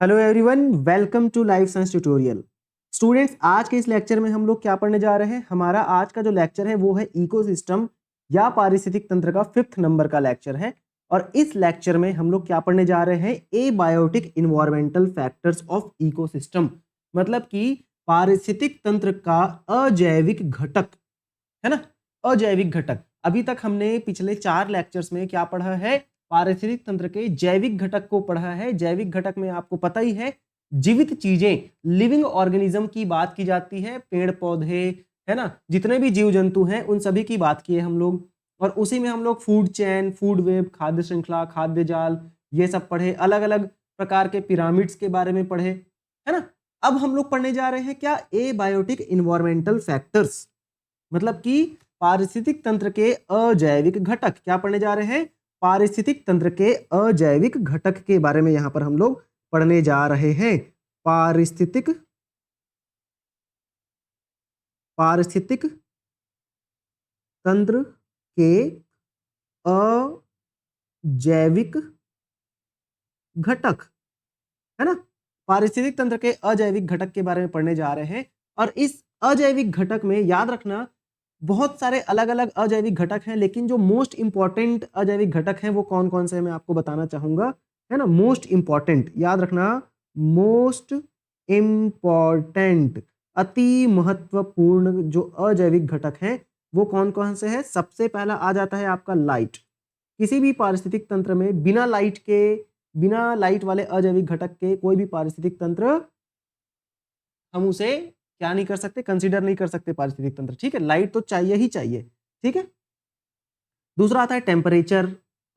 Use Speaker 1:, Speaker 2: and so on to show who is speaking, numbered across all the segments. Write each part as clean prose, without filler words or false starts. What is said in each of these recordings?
Speaker 1: Hello everyone, welcome to life science tutorial. Students, आज के इस लेक्चर में हम लोग क्या पढ़ने जा रहे हैं। हमारा आज का जो लेक्चर है वो है इकोसिस्टम या पारिस्थितिक तंत्र का 5th नंबर का लेक्चर है। और इस लेक्चर में हम लोग क्या पढ़ने जा रहे हैं, abiotic environmental factors of ecosystem, मतलब कि पारिस्थितिक तंत्र का अजैविक घटक, है ना। अजैविक घटक। अभी तक हमने पिछले 4 लेक्चर्स में क्या पढ़ा है, पारिस्थितिक तंत्र के जैविक घटक को पढ़ा है। जैविक घटक में आपको पता ही है, जीवित चीजें, लिविंग ऑर्गेनिज्म की बात की जाती है, पेड़ पौधे, है ना, जितने भी जीव जंतु हैं उन सभी की बात की है हम लोग। और उसी में हम लोग फूड चेन, फूड वेब, खाद्य श्रृंखला, खाद्य जाल, ये सब पढ़े। अलग अलग प्रकार के पिरामिड्स के बारे में पढ़े, है ना। अब हम लोग पढ़ने जा रहे हैं क्या, एबायोटिक इन्वायरमेंटल फैक्टर्स, मतलब कि पारिस्थितिक तंत्र के अजैविक घटक। क्या पढ़ने जा रहे हैं, पारिस्थितिक तंत्र के अजैविक घटक के बारे में यहां पर हम लोग पढ़ने जा रहे हैं। पारिस्थितिक पारिस्थितिक तंत्र के अजैविक घटक, है ना। पारिस्थितिक तंत्र के अजैविक घटक के बारे में पढ़ने जा रहे हैं। और इस अजैविक घटक में याद रखना, बहुत सारे अलग अलग अजैविक घटक हैं, लेकिन जो मोस्ट इंपॉर्टेंट अजैविक घटक हैं वो कौन कौन से मैं आपको बताना चाहूंगा, है ना। मोस्ट इंपॉर्टेंट याद रखना, मोस्ट इंपॉर्टेंट, अति महत्वपूर्ण जो अजैविक घटक हैं वो कौन कौन से हैं। सबसे पहला आ जाता है आपका लाइट। किसी भी पारिस्थितिक तंत्र में बिना लाइट वाले अजैविक घटक के कोई भी पारिस्थितिक तंत्र हम उसे क्या नहीं कर सकते, कंसीडर नहीं कर सकते पारिस्थितिक तंत्र, ठीक है। लाइट तो चाहिए ही चाहिए, ठीक है। दूसरा आता है टेम्परेचर,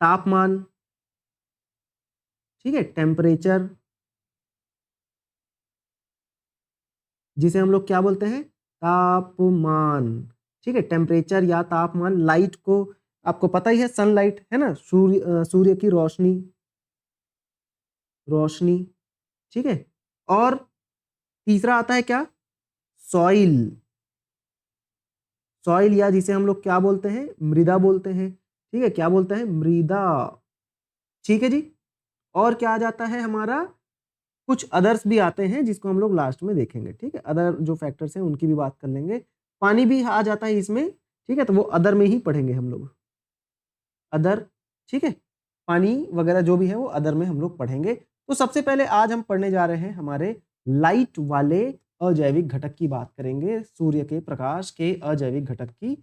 Speaker 1: तापमान, ठीक है। टेम्परेचर जिसे हम लोग क्या बोलते हैं, तापमान, ठीक है। टेम्परेचर या तापमान। लाइट को आपको पता ही है, सनलाइट, है ना, सूर्य की रोशनी, ठीक है। और तीसरा आता है क्या, सॉइल, या जिसे हम लोग क्या बोलते हैं, मृदा बोलते हैं, ठीक है। क्या बोलते हैं, मृदा, ठीक है जी। और क्या आ जाता है हमारा, कुछ अदर्स भी आते हैं जिसको हम लोग लास्ट में देखेंगे, ठीक है। अदर जो फैक्टर्स हैं उनकी भी बात कर लेंगे। पानी भी आ जाता है इसमें, ठीक है, तो वो अदर में ही पढ़ेंगे हम लोग, अदर, ठीक है। पानी वगैरह जो भी है वो अदर में हम लोग पढ़ेंगे। तो सबसे पहले आज हम पढ़ने जा रहे हैं हमारे लाइट वाले अजैविक घटक की बात करेंगे, सूर्य के प्रकाश के अजैविक घटक की,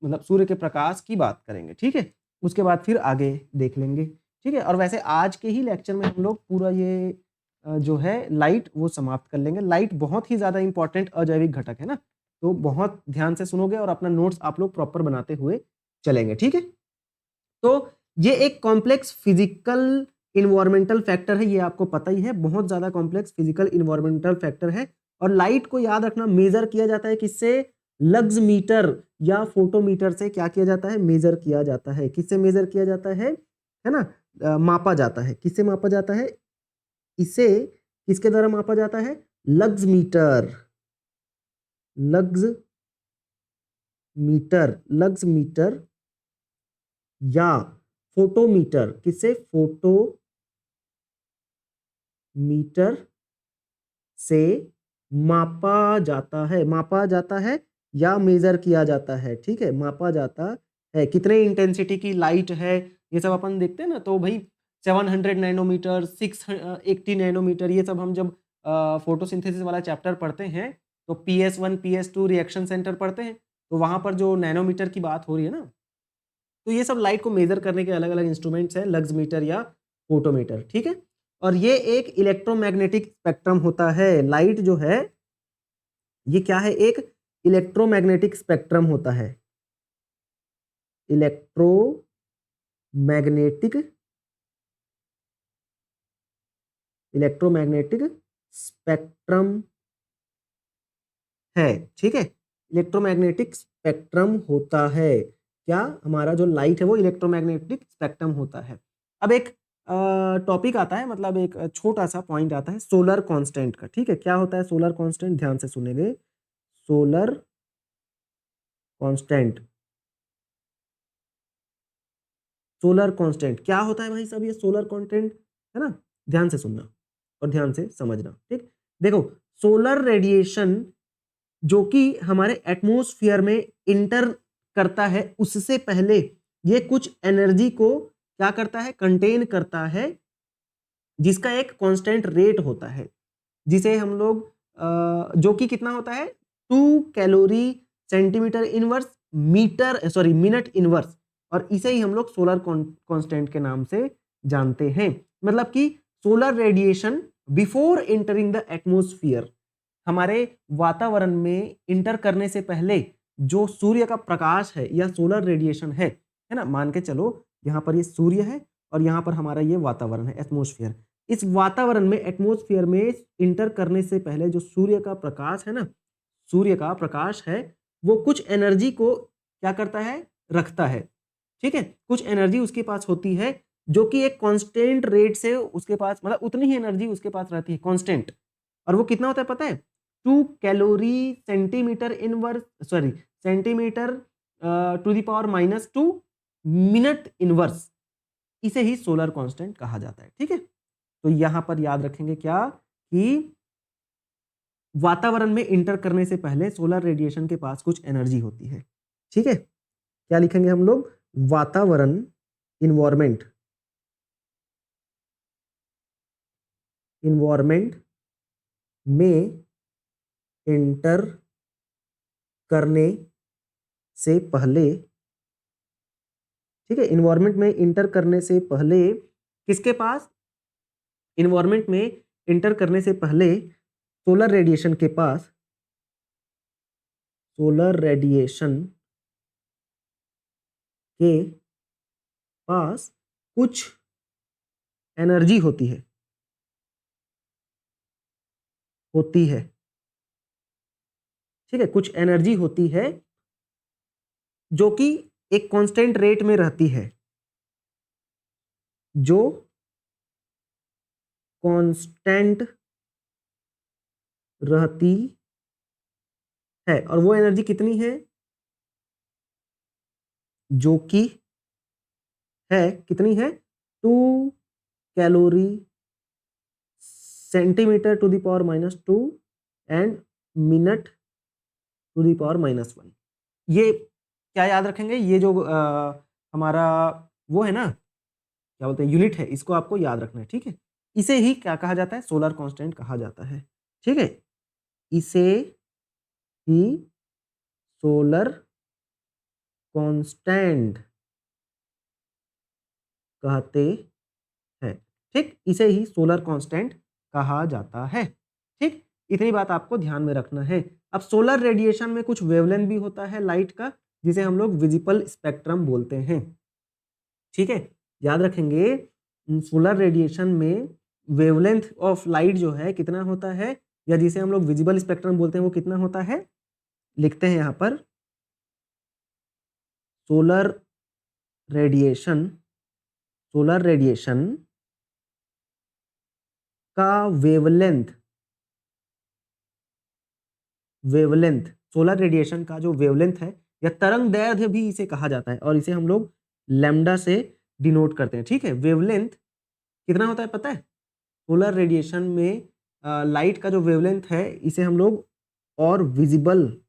Speaker 1: मतलब सूर्य के प्रकाश की बात करेंगे, ठीक है। उसके बाद फिर आगे देख लेंगे, ठीक है। और वैसे आज के ही लेक्चर में हम लोग पूरा ये जो है लाइट वो समाप्त कर लेंगे। लाइट बहुत ही ज्यादा इंपॉर्टेंट अजैविक घटक है ना, तो बहुत ध्यान से सुनोगे और अपना नोट्स आप लोग प्रॉपर बनाते हुए चलेंगे, ठीक है। तो ये एक कॉम्प्लेक्स फिजिकल इन्वायरमेंटल फैक्टर है, ये आपको पता ही है, बहुत ज्यादा कॉम्प्लेक्स फिजिकल इन्वायरमेंटल फैक्टर है। और लाइट को याद रखना, मेजर किया जाता है किससे, लग्स मीटर या फोटोमीटर से क्या किया जाता है, मेजर किया जाता है। किससे मेजर किया जाता है ना, मापा जाता है। किससे मापा जाता है, इसे किसके द्वारा मापा जाता है, लग्स मीटर, लग्स लग्स मीटर या फोटोमीटर। किससे, फोटोमीटर से मापा जाता है या मेजर किया जाता है, ठीक है। मापा जाता है कितने इंटेंसिटी की लाइट है, ये सब अपन देखते हैं ना। तो भाई 700 नैनोमीटर, 680 नैनोमीटर, ये सब हम जब फोटोसिंथेसिस वाला चैप्टर पढ़ते हैं तो PS1 PS2 रिएक्शन सेंटर पढ़ते हैं, तो वहां पर जो नैनोमीटर की बात हो रही है ना, तो ये सब लाइट को मेजर करने के अलग अलग इंस्ट्रूमेंट्स हैं, लग्स मीटर या फोटोमीटर, ठीक है। और ये एक इलेक्ट्रोमैग्नेटिक स्पेक्ट्रम होता है। लाइट जो है ये क्या है, एक इलेक्ट्रोमैग्नेटिक स्पेक्ट्रम होता है। इलेक्ट्रोमैग्नेटिक इलेक्ट्रोमैग्नेटिक स्पेक्ट्रम है, ठीक है। इलेक्ट्रोमैग्नेटिक स्पेक्ट्रम होता है क्या, हमारा जो लाइट है वो इलेक्ट्रोमैग्नेटिक स्पेक्ट्रम होता है। अब एक टॉपिक आता है, मतलब एक छोटा सा पॉइंट आता है सोलर कांस्टेंट का, ठीक है। क्या होता है सोलर कांस्टेंट, ध्यान से सुनेंगे। सोलर कांस्टेंट, सोलर कांस्टेंट क्या होता है भाई साहब, ये सोलर कांस्टेंट, है ना, ध्यान से सुनना। और ध्यान से समझना। ठीक, देखो सोलर रेडिएशन जो कि हमारे एटमॉस्फेयर में इंटर करता है, उससे पहले ये कुछ एनर्जी को क्या करता है, कंटेन करता है, जिसका एक कांस्टेंट रेट होता है, जिसे हम लोग जो कि कितना होता है 2 calorie centimetre inverse minute inverse, और इसे ही हम लोग सोलर कांस्टेंट के नाम से जानते हैं। मतलब कि solar radiation before entering the atmosphere, हमारे वातावरण में इंटर करने से पहले जो सूर्य का प्रकाश है या सोलर रेडिएशन है ना, मान के चलो यहाँ पर ये सूर्य है और यहाँ पर हमारा ये वातावरण है एटमॉस्फेयर। इस वातावरण में एटमॉस्फेयर में इंटर करने से पहले जो सूर्य का प्रकाश है ना, सूर्य का प्रकाश है, वो कुछ एनर्जी को क्या करता है, रखता है। ठीक है, कुछ एनर्जी उसके पास होती है जो कि एक कांस्टेंट रेट से उसके पास, मतलब उतनी ही एनर्जी उसके पास रहती है कांस्टेंट, और वो कितना होता है पता है, 2 calorie centimetre inverse, sorry centimetre to the power -2 minute inverse, इसे ही सोलर कांस्टेंट कहा जाता है। ठीक है, तो यहां पर याद रखेंगे क्या कि वातावरण में इंटर करने से पहले सोलर रेडिएशन के पास कुछ एनर्जी होती है। ठीक है, क्या लिखेंगे हम लोग, वातावरण, इन्वायरमेंट, इन्वायरमेंट में इंटर करने से पहले, ठीक है, इन्वायरमेंट में इंटर करने से पहले किसके पास, इन्वायरमेंट में इंटर करने से पहले सोलर रेडिएशन के पास, सोलर रेडिएशन के पास कुछ एनर्जी होती है, ठीक है, कुछ एनर्जी होती है जो कि एक कांस्टेंट रेट में रहती है, जो कांस्टेंट रहती है, और वो एनर्जी कितनी है, जो कि है, कितनी है, 2 calorie centimetre to the power -2 and minute to the power -1। ये क्या याद रखेंगे, ये जो हमारा वो है ना, क्या बोलते हैं, यूनिट है, इसको आपको याद रखना है। ठीक है, इसे ही क्या कहा जाता है, सोलर कांस्टेंट कहा जाता है। ठीक है, इसे ही सोलर कांस्टेंट कहते हैं। ठीक, इसे ही सोलर कांस्टेंट कहा जाता है। ठीक, इतनी बात आपको ध्यान में रखना है। अब सोलर रेडिएशन में कुछ वेवलेंथ भी होता है लाइट का, जिसे हम लोग विजिबल स्पेक्ट्रम बोलते हैं। ठीक है, याद रखेंगे, सोलर रेडिएशन में वेवलेंथ ऑफ लाइट जो है कितना होता है, या जिसे हम लोग विजिबल स्पेक्ट्रम बोलते हैं, वो कितना होता है, लिखते हैं यहां पर, सोलर रेडिएशन, सोलर रेडिएशन का वेवलेंथ, वेवलेंथ, सोलर रेडिएशन का जो वेवलेंथ है या तरंग दैर्ध्य भी इसे कहा जाता है, और इसे हम लोग लैम्डा से डिनोट करते हैं। ठीक है, वेवलेंथ कितना होता है पता है, सोलर रेडिएशन में लाइट का जो वेवलेंथ है, इसे हम लोग और विजिबल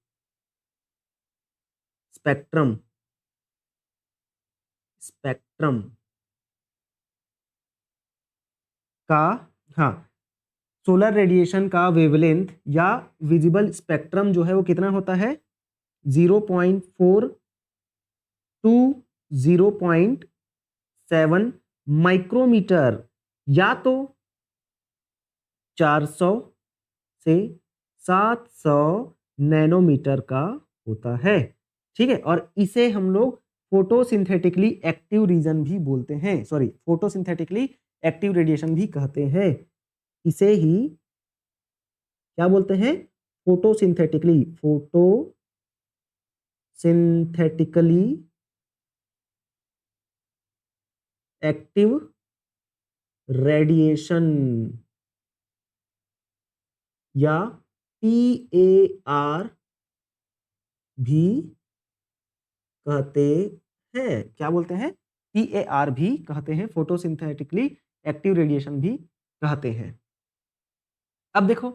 Speaker 1: स्पेक्ट्रम, स्पेक्ट्रम का, हाँ, सोलर रेडिएशन का वेवलेंथ या विजिबल स्पेक्ट्रम जो है वो कितना होता है, 0.4 टू 0.7 माइक्रोमीटर, या तो 400 से 700 नैनोमीटर का होता है। ठीक है, और इसे हम लोग फोटोसिंथेटिकली एक्टिव रीजन भी बोलते हैं, सॉरी फोटोसिंथेटिकली एक्टिव रेडिएशन भी कहते हैं। इसे ही क्या बोलते हैं, फोटोसिंथेटिकली, फोटोसिंथेटिकली एक्टिव रेडिएशन, या PAR भी कहते हैं। क्या बोलते हैं, PAR भी कहते हैं, फोटोसिंथेटिकली एक्टिव रेडिएशन भी कहते हैं। अब देखो,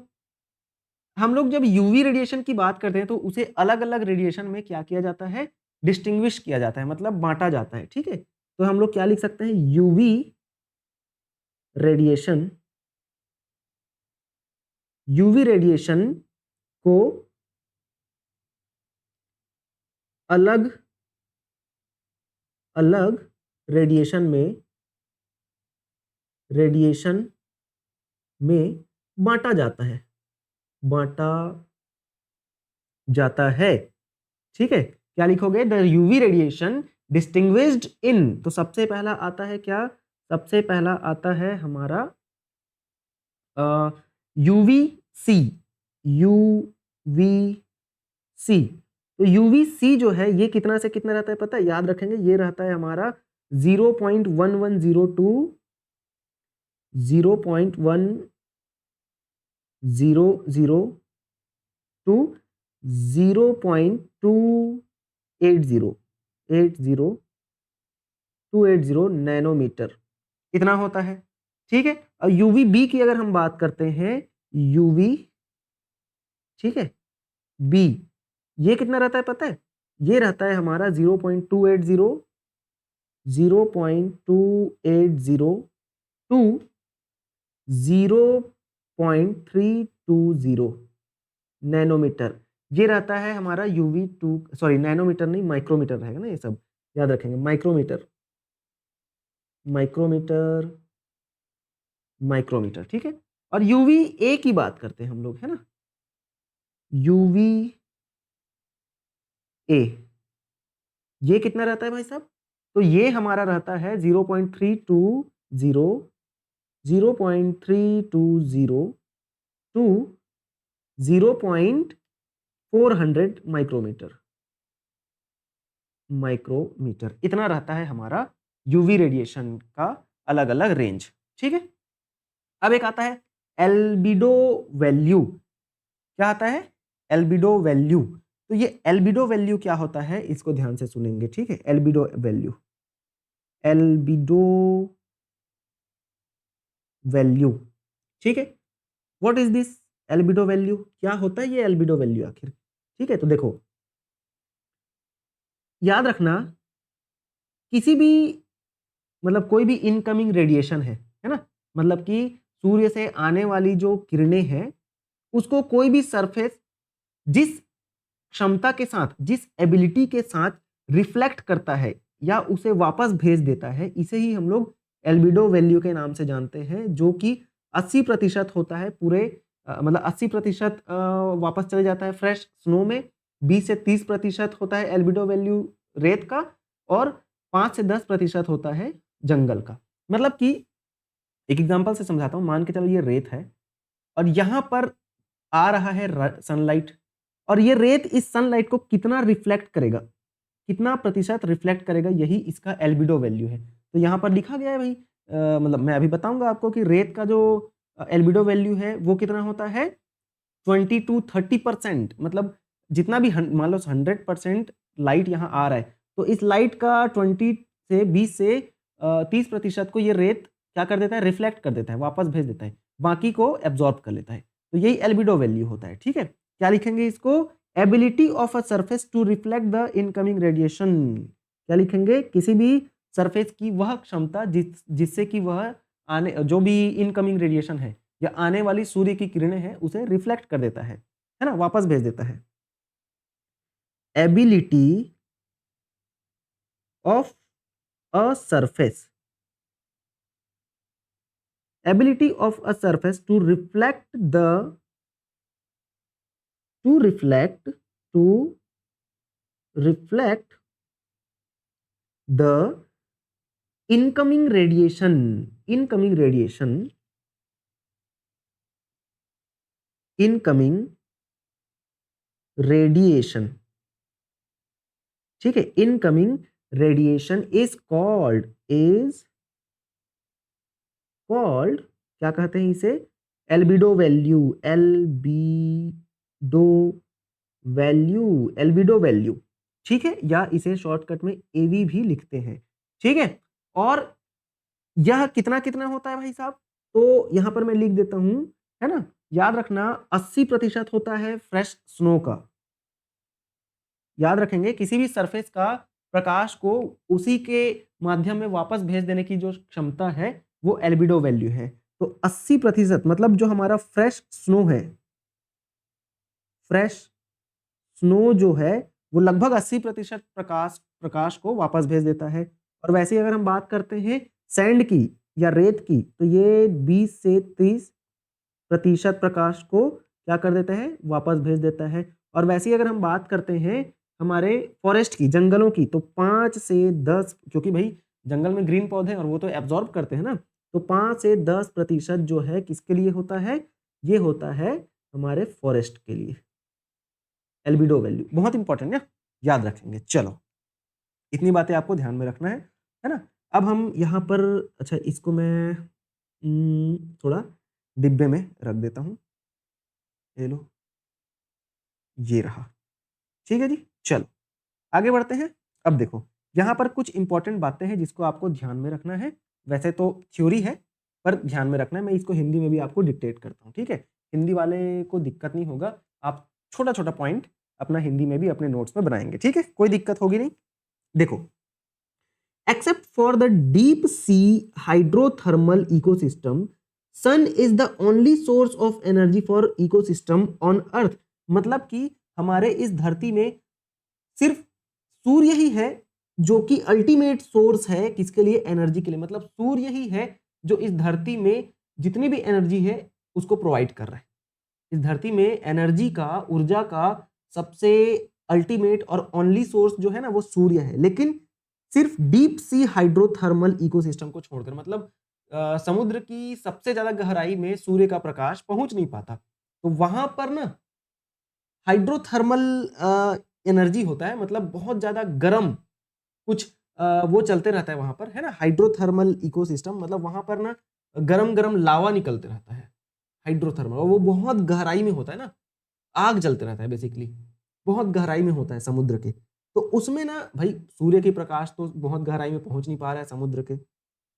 Speaker 1: हम लोग जब यूवी रेडिएशन की बात करते हैं तो उसे अलग अलग रेडिएशन में क्या किया जाता है, डिस्टिंग्विश किया जाता है, मतलब बांटा जाता है। ठीक है, तो हम लोग क्या लिख सकते हैं, यूवी रेडिएशन, यूवी रेडिएशन को अलग अलग रेडिएशन में बांटा जाता है, बांटा जाता है। ठीक है, क्या लिखोगे, द यूवी रेडिएशन डिस्टिंग्विश्ड इन, तो सबसे पहला आता है क्या, सबसे पहला आता है हमारा यूवी सी, यूवी सी। तो यूवी सी जो है ये कितना से कितना रहता है पता है, याद रखेंगे, ये रहता है हमारा 0.1102, 0.1002 0.280 नैनोमीटर इतना होता है। ठीक है, और यूवी बी की अगर हम बात करते हैं, यूवी, ठीक है, बी, ये कितना रहता है पता है, ये रहता है हमारा 0.280 टू 0.320 नैनोमीटर, ये रहता है हमारा यूवी टू, सॉरी नैनोमीटर नहीं, माइक्रोमीटर रहेगा ना, ये सब याद रखेंगे, माइक्रोमीटर, माइक्रोमीटर, माइक्रोमीटर। ठीक है, और यूवी ए की बात करते हैं हम लोग, है ना, यूवी ए, ये कितना रहता है भाई साहब, तो ये हमारा रहता है 0.320 टू 0.400 माइक्रोमीटर, माइक्रोमीटर इतना रहता है हमारा यूवी रेडिएशन का अलग अलग रेंज। ठीक है, अब एक आता है एल्बिडो वैल्यू, क्या आता है, एल्बिडो वैल्यू। तो ये एल्बिडो वैल्यू क्या होता है, इसको ध्यान से सुनेंगे। ठीक है, एल्बिडो वैल्यू, एल्बिडो वैल्यू, ठीक है, what is this albedo value, क्या होता है ये एल्बिडो वैल्यू आखिर। ठीक है, तो देखो याद रखना, किसी भी, मतलब कोई भी इनकमिंग रेडिएशन है ना, मतलब कि सूर्य से आने वाली जो किरणें हैं उसको कोई भी सरफेस जिस क्षमता के साथ, जिस एबिलिटी के साथ रिफ्लेक्ट करता है या उसे वापस भेज देता है, इसे ही हम लोग एल्बिडो वैल्यू के नाम से जानते हैं, जो कि 80% होता है पूरे, मतलब 80% वापस चले जाता है फ्रेश स्नो में, 20 से 30% होता है एल्बिडो वैल्यू रेत का, और 5 से 10% होता है जंगल का। मतलब कि एक एग्जांपल से समझाता हूं, मान के चलो ये रेत है और यहां पर आ रहा है सनलाइट, और ये रेत इस सनलाइट को कितना रिफ्लेक्ट करेगा, कितना प्रतिशत रिफ्लेक्ट करेगा, यही इसका एल्बिडो वैल्यू है। तो यहाँ पर लिखा गया है भाई, मतलब मैं अभी बताऊंगा आपको कि रेत का जो एल्बिडो वैल्यू है वो कितना होता है, 20 to 30%, मतलब जितना भी मान लो 100% लाइट यहाँ आ रहा है, तो इस लाइट का 20 से 30% को ये रेत क्या कर देता है, रिफ्लेक्ट कर देता है, वापस भेज देता है, बाकी को एब्जॉर्ब कर लेता है। तो यही एल्बिडो वैल्यू होता है। ठीक है, क्या लिखेंगे इसको, ability of a surface to reflect the incoming radiation, क्या लिखेंगे, किसी भी सरफेस की वह क्षमता जिससे कि वह आने, जो भी इनकमिंग रेडिएशन है या आने वाली सूर्य की किरणें हैं उसे रिफ्लेक्ट कर देता है ना, वापस भेज देता है। Ability of a surface, ability of a surface to reflect the, to reflect, to reflect the incoming radiation, incoming radiation, incoming radiation, ठीक है, incoming radiation is called, is called, क्या कहते हैं इसे, albedo value, albedo value, albedo value. ठीक है, या इसे शॉर्टकट में एवी भी लिखते हैं। ठीक है, और यह कितना कितना होता है भाई साहब, तो यहां पर मैं लिख देता हूं, है ना, याद रखना 80% होता है फ्रेश स्नो का। याद रखेंगे किसी भी सरफेस का प्रकाश को उसी के माध्यम में वापस भेज देने की जो क्षमता है वो एल्बिडो वैल्यू है। तो 80% मतलब जो हमारा फ्रेश स्नो है, फ्रेश स्नो जो है वो लगभग 80% प्रकाश को वापस भेज देता है। और वैसे ही अगर हम बात करते हैं सैंड की या रेत की, तो ये 20 से 30% प्रकाश को क्या कर देता है, वापस भेज देता है। और वैसे ही अगर हम बात करते हैं हमारे फॉरेस्ट की, जंगलों की, तो 5 से 10, क्योंकि भाई जंगल में ग्रीन पौधे और वो तो एब्जॉर्ब करते हैं ना, तो 5 से 10% जो है किसके लिए होता है, ये होता है हमारे फॉरेस्ट के लिए। एल्बिडो वैल्यू बहुत इंपॉर्टेंट है, याद रखेंगे। चलो इतनी बातें आपको ध्यान में रखना है ना। अब हम यहाँ पर, अच्छा इसको मैं थोड़ा डिब्बे में रख देता हूँ, ये लो, ये रहा, ठीक है जी। चलो आगे बढ़ते हैं। अब देखो यहाँ पर कुछ इंपॉर्टेंट बातें हैं जिसको आपको ध्यान में रखना है। वैसे तो थ्योरी है पर ध्यान में रखना है, मैं इसको हिंदी में भी आपको डिक्टेट करता हूँ, ठीक है। हिंदी वाले को दिक्कत नहीं होगा, आप छोटा छोटा पॉइंट अपना हिंदी में भी अपने नोट्स में बनाएंगे, ठीक है, कोई दिक्कत होगी नहीं। देखो, except for the deep sea hydrothermal ecosystem, sun is the only source of energy for ecosystem on earth। मतलब कि हमारे इस धरती में सिर्फ सूर्य ही है जो कि अल्टीमेट सोर्स है किसके लिए, एनर्जी के लिए। मतलब सूर्य ही है जो इस धरती में जितनी भी एनर्जी है उसको प्रोवाइड कर रहा है। इस धरती में एनर्जी का, ऊर्जा का सबसे अल्टीमेट और ओनली सोर्स जो है ना वो सूर्य है। लेकिन सिर्फ डीप सी हाइड्रोथर्मल इकोसिस्टम को छोड़कर, मतलब समुद्र की सबसे ज्यादा गहराई में सूर्य का प्रकाश पहुंच नहीं पाता, तो वहां पर ना हाइड्रोथर्मल एनर्जी होता है, मतलब बहुत ज्यादा गर्म कुछ वो चलते रहता है वहां पर, है ना। हाइड्रोथर्मल इकोसिस्टम मतलब वहां पर ना गरम गरम लावा निकलते रहता है, हाइड्रोथर्मल, और वो बहुत गहराई में होता है ना, आग जलते रहता है बेसिकली, बहुत गहराई में होता है समुद्र के। तो उसमें ना भाई सूर्य की प्रकाश तो बहुत गहराई में पहुंच नहीं पा रहा है समुद्र के,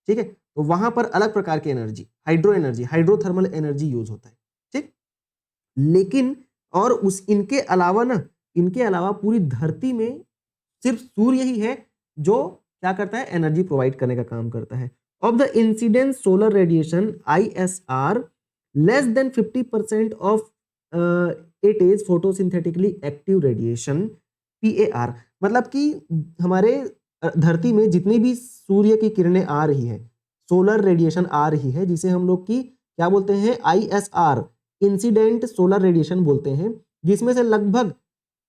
Speaker 1: ठीक है, तो वहां पर अलग प्रकार की एनर्जी, हाइड्रोथर्मल एनर्जी यूज होता है, ठीक। लेकिन और उस इनके अलावा ना, इनके अलावा पूरी धरती में सिर्फ सूर्य ही है जो क्या करता है, एनर्जी प्रोवाइड करने का काम करता है। Of the incident solar radiation ISR, less than 50% of it is photosynthetically active radiation PAR। मतलब कि हमारे धरती में जितनी भी सूर्य की किरणें आ रही है, सोलर रेडिएशन आ रही है, जिसे हम लोग की क्या बोलते हैं, ISR, इंसिडेंट सोलर रेडिएशन बोलते हैं, जिसमें से लगभग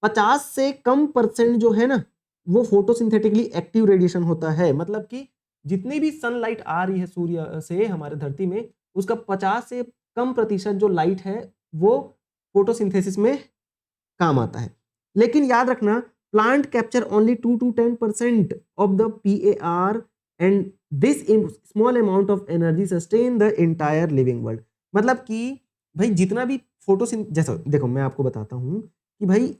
Speaker 1: 50 से कम % जो है ना वो फोटोसिंथेटिकली एक्टिव रेडिएशन होता है। मतलब कि जितनी भी सनलाइट आ रही है सूर्य से हमारे धरती में, उसका 50 से कम % जो लाइट है वो फोटोसिंथेसिस में काम आता है। लेकिन याद रखना, plant capture only 2 to 10% of the PAR and this small amount of energy sustain the entire living world. मतलब कि भाई जितना भी जैसा देखो मैं आपको बताता हूं कि भाई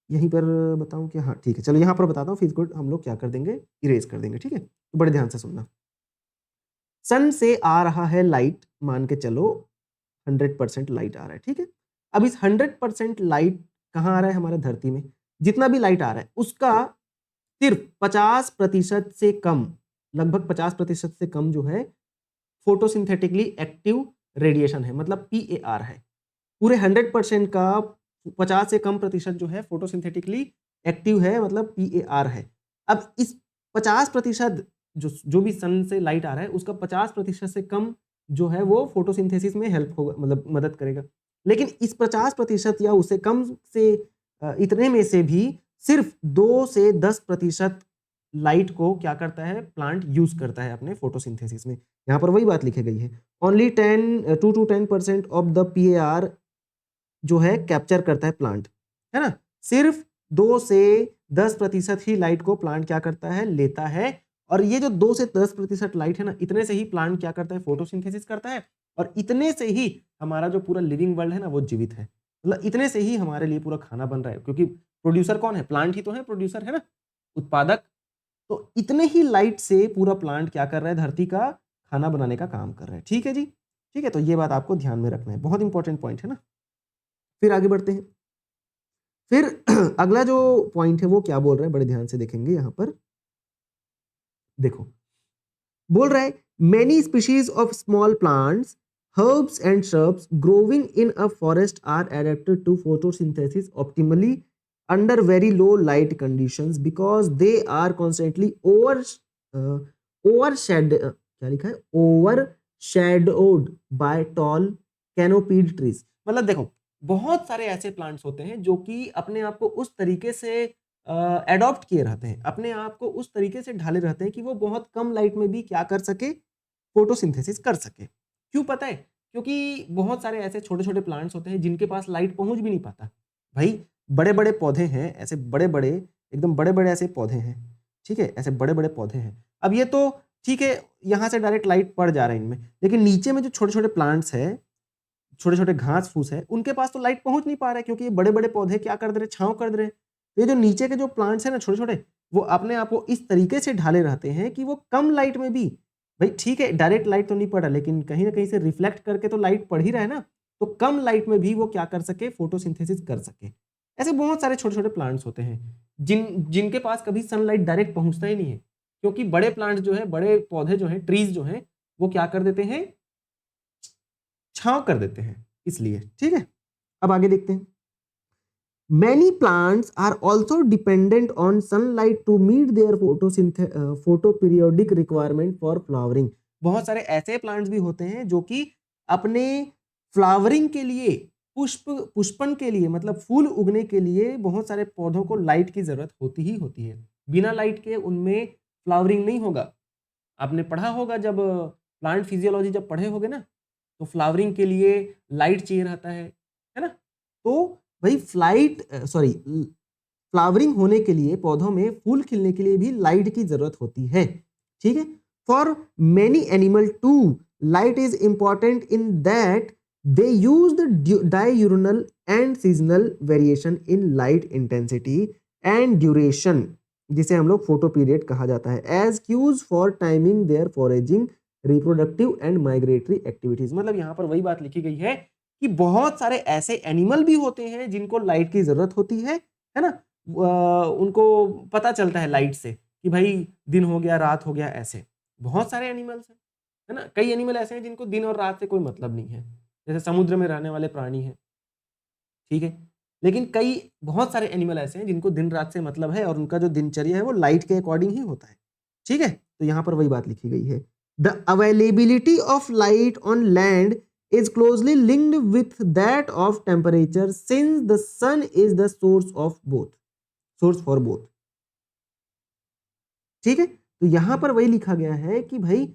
Speaker 1: यहीं पर बताऊं कि हाँ ठीक है, चलो यहां पर बताता हूं, फिर इसको हम लोग क्या कर देंगे, इरेज कर देंगे, ठीक है। तो बड़े ध्यान से सुनना। सन से आ रहा है लाइट, मान के चलो 100% लाइट आ रहा है, ठीक है। अब इस 100% लाइट कहाँ आ रहा है, हमारे धरती में जितना भी लाइट आ रहा है उसका सिर्फ 50% से कम, लगभग 50% से कम जो है फोटोसिंथेटिकली एक्टिव रेडिएशन है, मतलब PAR है। पूरे 100% का 50 से कम % जो है फोटोसिंथेटिकली एक्टिव है, मतलब PAR है। अब इस 50% जो भी सन से लाइट आ रहा है उसका 50% से कम जो है वो फोटोसिंथेसिस में हेल्प होगा, मतलब मदद करेगा। लेकिन इस 50% या उससे कम से इतने में से भी सिर्फ 2 से 10% लाइट को क्या करता है, प्लांट यूज करता है अपने फोटोसिंथेसिस में। यहाँ पर वही बात लिखी गई है, only 2 to 10% of the PAR जो है कैप्चर करता है प्लांट, है ना। सिर्फ 2 से 10% ही लाइट को प्लांट क्या करता है, लेता है। और ये जो 2 से 10% लाइट है ना, इतने से ही प्लांट क्या करता है, फोटोसिंथेसिस करता है, और इतने से ही हमारा जो पूरा लिविंग वर्ल्ड है ना वो जीवित है। मतलब इतने से ही हमारे लिए पूरा खाना बन रहा है, क्योंकि प्रोड्यूसर कौन है, प्लांट ही तो है, प्रोड्यूसर है ना, उत्पादक। तो इतने ही लाइट से पूरा प्लांट क्या कर रहा है, धरती का खाना बनाने का काम कर रहा है, ठीक है जी। ठीक है, तो ये बात आपको ध्यान में रखना है, बहुत इंपॉर्टेंट पॉइंट है ना। फिर आगे बढ़ते हैं। फिर अगला जो पॉइंट है वो क्या बोल रहा है, बड़े ध्यान से देखेंगे यहाँ पर। देखो, बोल रहा है many species of small plants, herbs and shrubs growing in a forest are adapted to photosynthesis optimally under very low light conditions because they are constantly क्या लिखा है, overshadowed by tall canopied trees। मतलब देखो, बहुत सारे ऐसे plants होते हैं जो कि अपने आप को उस तरीके से एडॉप्ट किए रहते हैं, अपने आप को उस तरीके से ढाले रहते हैं कि वो बहुत कम लाइट में भी क्या कर सके, फोटोसिंथेसिस कर सके। क्यों पता है? क्योंकि बहुत सारे ऐसे छोटे छोटे प्लांट्स होते हैं जिनके पास लाइट पहुंच भी नहीं पाता। भाई बड़े बड़े पौधे हैं, ऐसे बड़े बड़े, एकदम बड़े बड़े ऐसे पौधे हैं, ठीक है, ऐसे बड़े बड़े पौधे हैं। अब ये तो ठीक है, यहाँ से डायरेक्ट लाइट पड़ जा रहा है इनमें, लेकिन नीचे में जो छोटे छोटे प्लांट्स है, छोटे छोटे घास फूस है, उनके पास तो लाइट पहुंच नहीं पा रहा है, क्योंकि ये बड़े बड़े पौधे क्या कर दे रहे, छांव कर दे रहे हैं। ये जो नीचे के जो प्लांट्स है ना छोटे छोटे, वो अपने आप को इस तरीके से ढाले रहते हैं कि वो कम लाइट में भी, भाई ठीक है डायरेक्ट लाइट तो नहीं पड़ रहा, लेकिन कहीं ना कहीं से रिफ्लेक्ट करके तो लाइट पड़ ही रहा है ना, तो कम लाइट में भी वो क्या कर सके, फोटोसिंथेसिस कर सके। ऐसे बहुत सारे छोटे छोटे प्लांट्स होते हैं जिनके पास कभी सनलाइट डायरेक्ट पहुंचता ही नहीं है, क्योंकि बड़े प्लांट्स जो है, बड़े पौधे जो है, ट्रीज जो है, वो क्या कर देते हैं, छांव कर देते हैं, इसलिए। ठीक है, अब आगे देखते हैं। Many plants are also dependent on sunlight to meet their photoperiodic requirement for flowering। बहुत सारे ऐसे प्लांट्स भी होते हैं जो कि अपने फ्लावरिंग के लिए, पुष्पन के लिए, मतलब फूल उगने के लिए बहुत सारे पौधों को लाइट की जरूरत होती ही होती है। बिना लाइट के उनमें फ्लावरिंग नहीं होगा। आपने पढ़ा होगा, जब प्लांट फिजियोलॉजी जब पढ़े होगे ना, तो फ्लावरिंग के लिए लाइट चाहिए रहता है ना। तो भाई फ्लावरिंग होने के लिए, पौधों में फूल खिलने के लिए भी लाइट की जरूरत होती है। ठीक है, for many animal to light is important in that they use the diurnal and seasonal variation in light intensity and duration, जिसे हम लोग फोटो पीरियड कहा जाता है, as cues for timing their foraging, reproductive and migratory activities. मतलब यहाँ पर वही बात लिखी गई है कि बहुत सारे ऐसे एनिमल भी होते हैं जिनको लाइट की जरूरत होती है ना। उनको पता चलता है लाइट से कि भाई दिन हो गया, रात हो गया, ऐसे बहुत सारे एनिमल्स हैं, है ना। कई एनिमल ऐसे हैं जिनको दिन और रात से कोई मतलब नहीं है, जैसे समुद्र में रहने वाले प्राणी हैं, ठीक है। लेकिन कई बहुत सारे एनिमल ऐसे हैं जिनको दिन रात से मतलब है, और उनका जो दिनचर्या है वो लाइट के अकॉर्डिंग ही होता है। ठीक है, तो यहाँ पर वही बात लिखी गई है। The availability of light on land is closely linked with that of temperature since the sun is the source for both। ठीक है, तो यहां पर वही लिखा गया है कि भाई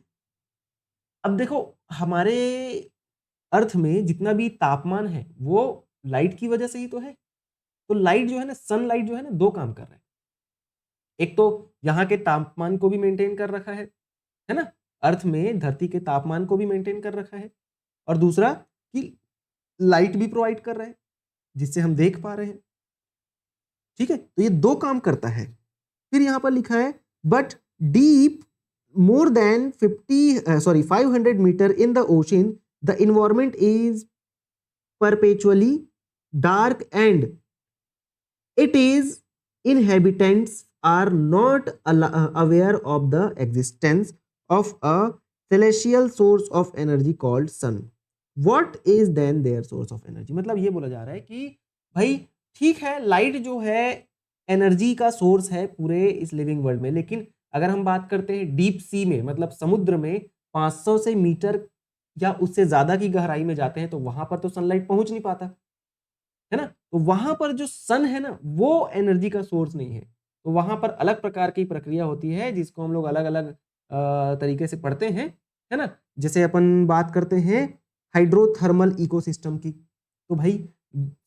Speaker 1: अब देखो, हमारे अर्थ में जितना भी तापमान है वो लाइट की वजह से ही तो है। तो लाइट जो है ना, सनलाइट जो है ना, दो काम कर रहा है। एक तो यहाँ के तापमान को भी मेंटेन कर रखा है ना, अर्थ में धरती के तापमान को भी मेंटेन कर रखा है, और दूसरा कि लाइट भी प्रोवाइड कर रहा है जिससे हम देख पा रहे हैं। ठीक है, तो ये दो काम करता है। फिर यहां पर लिखा है but deep more than 500 metre in the ocean the environment is perpetually dark and it is inhabitants are not aware of the existence of a celestial source of energy called sun। What is then their source of energy? मतलब ये बोला जा रहा है कि भाई ठीक है, लाइट जो है एनर्जी का सोर्स है पूरे इस लिविंग वर्ल्ड में, लेकिन अगर हम बात करते हैं डीप सी में, मतलब समुद्र में 500 से मीटर या उससे ज्यादा की गहराई में जाते हैं, तो वहां पर तो सनलाइट पहुंच नहीं पाता है ना। तो वहां पर जो सन है ना, वो एनर्जी का सोर्स नहीं है। तो वहां पर अलग प्रकार की प्रक्रिया होती है जिसको हम लोग अलग अलग तरीके से पढ़ते हैं, है ना। जैसे अपन बात करते हैं हाइड्रोथर्मल इकोसिस्टम की, तो भाई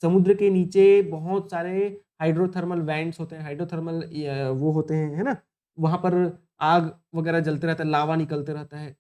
Speaker 1: समुद्र के नीचे बहुत सारे हाइड्रोथर्मल वेंट्स होते हैं, हाइड्रोथर्मल वो होते हैं, है ना। वहां पर आग वगैरह जलते रहता है, लावा निकलते रहता है,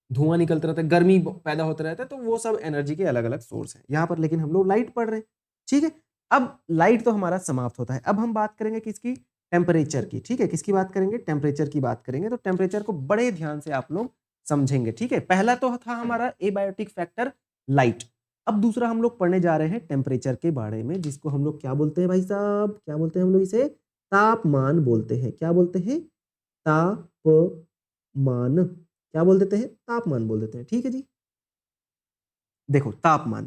Speaker 1: धुआं निकलता रहता है, गर्मी पैदा होता रहता है, तो वो सब एनर्जी के अलग अलग सोर्स हैं। यहाँ पर लेकिन हम लोग लाइट पढ़ रहे हैं। ठीक है, अब लाइट तो हमारा समाप्त होता है। अब हम बात करेंगे किसकी, टेम्परेचर की। ठीक है, किसकी बात करेंगे, टेम्परेचर की बात करेंगे। तो टेम्परेचर को बड़े ध्यान से आप लोग समझेंगे। ठीक है, पहला तो था हमारा एबायोटिक फैक्टर लाइट। अब दूसरा हम लोग पढ़ने जा रहे हैं टेम्परेचर के बारे में, जिसको हम लोग क्या बोलते हैं भाई साहब, क्या बोलते हैं हम लोग इसे, तापमान बोलते हैं। क्या बोलते हैं, तापमान। क्या बोल देते हैं, तापमान बोल देते हैं। ठीक है जी, देखो तापमान,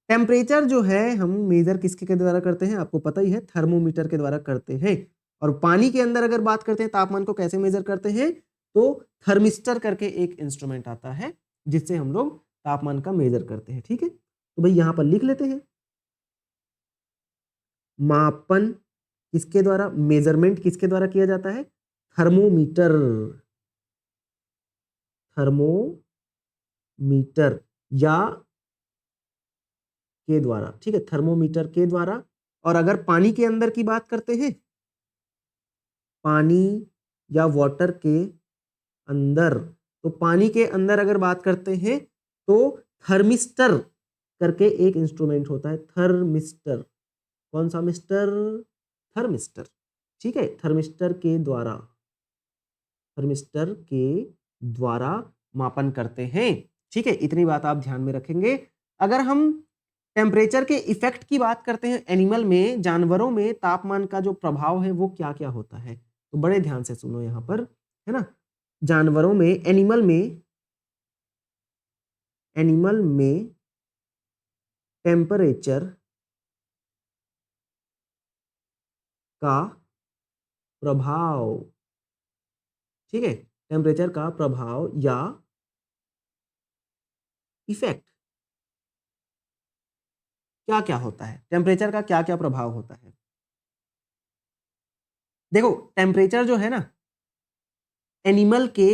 Speaker 1: टेम्परेचर जो है हम मेजर किसके के द्वारा करते हैं, आपको पता ही है, थर्मोमीटर के द्वारा करते हैं। और पानी के अंदर अगर बात करते हैं तापमान को कैसे मेजर करते हैं, तो थर्मिस्टर करके एक इंस्ट्रूमेंट आता है जिससे हम लोग तापमान का मेजर करते हैं। ठीक है, तो भाई यहां पर लिख लेते हैं, मापन किसके द्वारा, मेजरमेंट किसके द्वारा किया जाता है, थर्मोमीटर, थर्मोमीटर या के द्वारा। ठीक है, थर्मोमीटर के द्वारा। और अगर पानी के अंदर की बात करते हैं, पानी या वाटर के अंदर, तो पानी के अंदर अगर बात करते हैं तो थर्मिस्टर करके एक इंस्ट्रूमेंट होता है, थर्मिस्टर। कौन सा मिस्टर, थर्मिस्टर। ठीक है, थर्मिस्टर के द्वारा, थर्मिस्टर के द्वारा मापन करते हैं। ठीक है, इतनी बात आप ध्यान में रखेंगे। अगर हम टेम्परेचर के इफेक्ट की बात करते हैं एनिमल में, जानवरों में तापमान का जो प्रभाव है वो क्या क्या होता है, तो बड़े ध्यान से सुनो यहां पर, है ना। जानवरों में, एनिमल में, एनिमल में टेम्परेचर का प्रभाव, ठीक है, टेम्परेचर का प्रभाव या इफेक्ट क्या क्या होता है, टेम्परेचर का क्या क्या प्रभाव होता है। देखो टेम्परेचर जो है ना, एनिमल के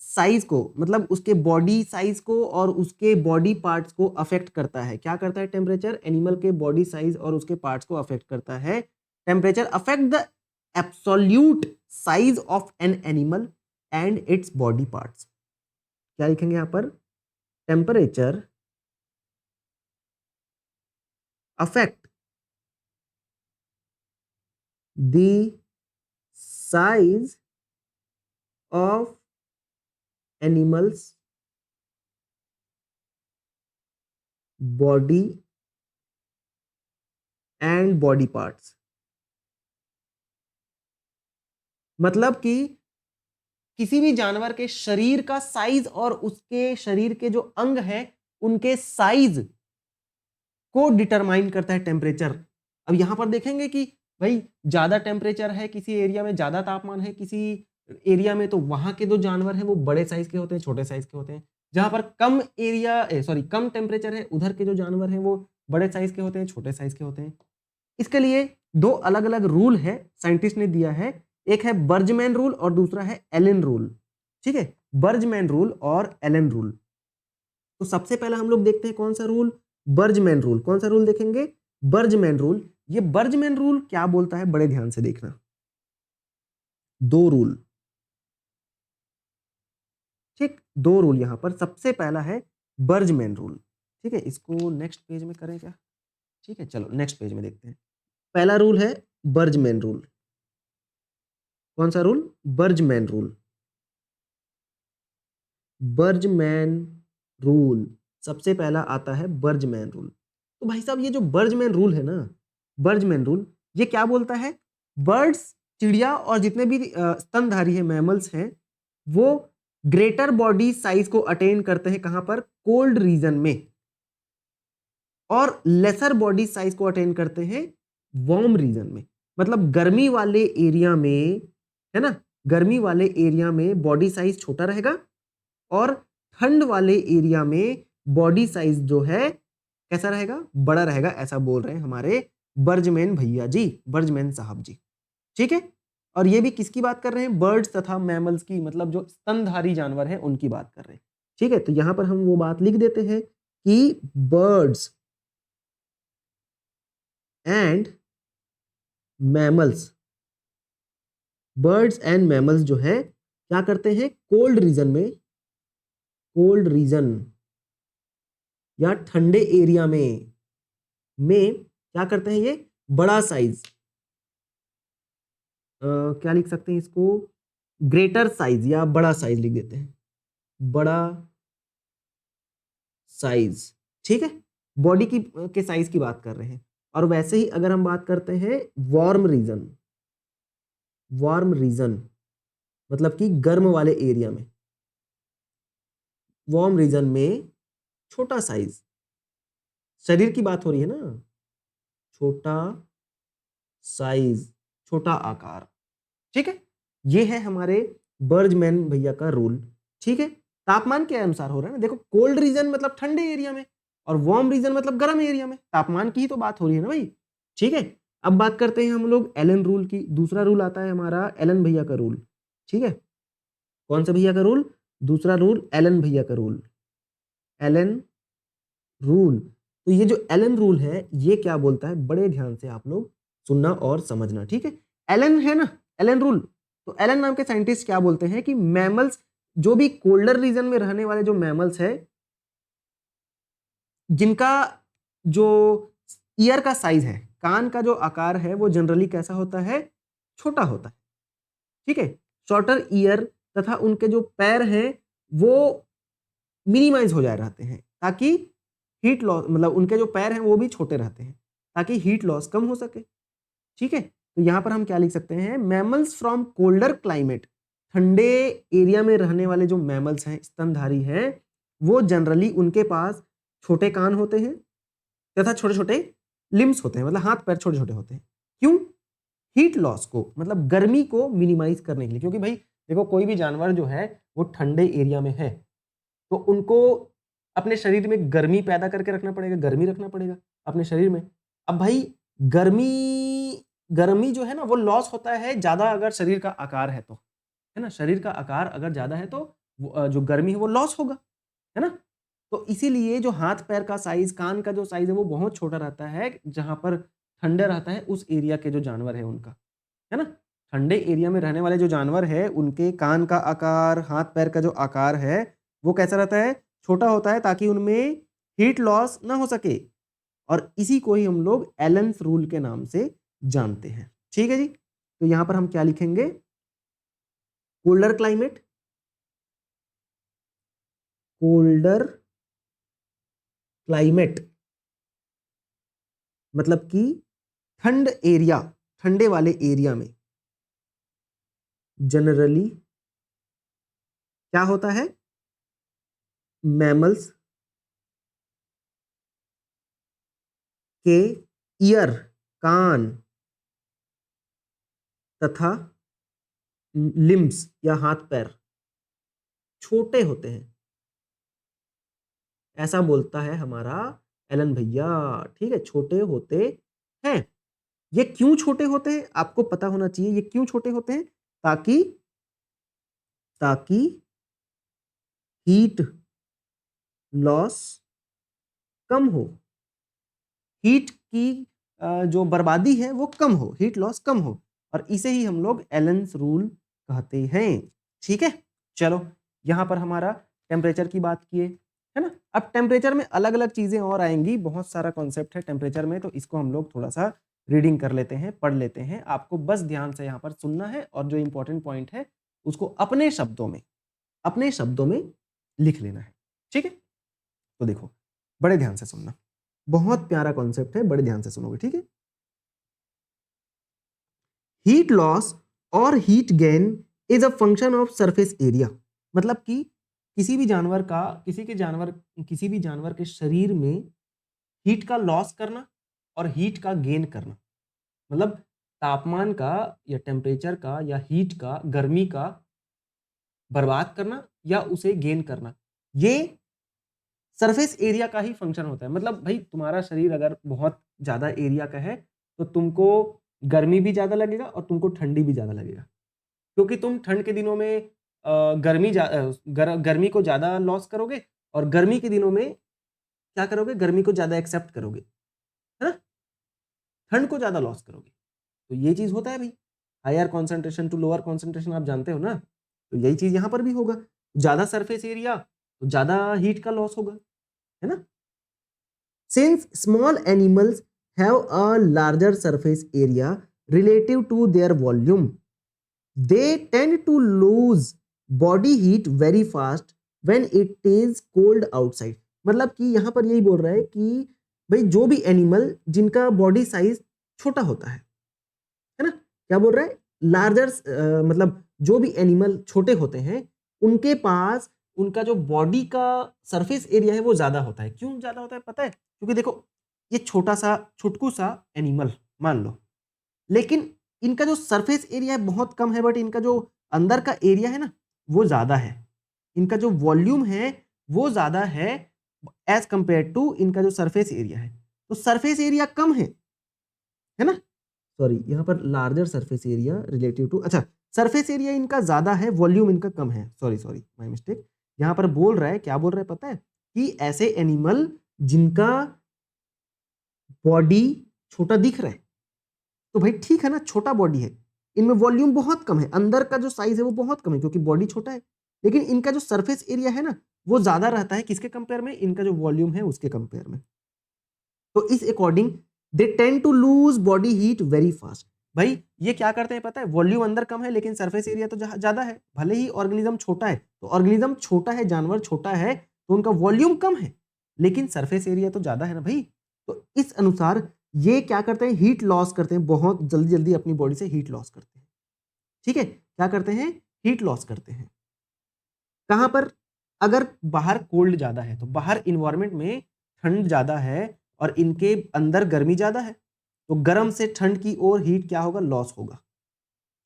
Speaker 1: साइज को, मतलब उसके बॉडी साइज को और उसके बॉडी पार्ट्स को अफेक्ट करता है। क्या करता है टेम्परेचर, एनिमल के बॉडी साइज और उसके पार्ट्स को अफेक्ट करता है। Temperature affect the absolute size of an animal and its body parts. क्या लिखेंगे यहां पर, temperature affect the size of animals body and body parts. मतलब कि किसी भी जानवर के शरीर का साइज और उसके शरीर के जो अंग है उनके साइज को डिटरमाइन करता है टेम्परेचर। अब यहां पर देखेंगे कि भाई ज्यादा टेम्परेचर है किसी एरिया में, ज्यादा तापमान है किसी एरिया में, तो वहां के जो जानवर हैं वो बड़े साइज के होते हैं, छोटे साइज के होते हैं। जहां पर कम एरिया सॉरी कम टेम्परेचर है, उधर के जो जानवर हैं वो बड़े साइज के होते हैं, छोटे साइज के होते हैं। इसके लिए दो अलग अलग रूल है साइंटिस्ट ने दिया है, एक है बर्जमैन रूल और दूसरा है एलन रूल। ठीक है, बर्जमैन रूल और एलन रूल। तो सबसे पहले हम लोग देखते हैं कौन सा रूल, बर्जमैन रूल। कौन सा रूल देखेंगे, बर्जमैन रूल। ये बर्जमैन रूल क्या बोलता है, बड़े ध्यान से देखना। दो रूल, ठीक, दो रूल यहां पर। सबसे पहला है बर्जमैन रूल। ठीक है, इसको नेक्स्ट पेज में करें क्या, ठीक है, चलो नेक्स्ट पेज में देखते हैं। पहला रूल है बर्जमैन रूल। कौन सा रूल, बर्जमैन रूल। बर्जमैन रूल, सबसे पहला आता है बर्जमैन रूल। तो भाई साहब ये जो बर्जमैन रूल है ना, बर्जमैन रूल ये क्या बोलता है, बर्ड्स, चिड़िया और जितने भी स्तनधारी है, मैमल्स हैं, वो ग्रेटर बॉडी साइज को अटेन करते हैं कहां पर, कोल्ड रीजन में, और लेसर बॉडी साइज को अटेन करते हैं वार्म रीजन में। मतलब गर्मी वाले एरिया में, है ना, गर्मी वाले एरिया में बॉडी साइज छोटा रहेगा और ठंड वाले एरिया में बॉडी साइज जो है कैसा रहेगा, बड़ा रहेगा। ऐसा बोल रहे हैं हमारे बर्जमैन भैया जी, बर्जमैन साहब जी। ठीक है, और ये भी किसकी बात कर रहे हैं, बर्ड्स तथा मैमल्स की, मतलब जो स्तनधारी जानवर हैं उनकी बात कर रहे हैं। ठीक है, तो यहां पर हम वो बात लिख देते हैं कि birds and mammals, birds and mammals जो है क्या करते हैं, कोल्ड रीजन में, कोल्ड रीजन या ठंडे एरिया में क्या करते हैं, ये बड़ा साइज, क्या लिख सकते हैं इसको, ग्रेटर साइज या बड़ा साइज लिख देते हैं। बड़ा साइज, ठीक है, बॉडी की के साइज की बात कर रहे हैं। और वैसे ही अगर हम बात करते हैं वार्म रीजन, वार्म रीजन मतलब कि गर्म वाले एरिया में, वार्म रीजन में छोटा साइज, शरीर की बात हो रही है ना, छोटा साइज, छोटा आकार, ठीक है। ये है हमारे बर्जमैन भैया का रूल, ठीक है। तापमान के अनुसार हो रहा है ना, देखो कोल्ड रीजन मतलब ठंडे एरिया में और वार्म रीजन मतलब गर्म एरिया में, तापमान की ही तो बात हो रही है ना भाई, ठीक है। अब बात करते हैं हम लोग एलन रूल की। दूसरा रूल आता है हमारा एलन भैया का रूल, ठीक है। कौन सा भैया का रूल? दूसरा रूल एलन भैया का रूल, एलन रूल। तो ये जो एलन रूल है ये क्या बोलता है, बड़े ध्यान से आप लोग सुनना और समझना, ठीक है। एलन है ना, एलन रूल, तो एलन नाम के साइंटिस्ट क्या बोलते हैं कि मैमल्स, जो भी कोल्डर रीजन में रहने वाले जो मैमल्स है, जिनका जो ईयर का साइज है, कान का जो आकार है, वो जनरली कैसा होता है, छोटा होता है, ठीक है। शॉर्टर ईयर तथा उनके जो पैर हैं वो मिनिमाइज हो जाए रहते हैं, ताकि हीट लॉस, मतलब उनके जो पैर हैं वो भी छोटे रहते हैं ताकि हीट लॉस कम हो सके, ठीक है। तो यहां पर हम क्या लिख सकते हैं, मैमल्स फ्रॉम कोल्डर क्लाइमेट, ठंडे एरिया में रहने वाले जो मैमल्स हैं, स्तनधारी हैं, वो जनरली उनके पास छोटे कान होते हैं तथा छोटे छोटे लिम्स होते हैं, मतलब हाथ पैर छोटे छोटे होते हैं। क्यों? हीट लॉस को, मतलब गर्मी को मिनिमाइज करने के लिए, क्योंकि भाई देखो कोई भी जानवर जो है वो ठंडे एरिया में है तो उनको अपने शरीर में गर्मी पैदा करके रखना पड़ेगा, गर्मी रखना पड़ेगा अपने शरीर में। अब भाई गर्मी गर्मी जो है ना वो लॉस होता है ज्यादा अगर शरीर का आकार है तो, है ना, शरीर का आकार अगर ज्यादा है तो जो गर्मी है वो लॉस होगा, है ना। तो इसीलिए जो हाथ पैर का साइज, कान का जो साइज है वो बहुत छोटा रहता है, जहां पर ठंडा रहता है उस एरिया के जो जानवर है उनका, है ना। ठंडे एरिया में रहने वाले जो जानवर है उनके कान का आकार, हाथ पैर का जो आकार है वो कैसा रहता है, छोटा होता है, ताकि उनमें हीट लॉस ना हो सके। और इसी को ही हम लोग एलन्स रूल के नाम से जानते हैं, ठीक है जी। तो यहां पर हम क्या लिखेंगे, कोल्डर क्लाइमेट, कोल्डर क्लाइमेट मतलब कि ठंड एरिया, ठंडे वाले एरिया में जनरली क्या होता है, मैमल्स के ईयर, कान तथा लिम्स या हाथ पैर छोटे होते हैं, ऐसा बोलता है हमारा एलन भैया, ठीक है, छोटे होते हैं। ये क्यों छोटे होते हैं आपको पता होना चाहिए, ये क्यों छोटे होते हैं, ताकि ताकि हीट लॉस कम हो, हीट की जो बर्बादी है वो कम हो, हीट लॉस कम हो, और इसे ही हम लोग एलन्स रूल कहते हैं, ठीक है। चलो यहां पर हमारा टेम्परेचर की बात किए, है ना। अब टेम्परेचर में अलग अलग चीजें और आएंगी, बहुत सारा कॉन्सेप्ट है टेम्परेचर में, तो इसको हम लोग थोड़ा सा रीडिंग कर लेते हैं, पढ़ लेते हैं। आपको बस ध्यान से यहाँ पर सुनना है और जो इंपॉर्टेंट पॉइंट है उसको अपने शब्दों में लिख लेना है, ठीक है। तो देखो बड़े ध्यान से सुनना, बहुत प्यारा कॉन्सेप्ट है, बड़े ध्यान से सुनोगे, ठीक है। हीट लॉस और heat gain is a function of surface area, मतलब कि किसी भी जानवर के शरीर में हीट का लॉस करना और हीट का गेन करना, मतलब तापमान का या टेम्परेचर का या हीट का, गर्मी का बर्बाद करना या उसे गेन करना, ये सरफेस एरिया का ही फंक्शन होता है। मतलब भाई तुम्हारा शरीर अगर बहुत ज्यादा एरिया का है तो तुमको गर्मी भी ज्यादा लगेगा और तुमको ठंडी भी ज्यादा लगेगा, क्योंकि तुम ठंड के दिनों में गर्मी को ज्यादा लॉस करोगे और गर्मी के दिनों में क्या करोगे, गर्मी को ज्यादा एक्सेप्ट करोगे, है ना, ठंड को ज्यादा लॉस करोगे। तो ये चीज होता है भाई, higher concentration to lower concentration, आप जानते हो ना। तो यही चीज यहां पर भी होगा, ज्यादा सरफेस एरिया तो ज्यादा हीट का लॉस होगा, है ना। Since small animals have a larger surface area relative to their volume, they tend to lose body heat very fast when it is cold outside. मतलब कि यहाँ पर यही बोल रहा है कि भाई जो भी एनिमल जिनका बॉडी साइज छोटा होता है ना, क्या बोल रहा है, लार्जर, मतलब जो भी एनिमल छोटे होते हैं उनके पास उनका जो बॉडी का सरफेस एरिया है वो ज्यादा होता है। क्यों ज्यादा होता है पता है? क्योंकि देखो ये छोटा सा छुटकू सा एनिमल मान लो, लेकिन इनका जो सरफेस एरिया है बहुत कम है, बट इनका जो अंदर का एरिया है ना वो ज्यादा है, इनका जो वॉल्यूम है वो ज्यादा है एज कंपेयर टू इनका जो सरफेस एरिया है। तो सरफेस एरिया कम है ना, सॉरी यहाँ पर larger surface area relative to, अच्छा सरफेस एरिया इनका ज्यादा है, वॉल्यूम इनका कम है, सॉरी सॉरी माय मिस्टेक। यहाँ पर बोल रहा है, क्या बोल रहा है पता है, कि ऐसे एनिमल जिनका बॉडी छोटा दिख रहा है, तो भाई ठीक है ना, छोटा बॉडी है, इनमें वॉल्यूम बहुत कम है, अंदर का जो साइज है वो बहुत कम है क्योंकि बॉडी छोटा है, लेकिन इनका जो सरफेस एरिया है ना वो ज्यादा रहता है, किसके कंपेयर में, इनका जो वॉल्यूम है उसके कंपेयर में। तो इस according they tend to lose body heat very fast. भाई ये क्या करते हैं पता है, वॉल्यूम अंदर कम है लेकिन सरफेस एरिया तो ज्यादा है, भले ही ऑर्गेनिज्म छोटा है, तो ऑर्गेनिज्म छोटा है, जानवर छोटा है, तो उनका वॉल्यूम कम है लेकिन सरफेस एरिया तो ज्यादा है ना भाई। तो इस अनुसार ये क्या करते हैं, हीट लॉस करते हैं, बहुत जल्दी जल्दी अपनी बॉडी से हीट लॉस करते हैं। ठीक है, क्या करते हैं, हीट लॉस करते हैं। कहां पर, अगर बाहर कोल्ड ज्यादा है तो बाहर इन्वायरमेंट में ठंड ज्यादा है और इनके अंदर गर्मी ज्यादा है, तो गर्म से ठंड की ओर हीट क्या होगा, लॉस होगा।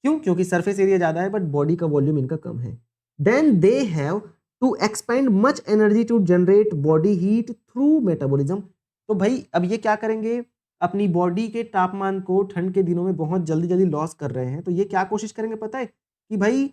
Speaker 1: क्यों? क्योंकि सरफेस एरिया ज्यादा है बट बॉडी का वॉल्यूम इनका कम है। Then they have to expend much energy to generate body heat through metabolism. तो भाई अब ये क्या करेंगे, अपनी बॉडी के तापमान को ठंड के दिनों में बहुत जल्दी जल्दी लॉस कर रहे हैं, तो ये क्या कोशिश करेंगे पता है, कि भाई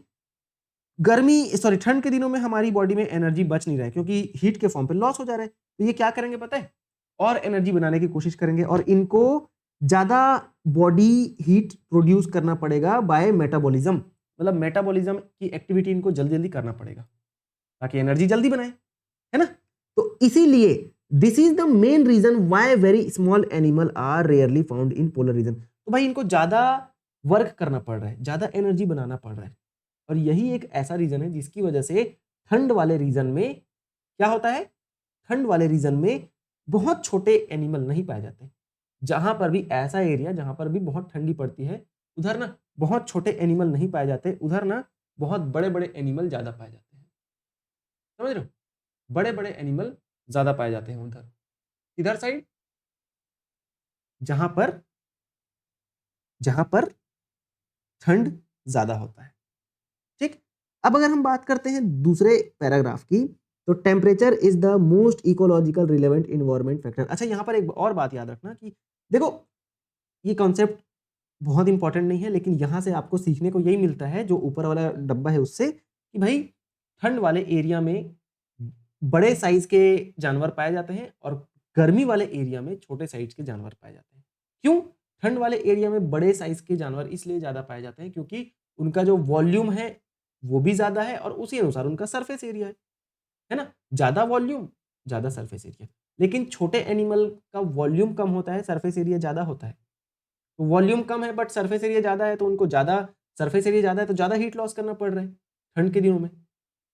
Speaker 1: ठंड के दिनों में हमारी बॉडी में एनर्जी बच नहीं रहा है क्योंकि हीट के फॉर्म पे लॉस हो जा रहा है, तो ये क्या करेंगे पता है, और एनर्जी बनाने की कोशिश करेंगे और इनको ज्यादा बॉडी हीट प्रोड्यूस करना पड़ेगा बाय मेटाबॉलिज्म। मतलब मेटाबॉलिज्म की एक्टिविटी इनको जल्दी जल्दी करना पड़ेगा ताकि एनर्जी जल्दी बनाए, है ना। तो इसीलिए this is the main reason why very small animal are rarely found in polar region. तो भाई इनको ज्यादा वर्क करना पड़ रहा है, ज्यादा एनर्जी बनाना पड़ रहा है, और यही एक ऐसा रीजन है जिसकी वजह से ठंड वाले रीजन में क्या होता है, ठंड वाले रीजन में बहुत छोटे एनिमल नहीं पाए जाते। जहां पर भी ऐसा एरिया जहां पर भी बहुत ठंडी पड़ती है उधर ना बहुत छोटे एनिमल नहीं पाए जाते, उधर ना बहुत बड़े बड़े एनिमल ज्यादा पाए जाते हैं। समझ रहे हो, बड़े बड़े एनिमल ज्यादा पाए जाते हैं उधर, इधर साइड जहां पर ठंड ज्यादा होता है। ठीक, अब अगर हम बात करते हैं दूसरे पैराग्राफ की, तो temperature is the most ecological relevant environment factor. अच्छा यहाँ पर एक और बात याद रखना कि देखो ये कॉन्सेप्ट बहुत इंपॉर्टेंट नहीं है, लेकिन यहां से आपको सीखने को यही मिलता है जो ऊपर वाला डब्बा है उससे, कि भाई ठंड वाले एरिया में बड़े साइज के जानवर पाए जाते हैं और गर्मी वाले एरिया में छोटे साइज के जानवर पाए जाते हैं। क्यों? ठंड वाले एरिया में बड़े साइज के जानवर इसलिए ज्यादा पाए जाते हैं क्योंकि उनका जो वॉल्यूम है वो भी ज्यादा है और उसी अनुसार उनका सरफेस एरिया है ना, ज्यादा वॉल्यूम ज्यादा सरफेस एरिया। लेकिन छोटे एनिमल का वॉल्यूम कम होता है, सरफेस एरिया ज्यादा होता है। तो वॉल्यूम कम है बट सरफेस एरिया ज्यादा है, तो उनको ज्यादा सरफेस एरिया ज्यादा है तो ज्यादा हीट लॉस करना पड़ रहा है ठंड के दिनों में,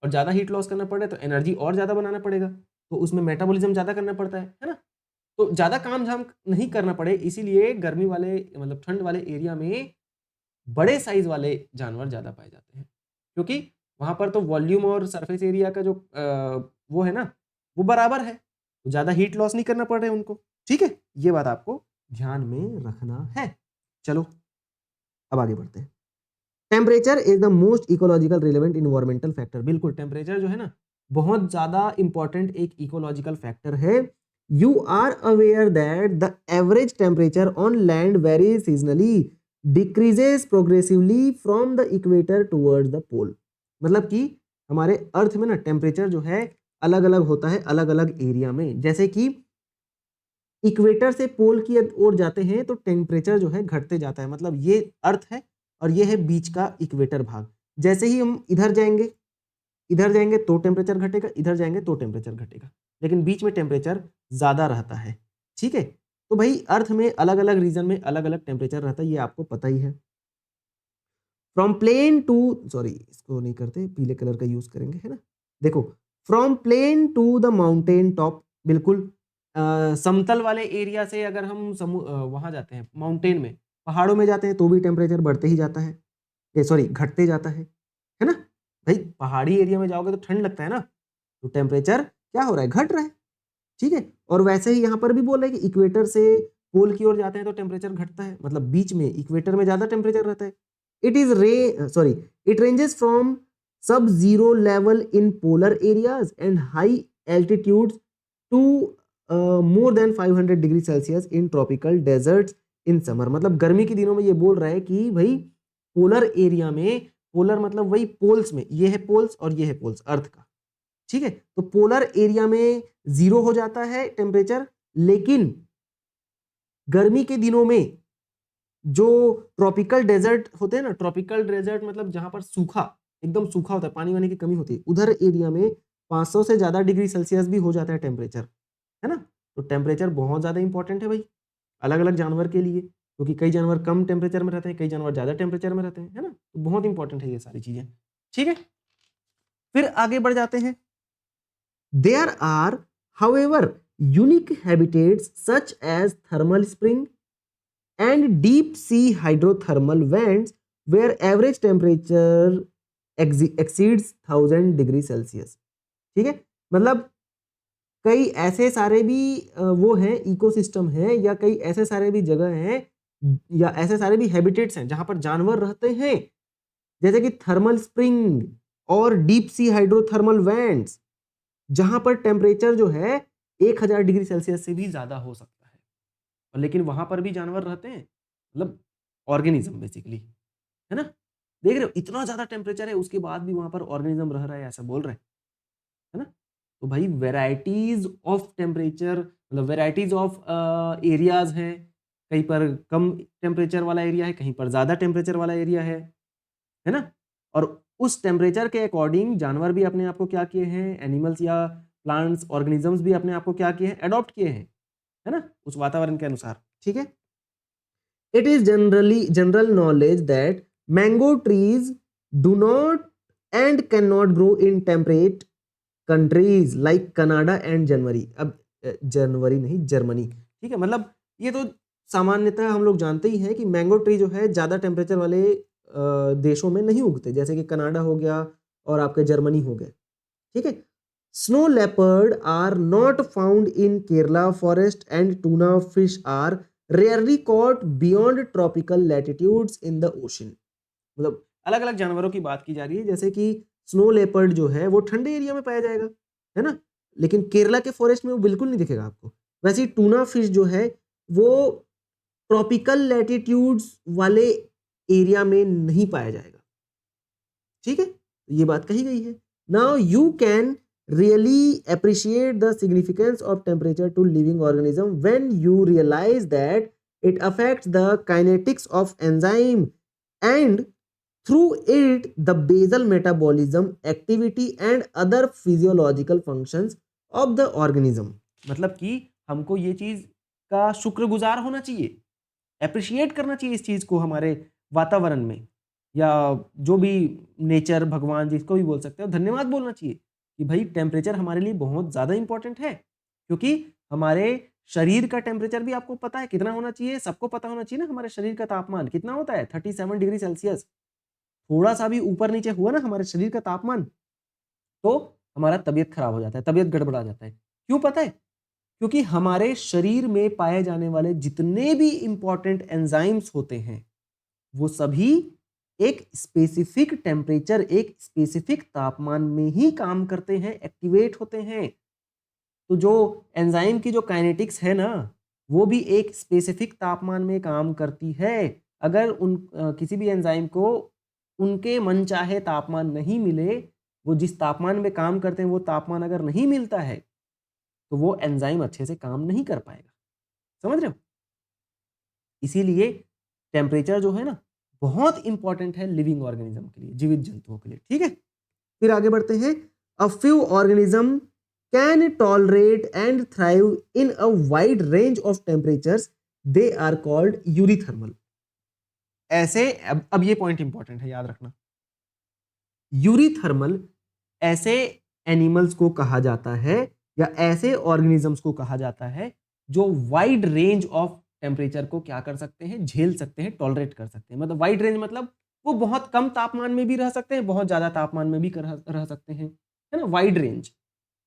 Speaker 1: और ज्यादा हीट लॉस करना पड़ रहा है तो एनर्जी और ज्यादा बनाना पड़ेगा, तो उसमें मेटाबॉलिज्म ज्यादा करना पड़ता है ना। तो ज्यादा काम झाम नहीं करना पड़े इसीलिए गर्मी वाले मतलब ठंड वाले एरिया में बड़े साइज वाले जानवर ज्यादा पाए जाते हैं, क्योंकि वहां पर तो वॉल्यूम और सरफेस एरिया का जो वो है ना वो बराबर है, तो ज्यादा हीट लॉस नहीं करना पड़ रहा है उनको। ठीक है, ये बात आपको ध्यान में रखना है। चलो अब आगे बढ़ते हैं। Temperature is the most ecological relevant environmental factor. बिल्कुल, टेम्परेचर जो है ना बहुत ज्यादा इंपॉर्टेंट एक इकोलॉजिकल फैक्टर है। You are aware that the average temperature on land very seasonally decreases progressively from the equator towards the pole. मतलब कि हमारे अर्थ में ना टेम्परेचर जो है अलग अलग होता है अलग अलग एरिया में, जैसे कि इक्वेटर से पोल की ओर जाते हैं तो टेम्परेचर जो है घटते जाता है, मतलब ये अर्थ है और ये है बीच का इक्वेटर भाग। जैसे ही हम इधर जाएंगे तो टेम्परेचर घटेगा, इधर जाएंगे तो टेम्परेचर घटेगा, लेकिन बीच में टेम्परेचर ज्यादा रहता है। ठीक है, तो भाई अर्थ में अलग अलग रीजन में अलग अलग टेम्परेचर रहता है, ये आपको पता ही है। फ्रॉम प्लेन टू, सॉरी इसको नहीं करते, पीले कलर का यूज करेंगे, है ना। देखो from plain to the mountain top, बिल्कुल समतल वाले एरिया से अगर हम वहां जाते हैं माउंटेन में, पहाड़ों में जाते हैं तो भी टेम्परेचर बढ़ते ही जाता है, सॉरी घटते जाता है ना। भाई पहाड़ी एरिया में जाओगे तो ठंड लगता है ना, तो टेम्परेचर क्या हो रहा है, घट रहा है, ठीक है। और वैसे ही यहाँ पर भी बोल रहे हैं कि इक्वेटर से पोल की ओर जाते हैं तो टेम्परेचर घटता है, मतलब बीच में इक्वेटर में ज्यादा टेम्परेचर रहता है। It ranges from sub zero level in polar areas and high altitude to more than 500 degree Celsius in tropical deserts in summer. मतलब गर्मी के दिनों में ये बोल रहा है कि भाई पोलर एरिया में, पोलर मतलब वही पोल्स में, ये है पोल्स और ये है पोल्स अर्थ का, ठीक है। तो पोलर एरिया में 0 हो जाता है टेम्परेचर, लेकिन गर्मी के दिनों में जो ट्रॉपिकल डेजर्ट होते हैं ना, ट्रॉपिकल डेजर्ट मतलब जहां पर सूखा, एकदम सूखा होता है, पानी वानी की कमी होती है, उधर एरिया में 500 से ज्यादा डिग्री सेल्सियस भी हो जाता है टेम्परेचर, है ना। तो टेम्परेचर बहुत ज्यादा इंपॉर्टेंट है भाई अलग अलग जानवर के लिए, क्योंकि कई जानवर कम टेम्परेचर में रहते हैं, कई जानवर ज्यादा टेम्परेचर में रहते हैं, है ना। तो बहुत इंपॉर्टेंट है ये सारी चीजें, ठीक है। फिर आगे बढ़ जाते हैं। There are however unique habitats such as thermal spring and deep sea hydrothermal vents where average temperature exceeds 1000 degree Celsius, ठीक है। मतलब कई ऐसे सारे भी वो हैं, इकोसिस्टम है, या कई ऐसे सारे भी जगह हैं, या ऐसे सारे भी हैबिटेट्स हैं जहां पर जानवर रहते हैं, जैसे कि थर्मल स्प्रिंग और डीप सी हाइड्रोथर्मल वेंट्स, जहां पर टेम्परेचर जो है 1000 डिग्री सेल्सियस से भी ज्यादा हो सकता है, और लेकिन वहां पर भी जानवर रहते हैं, मतलब ऑर्गेनिज्म बेसिकली, है ना। देख रहे हो इतना ज्यादा टेम्परेचर है उसके बाद भी वहां पर ऑर्गेनिज्म रह रहा है, ऐसा बोल रहे हैं, है ना। तो भाई वेराइटीज ऑफ टेम्परेचर, मतलब वेराइटीज ऑफ एरियाज हैं, कहीं पर कम टेम्परेचर वाला एरिया है, कहीं पर ज्यादा टेम्परेचर वाला एरिया है ना। और उस टेम्परेचर के अकॉर्डिंग जानवर भी अपने आप को क्या किए हैं, एनिमल्स या प्लांट्स ऑर्गेनिजम्स भी अपने आप को क्या किए हैं, अडॉप्ट किए हैं, है ना, उस वातावरण के अनुसार, ठीक है। It is general knowledge that mango trees do not and cannot grow in temperate countries like Canada and January. अब जनवरी नहीं, जर्मनी, ठीक है। मतलब ये तो सामान्यतः हम लोग जानते ही हैं कि मैंगो ट्री जो है ज्यादा टेम्परेचर वाले देशों में नहीं उगते, जैसे कि कनाडा हो गया और आपके जर्मनी हो गए, ठीक है। Snow leopard are not found in Kerala forest and tuna fish are rarely caught beyond tropical latitudes in the ocean. मतलब अलग अलग जानवरों की बात की जा रही है, जैसे कि स्नो लेपर्ड जो है वो ठंडे एरिया में पाया जाएगा, है ना, लेकिन केरला के फॉरेस्ट में वो बिल्कुल नहीं दिखेगा आपको। वैसे ही टूना फिश जो है वो ट्रॉपिकल लैटिट्यूड्स वाले एरिया में नहीं पाया जाएगा, ठीक है। ये बात कही गई है। Now you can really appreciate the significance of temperature to living organism when you realize that it affects the kinetics of enzyme and through it the basal metabolism activity and other physiological functions of the organism। मतलब कि हमको ये चीज का शुक्रगुजार होना चाहिए, appreciate करना चाहिए इस चीज को हमारे वातावरण में, या जो भी नेचर, भगवान, जिसको भी बोल सकते हो, धन्यवाद बोलना चाहिए कि भाई टेम्परेचर हमारे लिए बहुत ज़्यादा इंपॉर्टेंट है, क्योंकि हमारे शरीर का टेम्परेचर भी आपको पता है कितना होना चाहिए, सबको पता होना चाहिए ना, हमारे शरीर का तापमान कितना होता है, 37 डिग्री सेल्सियस। थोड़ा सा भी ऊपर नीचे हुआ ना हमारे शरीर का तापमान, तो हमारा तबीयत खराब हो जाता है, तबीयत गड़बड़ा जाता है। क्यों पता है? क्योंकि हमारे शरीर में पाए जाने वाले जितने भी इंपॉर्टेंट एंजाइम्स होते हैं वो सभी एक स्पेसिफिक टेम्परेचर, एक स्पेसिफिक तापमान में ही काम करते हैं, एक्टिवेट होते हैं। तो जो एंजाइम की जो काइनेटिक्स है ना, वो भी एक स्पेसिफिक तापमान में काम करती है। अगर किसी भी एंजाइम को उनके मनचाहे तापमान नहीं मिले, वो जिस तापमान में काम करते हैं वो तापमान अगर नहीं मिलता है तो वो एंजाइम अच्छे से काम नहीं कर पाएगा। समझ रहे हो? इसीलिए टेम्परेचर जो है ना बहुत इंपॉर्टेंट है लिविंग ऑर्गेनिज्म के लिए, जीवित जंतुओं के लिए, ठीक है। फिर आगे बढ़ते हैं। A few organism can tolerate and thrive in a wide range of temperatures, they are called eurythermal. ऐसे अब ये पॉइंट इंपॉर्टेंट है, याद रखना। यूरीथर्मल ऐसे एनिमल्स को कहा जाता है या ऐसे ऑर्गेनिजम्स को कहा जाता है जो वाइड रेंज ऑफ टेम्परेचर को क्या कर सकते हैं, झेल सकते हैं, टॉलरेट कर सकते हैं। मतलब वाइड रेंज मतलब वो बहुत कम तापमान में भी रह सकते हैं, बहुत ज्यादा तापमान में भी रह सकते हैं, है ना। वाइड रेंज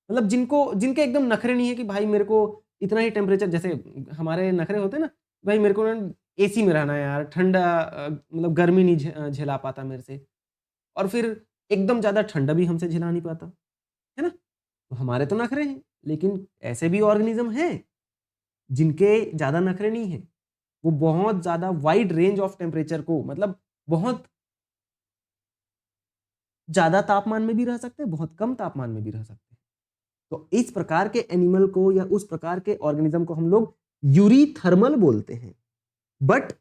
Speaker 1: मतलब जिनके एकदम नखरे नहीं है कि भाई मेरे को इतना ही टेम्परेचर, जैसे हमारे नखरे होते हैं ना, भाई मेरे को ना एसी में रहना है यार, ठंडा मतलब गर्मी नहीं झेला पाता मेरे से, और फिर एकदम ज्यादा ठंडा भी हमसे झेला नहीं पाता, है ना। तो हमारे तो नखरे हैं, लेकिन ऐसे भी ऑर्गेनिज्म हैं जिनके ज्यादा नखरे नहीं है, वो बहुत ज्यादा वाइड रेंज ऑफ टेम्परेचर को, मतलब बहुत ज्यादा तापमान में भी रह सकते हैं, बहुत कम तापमान में भी रह सकते हैं। तो इस प्रकार के एनिमल को या उस प्रकार के ऑर्गेनिज्म को हम लोग यूरीथर्मल बोलते हैं। But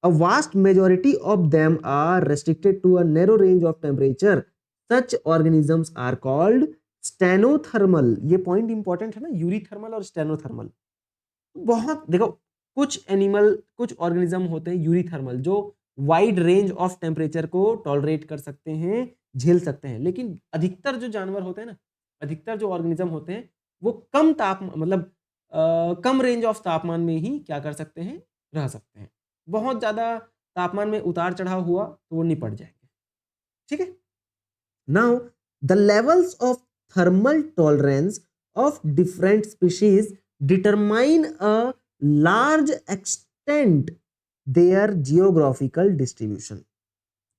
Speaker 1: a vast majority of them are restricted to a narrow range of temperature. Such organisms are called stenothermal. ये पॉइंट इंपॉर्टेंट है ना, यूरीथर्मल और स्टेनोथर्मल। बहुत देखो, कुछ एनिमल, कुछ ऑर्गेनिज्म होते हैं यूरीथर्मल जो वाइड रेंज ऑफ टेम्परेचर को टॉलरेट कर सकते हैं, झेल सकते हैं। लेकिन अधिकतर जो जानवर होते हैं ना, अधिकतर जो ऑर्गेनिज्म होते हैं, वो कम तापमान मतलब कम रेंज ऑफ तापमान में ही क्या कर सकते हैं, रह सकते हैं। बहुत ज्यादा तापमान में उतार चढ़ाव हुआ तो वो निपट जाएंगे। ठीक है। Now the levels of thermal tolerance of different species determine a large extent their geographical distribution.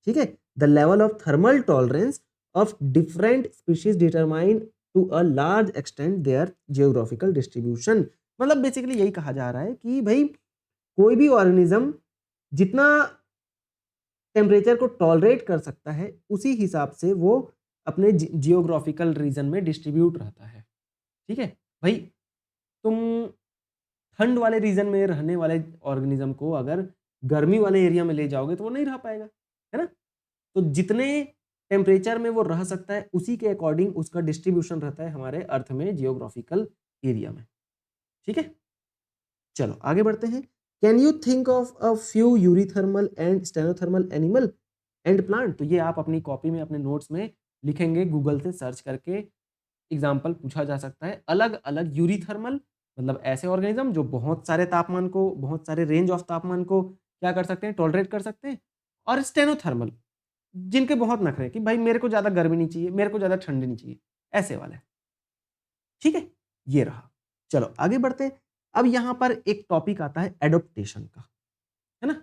Speaker 1: ठीक है। The level of thermal tolerance of different species determine to a large extent their geographical distribution. मतलब basically यही कहा जा रहा है कि भाई कोई भी ऑर्गेनिज्म जितना टेम्परेचर को टॉलरेट कर सकता है, उसी हिसाब से वो अपने जियोग्राफिकल रीजन में डिस्ट्रीब्यूट रहता है। ठीक है भाई, तुम ठंड वाले रीजन में रहने वाले ऑर्गेनिज्म को अगर गर्मी वाले एरिया में ले जाओगे तो वो नहीं रह पाएगा, है ना। तो जितने टेम्परेचर में वो रह सकता है उसी के अकॉर्डिंग उसका डिस्ट्रीब्यूशन रहता है हमारे अर्थ में, जियोग्राफिकल एरिया में। ठीक है, चलो आगे बढ़ते हैं। Can you think of a few eurythermal and stenothermal animal and plant. तो ये आप अपनी कॉपी में, अपने नोट्स में लिखेंगे, गूगल से सर्च करके एग्जाम्पल पूछा जा सकता है। अलग अलग यूरीथर्मल मतलब ऐसे ऑर्गेनिज्म जो बहुत सारे तापमान को, बहुत सारे रेंज ऑफ तापमान को क्या कर सकते हैं, टॉलरेट कर सकते हैं। और स्टेनोथर्मल जिनके बहुत नखरे हैं कि भाई मेरे को ज्यादा गर्मी नहीं चाहिए, मेरे को ज्यादा ठंडी नहीं चाहिए, ऐसे वाले। ठीक है, ये रहा। चलो आगे बढ़ते हैं। अब यहां पर एक टॉपिक आता है एडोप्टेशन का, है ना।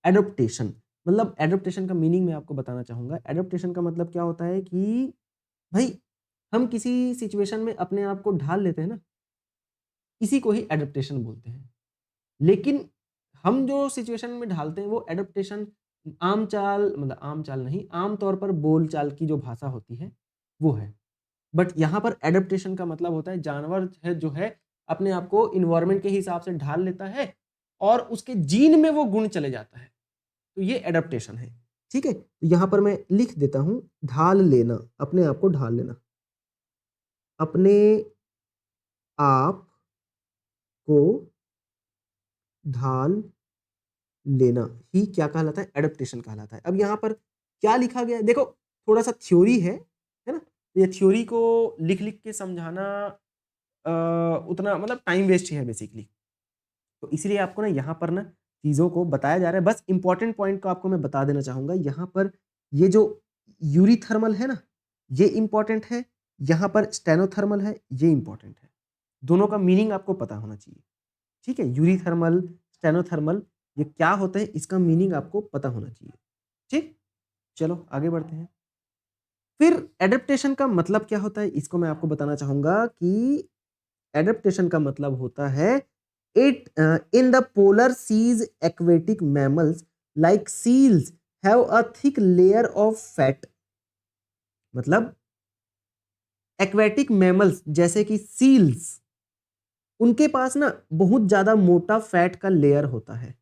Speaker 1: एडोप्टेशन मतलब, एडोप्टेशन का मीनिंग मैं आपको बताना चाहूंगा। एडोप्टेशन का मतलब क्या होता है कि भाई हम किसी सिचुएशन में अपने आप को ढाल लेते हैं ना, इसी को ही एडोप्टेशन बोलते हैं। लेकिन हम जो सिचुएशन में ढालते हैं वो एडोप्टेशन आम चाल, मतलब आम चाल नहीं, आम तौर पर बोल चाल की जो भाषा होती है वो है। बट यहाँ पर एडप्टेशन का मतलब होता है जानवर है जो है अपने आप को इन्वायरमेंट के हिसाब से ढाल लेता है और उसके जीन में वो गुण चले जाता है, तो ये एडप्टेशन है। ठीक है, तो यहाँ पर मैं लिख देता हूं, ढाल लेना, अपने आप को ढाल लेना, अपने आप को ढाल लेना ही क्या कहलाता है, एडप्टेशन कहलाता है। अब यहाँ पर क्या लिखा गया है देखो, थोड़ा सा थ्योरी है ना। ये थ्योरी को लिख लिख के समझाना उतना मतलब टाइम वेस्ट ही है बेसिकली। तो इसलिए आपको ना यहाँ पर ना चीज़ों को बताया जा रहा है। बस इंपॉर्टेंट पॉइंट को आपको मैं बता देना चाहूँगा। यहाँ पर ये जो यूरीथर्मल है ना, ये इंपॉर्टेंट है। यहाँ पर स्टेनोथर्मल है, ये इंपॉर्टेंट है। दोनों का मीनिंग आपको पता होना चाहिए। ठीक है, यूरीथर्मल, स्टेनोथर्मल ये क्या होते हैं, इसका मीनिंग आपको पता होना चाहिए। ठीक, चलो आगे बढ़ते हैं। फिर एडेप्टेशन का मतलब क्या होता है, इसको मैं आपको बताना चाहूंगा कि एडेप्टेशन का मतलब होता है it in the polar seas aquatic mammals like seals have a thick layer of fat. मतलब एक्वेटिक मैमल्स जैसे कि सील्स, उनके पास ना बहुत ज्यादा मोटा फैट का लेयर होता है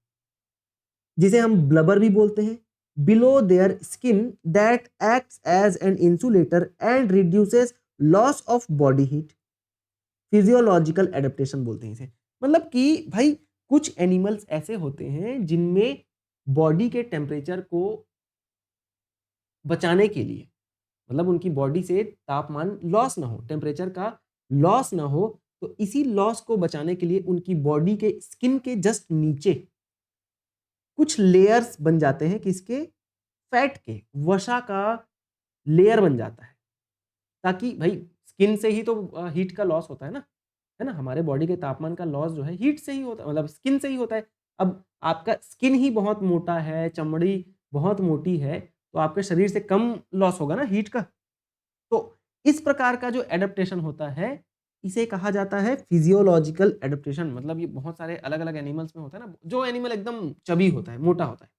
Speaker 1: जिसे हम ब्लबर भी बोलते हैं, below their skin that acts as an insulator and reduces loss of body heat. Physiological adaptation बोलते हैं इसे। मतलब कि भाई कुछ एनिमल्स ऐसे होते हैं जिनमें बॉडी के टेम्परेचर को बचाने के लिए मतलब उनकी बॉडी से तापमान लॉस ना हो, टेम्परेचर का लॉस ना हो। तो इसी लॉस को बचाने के लिए उनकी बॉडी के स्किन के जस्ट नीचे कुछ लेयर्स बन जाते हैं, किसके, फैट के, वसा का लेयर बन जाता है, ताकि भाई स्किन से ही तो हीट का लॉस होता है ना, हमारे बॉडी के तापमान का लॉस जो है हीट से ही होता है, मतलब स्किन से ही होता है। अब आपका स्किन ही बहुत मोटा है, चमड़ी बहुत मोटी है, तो आपके शरीर से कम लॉस होगा ना हीट का। तो इस प्रकार का जो एडेप्टेशन होता है, इसे कहा जाता है फिजियोलॉजिकल एडेप्टेशन। मतलब ये बहुत सारे अलग अलग एनिमल्स में होता है ना, जो एनिमल एकदम चबी होता है, मोटा होता है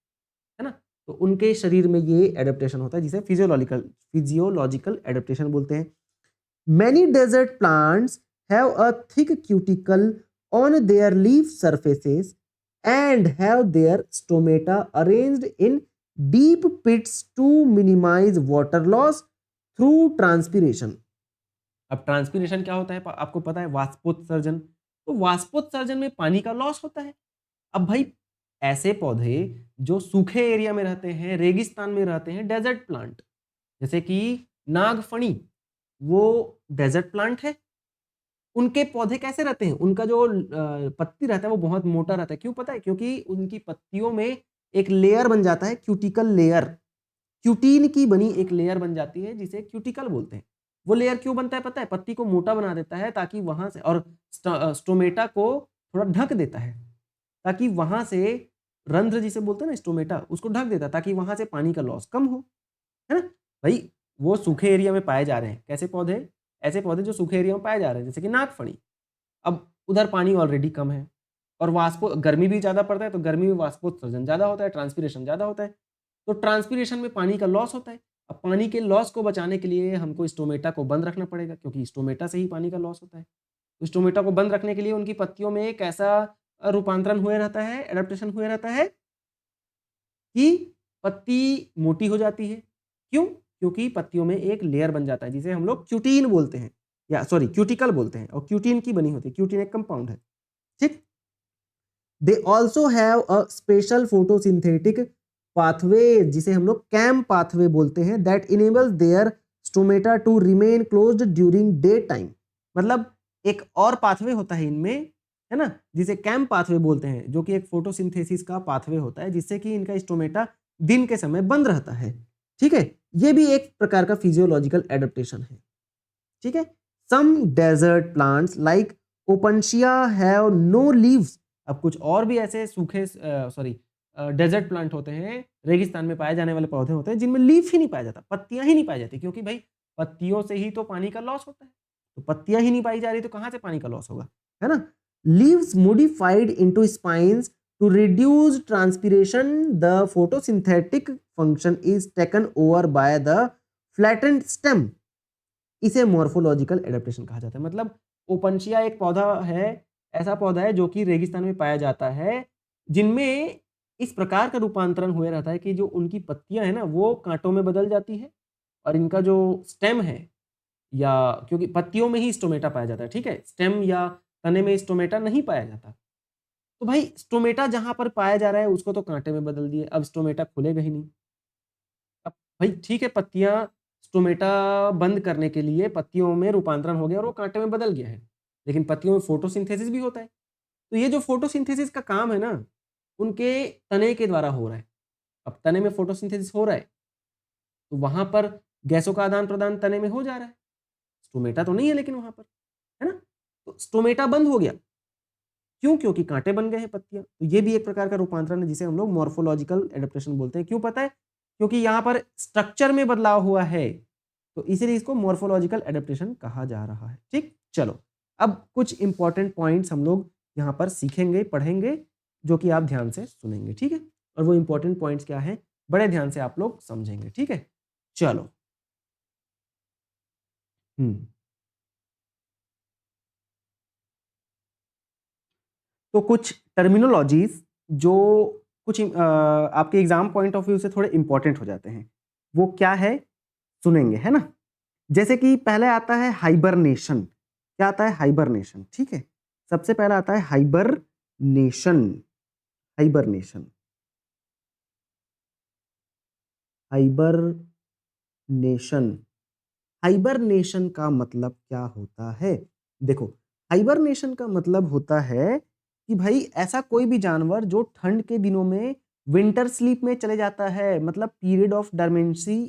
Speaker 1: ना, तो उनके शरीर में ये एडेप्टेशन होता है, जिसे फिजियोलॉजिकल एडेप्टेशन बोलते हैं। Many desert plants have a thick cuticle on their leaf surfaces and have their stomata arranged in deep pits to minimize water loss through transpiration. अब ट्रांसपीरेशन क्या होता है आपको पता है, वाष्पोत्सर्जन। तो वाष्पोत्सर्जन में पानी का लॉस होता है। अब भाई ऐसे पौधे जो सूखे एरिया में रहते हैं, रेगिस्तान में रहते हैं, डेजर्ट प्लांट, जैसे कि नागफनी, वो डेजर्ट प्लांट है। उनके पौधे कैसे रहते हैं, उनका जो पत्ती रहता है वो बहुत मोटा रहता है। क्यों पता है? क्योंकि उनकी पत्तियों में एक लेयर बन जाता है, क्यूटिकल लेयर, क्यूटीन की बनी एक लेयर बन जाती है, जिसे क्यूटिकल बोलते हैं। वो लेयर क्यों बनता है पता है? पत्ती को मोटा बना देता है, ताकि वहां से, और स्टोमेटा को थोड़ा ढक देता है, ताकि वहां से रंध्र जिसे बोलते हैं ना, स्टोमेटा, उसको ढक देता है, ताकि वहां से पानी का लॉस कम हो, है ना भाई। वो सूखे एरिया में पाए जा रहे हैं, कैसे पौधे? ऐसे पौधे जो सूखे एरिया में पाए जा रहे हैं, जैसे कि नागफनी। अब उधर पानी ऑलरेडी कम है, और गर्मी भी ज्यादा पड़ता है, तो गर्मी में वाष्पोत्सर्जन ज्यादा होता है, ट्रांसपीरेशन ज्यादा होता है, तो ट्रांसपीरेशन में पानी का लॉस होता है। अब पानी के लॉस को बचाने के लिए हमको स्टोमेटा को बंद रखना पड़ेगा, क्योंकि स्टोमेटा से ही पानी का लॉस होता है। तो स्टोमेटा को बंद रखने के लिए उनकी पत्तियों में एक ऐसा रूपांतरण हुए रहता है, एडेप्टेशन हुए रहता है, कि पत्ती मोटी हो जाती है। क्यों? क्योंकि पत्तियों में एक लेयर बन जाता है, जिसे हम लोग क्यूटीन बोलते हैं, या सॉरी क्यूटिकल बोलते हैं, और क्यूटीन की बनी होती है। क्यूटीन एक कंपाउंड है, ठीक। They also have a special photosynthetic pathway, जिसे हम लोग कैम पाथवे बोलते हैं, that enables their stomata to remain closed during day time. मतलब एक और पाथवे होता है इनमें, है ना, जिसे कैम पाथवे बोलते हैं, जो कि एक फोटोसिंथेसिस का पाथवे होता है, जिससे कि इनका स्टोमेटा दिन के समय बंद रहता है, ठीक है। ये भी एक प्रकार का फिजियोलॉजिकल एडेप्टेशन है, ठीक है। Some desert plants like opuntia have no leaves. अब कुछ और भी ऐसे सूखे डेजर्ट प्लांट होते हैं, रेगिस्तान में पाए जाने वाले पौधे होते हैं, जिनमें लीफ ही नहीं पाया जाता, पत्तियां ही नहीं पाई जाती, क्योंकि भाई पत्तियों से ही तो पानी का लॉस होता है। तो पत्तियां ही नहीं पाई जा रही, तो कहां से पानी का लॉस होगा, है ना। Leaves modified into spines to reduce transpiration, the photosynthetic function is taken over by the flattened stem. इसे मॉर्फोलॉजिकल एडेप्टेशन कहा जाता है। मतलब ओपनशिया एक पौधा है, ऐसा पौधा है जो कि रेगिस्तान में पाया जाता है, जिनमें इस प्रकार का रूपांतरण हुए रहता है कि जो उनकी पत्तियां है ना, वो कांटों में बदल जाती है, और इनका जो स्टेम है, या क्योंकि पत्तियों में ही स्टोमेटा पाया जाता है, ठीक है, स्टेम या तने में स्टोमेटा नहीं पाया जाता। तो भाई स्टोमेटा जहां पर पाया जा रहा है, उसको तो कांटे में बदल दिए, अब स्टोमेटा खुलेगा ही नहीं। अब भाई ठीक है, पत्तियां, स्टोमेटा बंद करने के लिए पत्तियों में रूपांतरण हो गया और वो कांटे में बदल गया है, लेकिन पत्तियों में फोटोसिंथेसिस भी होता है। तो ये जो फोटोसिंथेसिस का काम है ना, उनके तने के द्वारा हो रहा है। अब तने में फोटोसिंथेसिस हो रहा है, तो वहां पर गैसों का आदान प्रदान तने में हो जा रहा है, स्टोमेटा तो नहीं है लेकिन वहां पर, है ना। तो स्टोमेटा बंद हो गया, क्यों? क्योंकि कांटे बन गए हैं पत्तियां। तो ये भी एक प्रकार का रूपांतरण है, जिसे हम लोग मॉर्फोलॉजिकल एडेप्टेशन बोलते हैं। क्यों पता है? क्योंकि यहाँ पर स्ट्रक्चर में बदलाव हुआ है, तो इसीलिए इसको मॉर्फोलॉजिकल एडेप्टेशन कहा जा रहा है, ठीक। चलो, अब कुछ इंपॉर्टेंट पॉइंट्स हम लोग यहाँ पर सीखेंगे, पढ़ेंगे, जो कि आप ध्यान से सुनेंगे, ठीक है। और वो इंपॉर्टेंट पॉइंट्स क्या है, बड़े ध्यान से आप लोग समझेंगे, ठीक है। चलो, तो कुछ टर्मिनोलॉजीज जो कुछ आपके एग्जाम पॉइंट ऑफ व्यू से थोड़े इंपॉर्टेंट हो जाते हैं, वो क्या है, सुनेंगे, है ना। जैसे कि पहले आता है हाइबरनेशन। क्या आता है? हाइबरनेशन, ठीक है। सबसे पहला आता है हाइबरनेशन। हाइबरनेशन, हाइबरनेशन, हाइबरनेशन का मतलब क्या होता है? देखो, हाइबरनेशन का मतलब होता है कि भाई ऐसा कोई भी जानवर जो ठंड के दिनों में विंटर स्लीप में चले जाता है, मतलब पीरियड ऑफ डोरमेंसी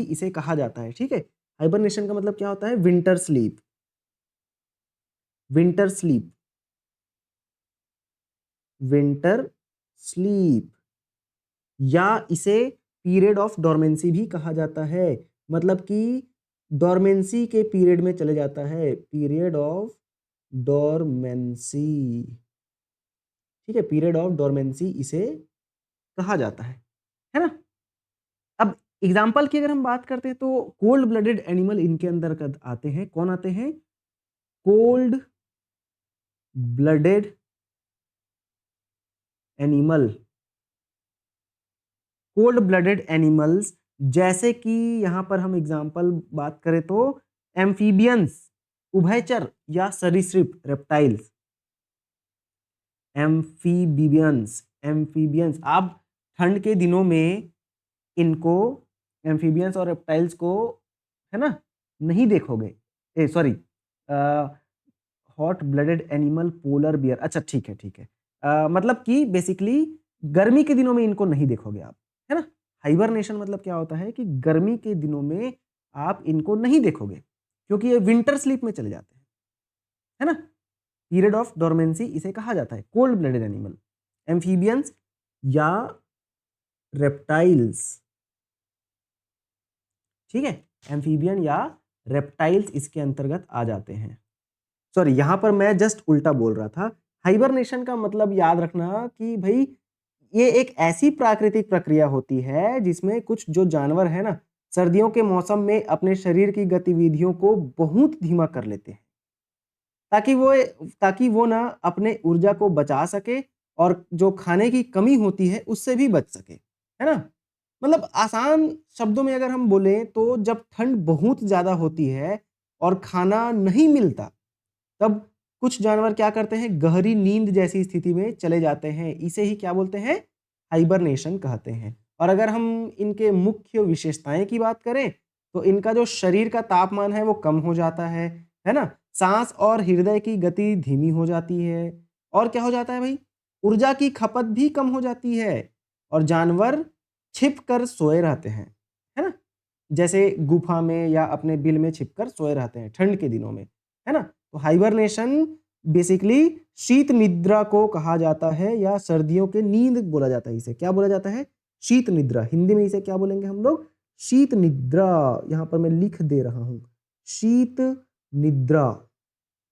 Speaker 1: इसे कहा जाता है, ठीक है। हाइबरनेशन का मतलब क्या होता है? Winter sleep, winter sleep, winter sleep, या इसे पीरियड ऑफ डोरमेंसी भी कहा जाता है। मतलब कि डोरमेंसी के पीरियड में चले जाता है, पीरियड ऑफ डोरमेंसी, ठीक है, पीरियड ऑफ डोरमेंसी इसे कहा जाता है ना। अब एग्जाम्पल की अगर हम बात करते हैं तो कोल्ड ब्लडेड एनिमल इनके अंदर आते हैं। कौन आते हैं? Cold blooded animal, cold blooded animals, जैसे कि यहां पर हम एग्जाम्पल बात करें तो एम्फीबियंस, उभयचर या सरीसृप, रेप्टाइल्स, एम्फीबियंस, एम्फीबियंस। आप ठंड के दिनों में इनको, एम्फीबियंस और रेप्टाइल्स को, है ना, नहीं देखोगे। Sorry, hot blooded animal, polar bear, अच्छा ठीक है ठीक है। मतलब कि बेसिकली गर्मी के दिनों में इनको नहीं देखोगे आप, है ना। हाइबरनेशन मतलब क्या होता है कि गर्मी के दिनों में आप इनको नहीं देखोगे क्योंकि ये विंटर स्लीप में चले जाते हैं, है ना। पीरियड ऑफ डोरमेंसी इसे कहा जाता है, कोल्ड ब्लडेड एनिमल, एम्फीबियंस या रेप्टाइल्स, ठीक है, एम्फीबियन या रेप्टाइल्स इसके अंतर्गत आ जाते हैं। सॉरी, यहां पर मैं जस्ट उल्टा बोल रहा था। हाइबरनेशन का मतलब याद रखना कि भाई ये एक ऐसी प्राकृतिक प्रक्रिया होती है जिसमें कुछ जो जानवर है ना, सर्दियों के मौसम में अपने शरीर की गतिविधियों को बहुत धीमा कर लेते हैं ताकि वो ना अपने ऊर्जा को बचा सके और जो खाने की कमी होती है उससे भी बच सके, है ना। मतलब आसान शब्दों में अगर हम बोलें तो जब ठंड बहुत ज्यादा होती है और खाना नहीं मिलता, तब कुछ जानवर क्या करते हैं? गहरी नींद जैसी स्थिति में चले जाते हैं। इसे ही क्या बोलते हैं? हाइबरनेशन कहते हैं। और अगर हम इनके मुख्य विशेषताएं की बात करें तो इनका जो शरीर का तापमान है वो कम हो जाता है ना। सांस और हृदय की गति धीमी हो जाती है। और क्या हो जाता है भाई? ऊर्जा की खपत भी कम हो जाती है और जानवर छिप कर सोए रहते हैं, है ना। जैसे गुफा में या अपने बिल में छिपकर सोए रहते हैं ठंड के दिनों में, है ना। तो हाइबरनेशन बेसिकली शीत निद्रा को कहा जाता है या सर्दियों के नींद बोला जाता है। इसे क्या बोला जाता है? शीत निद्रा। हिंदी में इसे क्या बोलेंगे हम लोग? शीत निद्रा। यहां पर मैं लिख दे रहा हूं, शीत निद्रा।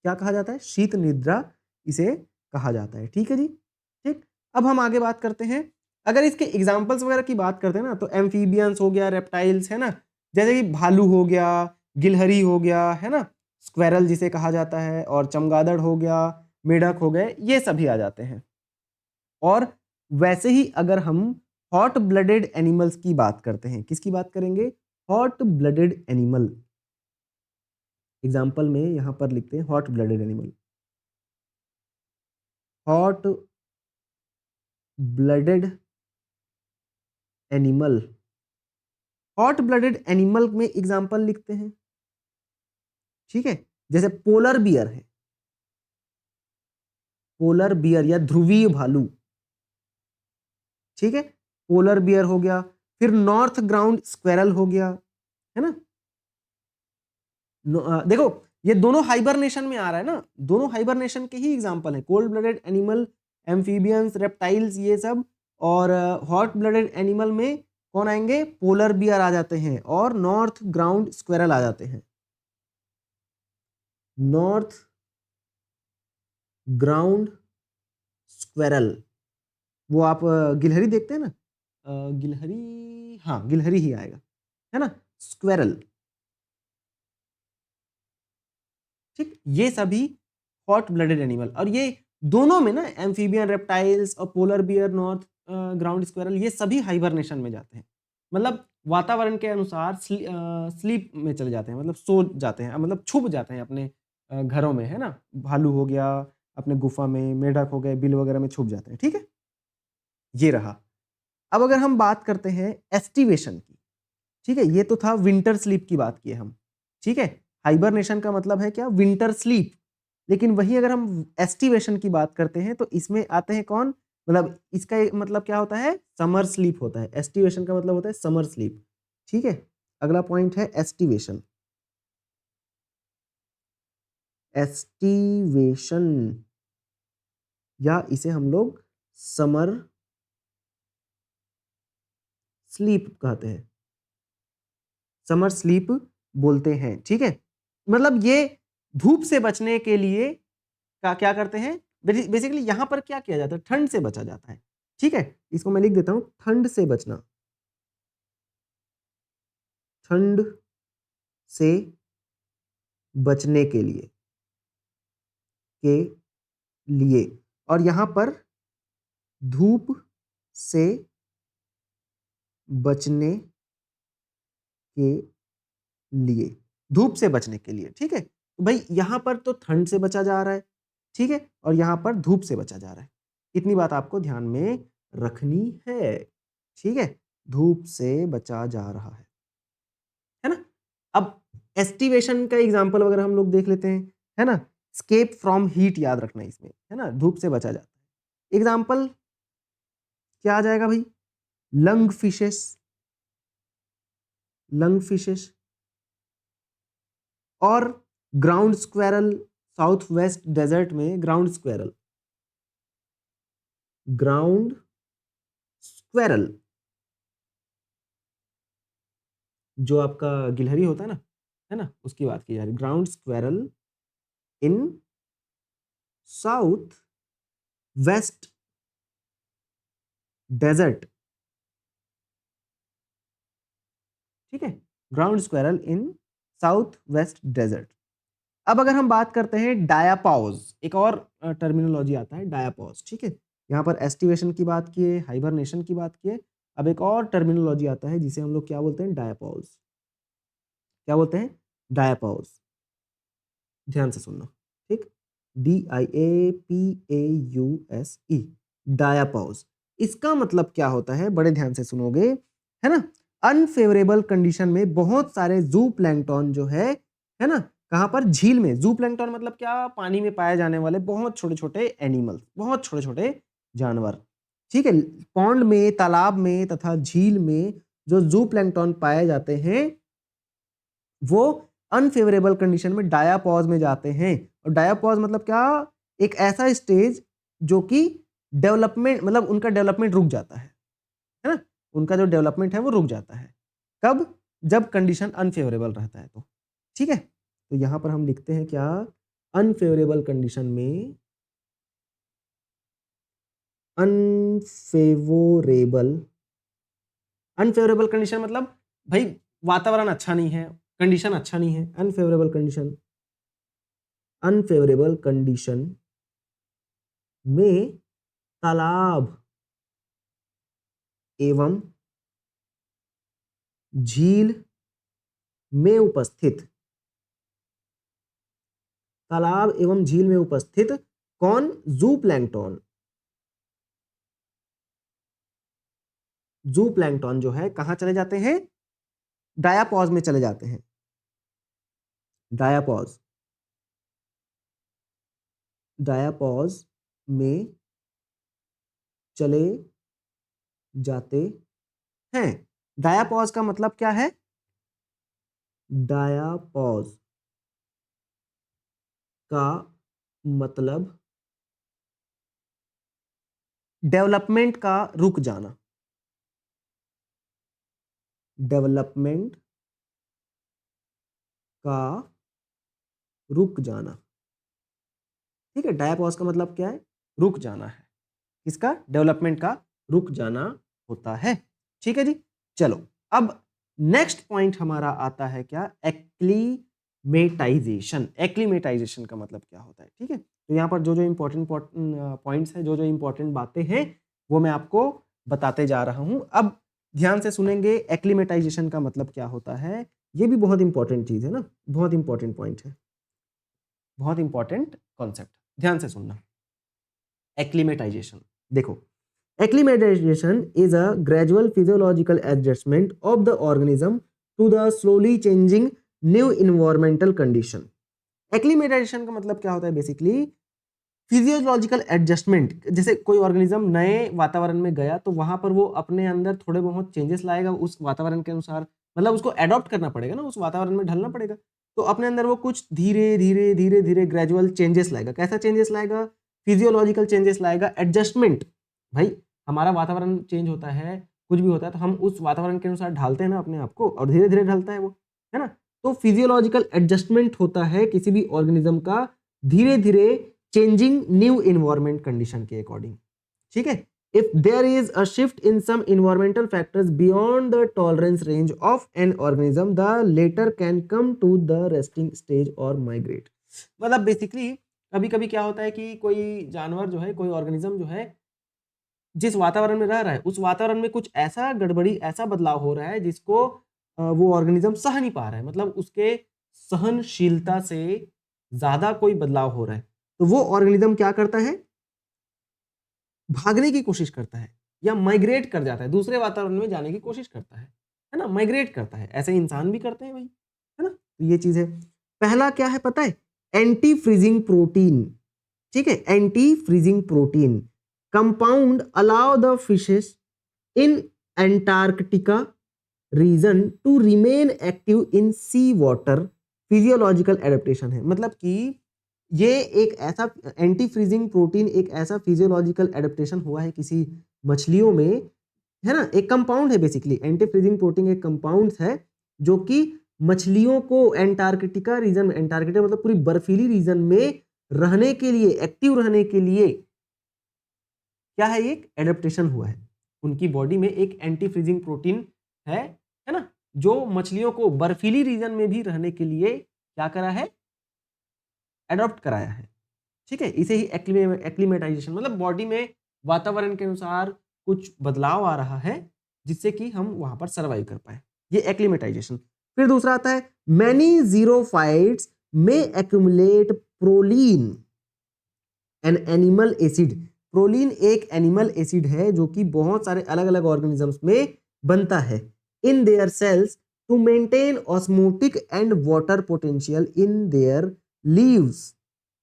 Speaker 1: क्या कहा जाता है? शीत निद्रा इसे कहा जाता है। ठीक है जी, ठीक। अब हम आगे बात करते हैं। अगर इसके एग्जाम्पल्स वगैरह की बात करते हैं ना, तो एम्फीबियंस हो गया, रेप्टाइल्स, है ना, जैसे कि भालू हो गया, गिलहरी हो गया, है ना, स्क्वेरल जिसे कहा जाता है, और चमगादड़ हो गया, मेढक हो गए, ये सभी आ जाते हैं। और वैसे ही अगर हम हॉट ब्लडेड एनिमल्स की बात करते हैं, किसकी बात करेंगे? Hot blooded animal. एग्जाम्पल में यहां पर लिखते हैं hot blooded animal, hot blooded animal. Hot blooded animal में एग्जाम्पल लिखते हैं, ठीक है, जैसे पोलर बियर है, पोलर बियर या ध्रुवीय भालू, ठीक है, पोलर बियर हो गया। फिर नॉर्थ ग्राउंड स्क्वेरल हो गया, है ना। देखो ये दोनों हाइबरनेशन में आ रहा है ना, दोनों हाइबरनेशन के ही एग्जांपल है, cold blooded animal, amphibians, reptiles, ये सब। और हॉट ब्लडेड एनिमल में कौन आएंगे? पोलर बियर आ जाते हैं और नॉर्थ ग्राउंड स्क्वेरल आ जाते हैं। नॉर्थ ग्राउंड स्क्वेरल, वो आप गिलहरी देखते हैं ना, गिलहरी, हाँ गिलहरी ही आएगा, है ना, स्क्वेरल, ठीक। ये सभी हॉट ब्लडेड एनिमल, और ये दोनों में ना एम्फीबियन, रेप्टाइल्स और polar bear, north ground squirrel, ये सभी हाइबरनेशन में जाते हैं। मतलब वातावरण के अनुसार स्लीप में चले जाते हैं, मतलब सो जाते हैं, मतलब छुप जाते हैं अपने घरों में, है ना। भालू हो गया अपने गुफा में, मेढक हो गए बिल वगैरह में छुप जाते हैं, ठीक है। ये रहा। अब अगर हम बात करते हैं एस्टिवेशन की, ठीक है, ये तो था विंटर स्लीप की बात की हम, ठीक है। हाइबरनेशन का मतलब है क्या, विंटर स्लीप। लेकिन वही अगर हम एस्टिवेशन की बात करते हैं तो इसमें आते हैं कौन, मतलब इसका मतलब क्या होता है, समर स्लीप होता है। एस्टिवेशन का मतलब होता है समर स्लीप, ठीक है। अगला पॉइंट है एस्टिवेशन। एस्टिवेशन या इसे हम लोग समर स्लीप कहते हैं, समर स्लीप बोलते हैं, ठीक है। मतलब ये धूप से बचने के लिए क्या करते हैं, बेसिकली यहां पर क्या किया जाता है, ठंड से बचा जाता है, ठीक है। इसको मैं लिख देता हूं, ठंड से बचना, ठंड से बचने के लिए और यहां पर धूप से बचने के लिए, धूप से बचने के लिए, ठीक है। तो भाई यहां पर तो ठंड से बचा जा रहा है, ठीक है, और यहां पर धूप से बचा जा रहा है। इतनी बात आपको ध्यान में रखनी है, ठीक है। धूप से बचा जा रहा है ना। अब एस्टिवेशन का एग्जांपल वगैरह हम लोग देख लेते हैं, है ना। स्केप फ्रॉम हीट याद रखना इसमें, है ना, धूप से बचा जाता है। एग्जांपल क्या आ जाएगा भाई, लंग फिशेस, लंग फिशेस और ground squirrel, south west desert में ग्राउंड स्क्वेरल, ग्राउंड स्क्वेरल जो आपका गिलहरी होता है ना, उसकी बात की जा रही, ग्राउंड स्क्वेरल इन साउथ वेस्ट डेजर्ट, ठीक है, ग्राउंड स्क्वेरल इन साउथ वेस्ट डेजर्ट। अब अगर हम बात करते हैं डायापॉज, एक और टर्मिनोलॉजी आता है डायापॉज, ठीक है। यहाँ पर एस्टिवेशन की बात किए, हाइबरनेशन की बात किए, अब एक और टर्मिनोलॉजी आता है जिसे हम लोग क्या बोलते हैं, डायापॉज। क्या बोलते हैं, डायापॉज। ध्यान से सुनना, ठीक, DIAPAUSE, डायापॉज। इसका मतलब क्या होता है, बड़े ध्यान से सुनोगे, है ना। अनफेवरेबल कंडीशन में बहुत सारे जू प्लैंकटन जो है ना, कहां पर, झील में। जू प्लैंकटन मतलब क्या, पानी में पाए जाने वाले बहुत छोटे छोटे एनिमल्स, बहुत छोटे छोटे जानवर, ठीक है। पॉन्ड में, तालाब में तथा झील में जो जू प्लैंकटन पाए जाते हैं वो अनफेवरेबल कंडीशन में डायापॉज में जाते हैं। और डायापॉज मतलब क्या, एक ऐसा स्टेज जो कि डेवलपमेंट, मतलब उनका डेवलपमेंट रुक जाता है ना, उनका जो डेवलपमेंट है वो रुक जाता है। कब, जब कंडीशन अनफेवरेबल रहता है तो, ठीक है। तो यहां पर हम लिखते हैं क्या, अनफेवरेबल कंडीशन में, अनफेवरेबल, अनफेवरेबल कंडीशन मतलब भाई वातावरण अच्छा नहीं है, कंडीशन अच्छा नहीं है, अनफेवरेबल कंडीशन, अनफेवरेबल कंडीशन में तालाब एवं झील में उपस्थित, तालाब एवं झील में उपस्थित कौन, जू प्लैंकटन, जू प्लैंकटन जो है कहां चले जाते हैं, डायापॉज में चले जाते हैं, डायापॉज, डायापॉज में चले जाते हैं। डायापॉज का मतलब क्या है, डायापॉज का मतलब डेवलपमेंट का रुक जाना, डेवलपमेंट का रुक जाना, ठीक है। डायापॉज का मतलब क्या है, रुक जाना है, किसका, डेवलपमेंट का रुक जाना होता है, ठीक है जी। चलो अब नेक्स्ट पॉइंट हमारा आता है क्या, एक्लीमेटाइजेशन। एक्लीमेटाइजेशन का मतलब क्या होता है, ठीक है। तो यहाँ पर जो जो इंपॉर्टेंट पॉइंट्स है, जो जो इंपॉर्टेंट बातें हैं वो मैं आपको बताते जा रहा हूं। अब ध्यान से सुनेंगे, एक्लीमेटाइजेशन का मतलब क्या होता है, ये भी बहुत इंपॉर्टेंट चीज है ना, बहुत इंपॉर्टेंट पॉइंट है, बहुत इंपॉर्टेंट कॉन्सेप्ट, ध्यान से सुनना। एक्लीमेटाइजेशन देखो, acclimatization is a gradual physiological adjustment of the organism to the slowly changing new environmental condition. Acclimatisation का मतलब क्या होता है? Basically physiological adjustment. जैसे कोई ऑर्गेनिज्म नए वातावरण में गया तो वहां पर वो अपने अंदर थोड़े बहुत चेंजेस लाएगा उस वातावरण के अनुसार, मतलब उसको एडॉप्ट करना पड़ेगा ना, उस वातावरण में ढलना पड़ेगा। तो अपने अंदर वो कुछ धीरे धीरे धीरे धीरे ग्रेजुअल चेंजेस लाएगा। कैसा चेंजेस लाएगा? फिजियोलॉजिकल चेंजेस लाएगा, एडजस्टमेंट। भाई हमारा वातावरण चेंज होता है, कुछ भी होता है तो हम उस वातावरण के अनुसार ढालते हैं ना अपने आप को, और धीरे धीरे ढलता है वो, है ना। तो फिजियोलॉजिकल एडजस्टमेंट होता है किसी भी ऑर्गेनिज्म का धीरे धीरे चेंजिंग न्यू इन्वायरमेंट कंडीशन के अकॉर्डिंग। ठीक है। If there is a shift in some environmental factors beyond the tolerance range of an organism the latter can come to the resting stage और माइग्रेट। मतलब basically कभी कभी क्या होता है कि कोई जानवर जो है, कोई ऑर्गेनिज्म जो है, जिस वातावरण में रह रहा है उस वातावरण में कुछ ऐसा गड़बड़ी, ऐसा बदलाव हो रहा है जिसको वो ऑर्गेनिज्म सह नहीं पा रहा है, मतलब उसके सहनशीलता से ज्यादा कोई बदलाव हो रहा है, तो वो ऑर्गेनिज्म क्या करता है? भागने की कोशिश करता है या माइग्रेट कर जाता है, दूसरे वातावरण में जाने की कोशिश करता है ना, माइग्रेट करता है। ऐसे इंसान भी करते हैं भाई, है ना। तो ये चीज है। पहला क्या है पता है? Anti freezing protein. ठीक है, anti freezing protein compound allow the fishes in Antarctica region to remain active in sea water. Physiological adaptation है, मतलब कि ये एक ऐसा एंटी फ्रीजिंग प्रोटीन, एक ऐसा फिजियोलॉजिकल एडेप्टेशन हुआ है किसी मछलियों में, है ना। एक कंपाउंड है बेसिकली, एंटी फ्रीजिंग प्रोटीन एक कंपाउंड है जो कि मछलियों को एंटार्कटिका रीजन में, एंटार्कटिका मतलब पूरी बर्फीली रीजन में रहने के लिए, एक्टिव रहने के लिए क्या है, एक एडेप्टेशन हुआ है। उनकी बॉडी में एक एंटी फ्रीजिंग प्रोटीन है ना, जो मछलियों को बर्फीली रीजन में भी रहने के लिए क्या करा है? एडॉप्ट कराया है। ठीक है, इसे ही एक्लिमेटाइजेशन, मतलब बॉडी में वातावरण के अनुसार कुछ बदलाव आ रहा है जिससे कि हम वहां पर सर्वाइव कर पाए, ये एक्लिमेटाइजेशन। फिर दूसरा आता है मैनी जीरोफाइट्स में accumulate proline an animal acid. Proline एक एनिमल एसिड है जो कि बहुत सारे अलग अलग ऑर्गेनिजम्स में बनता है in their cells to maintain osmotic and water potential in their leaves.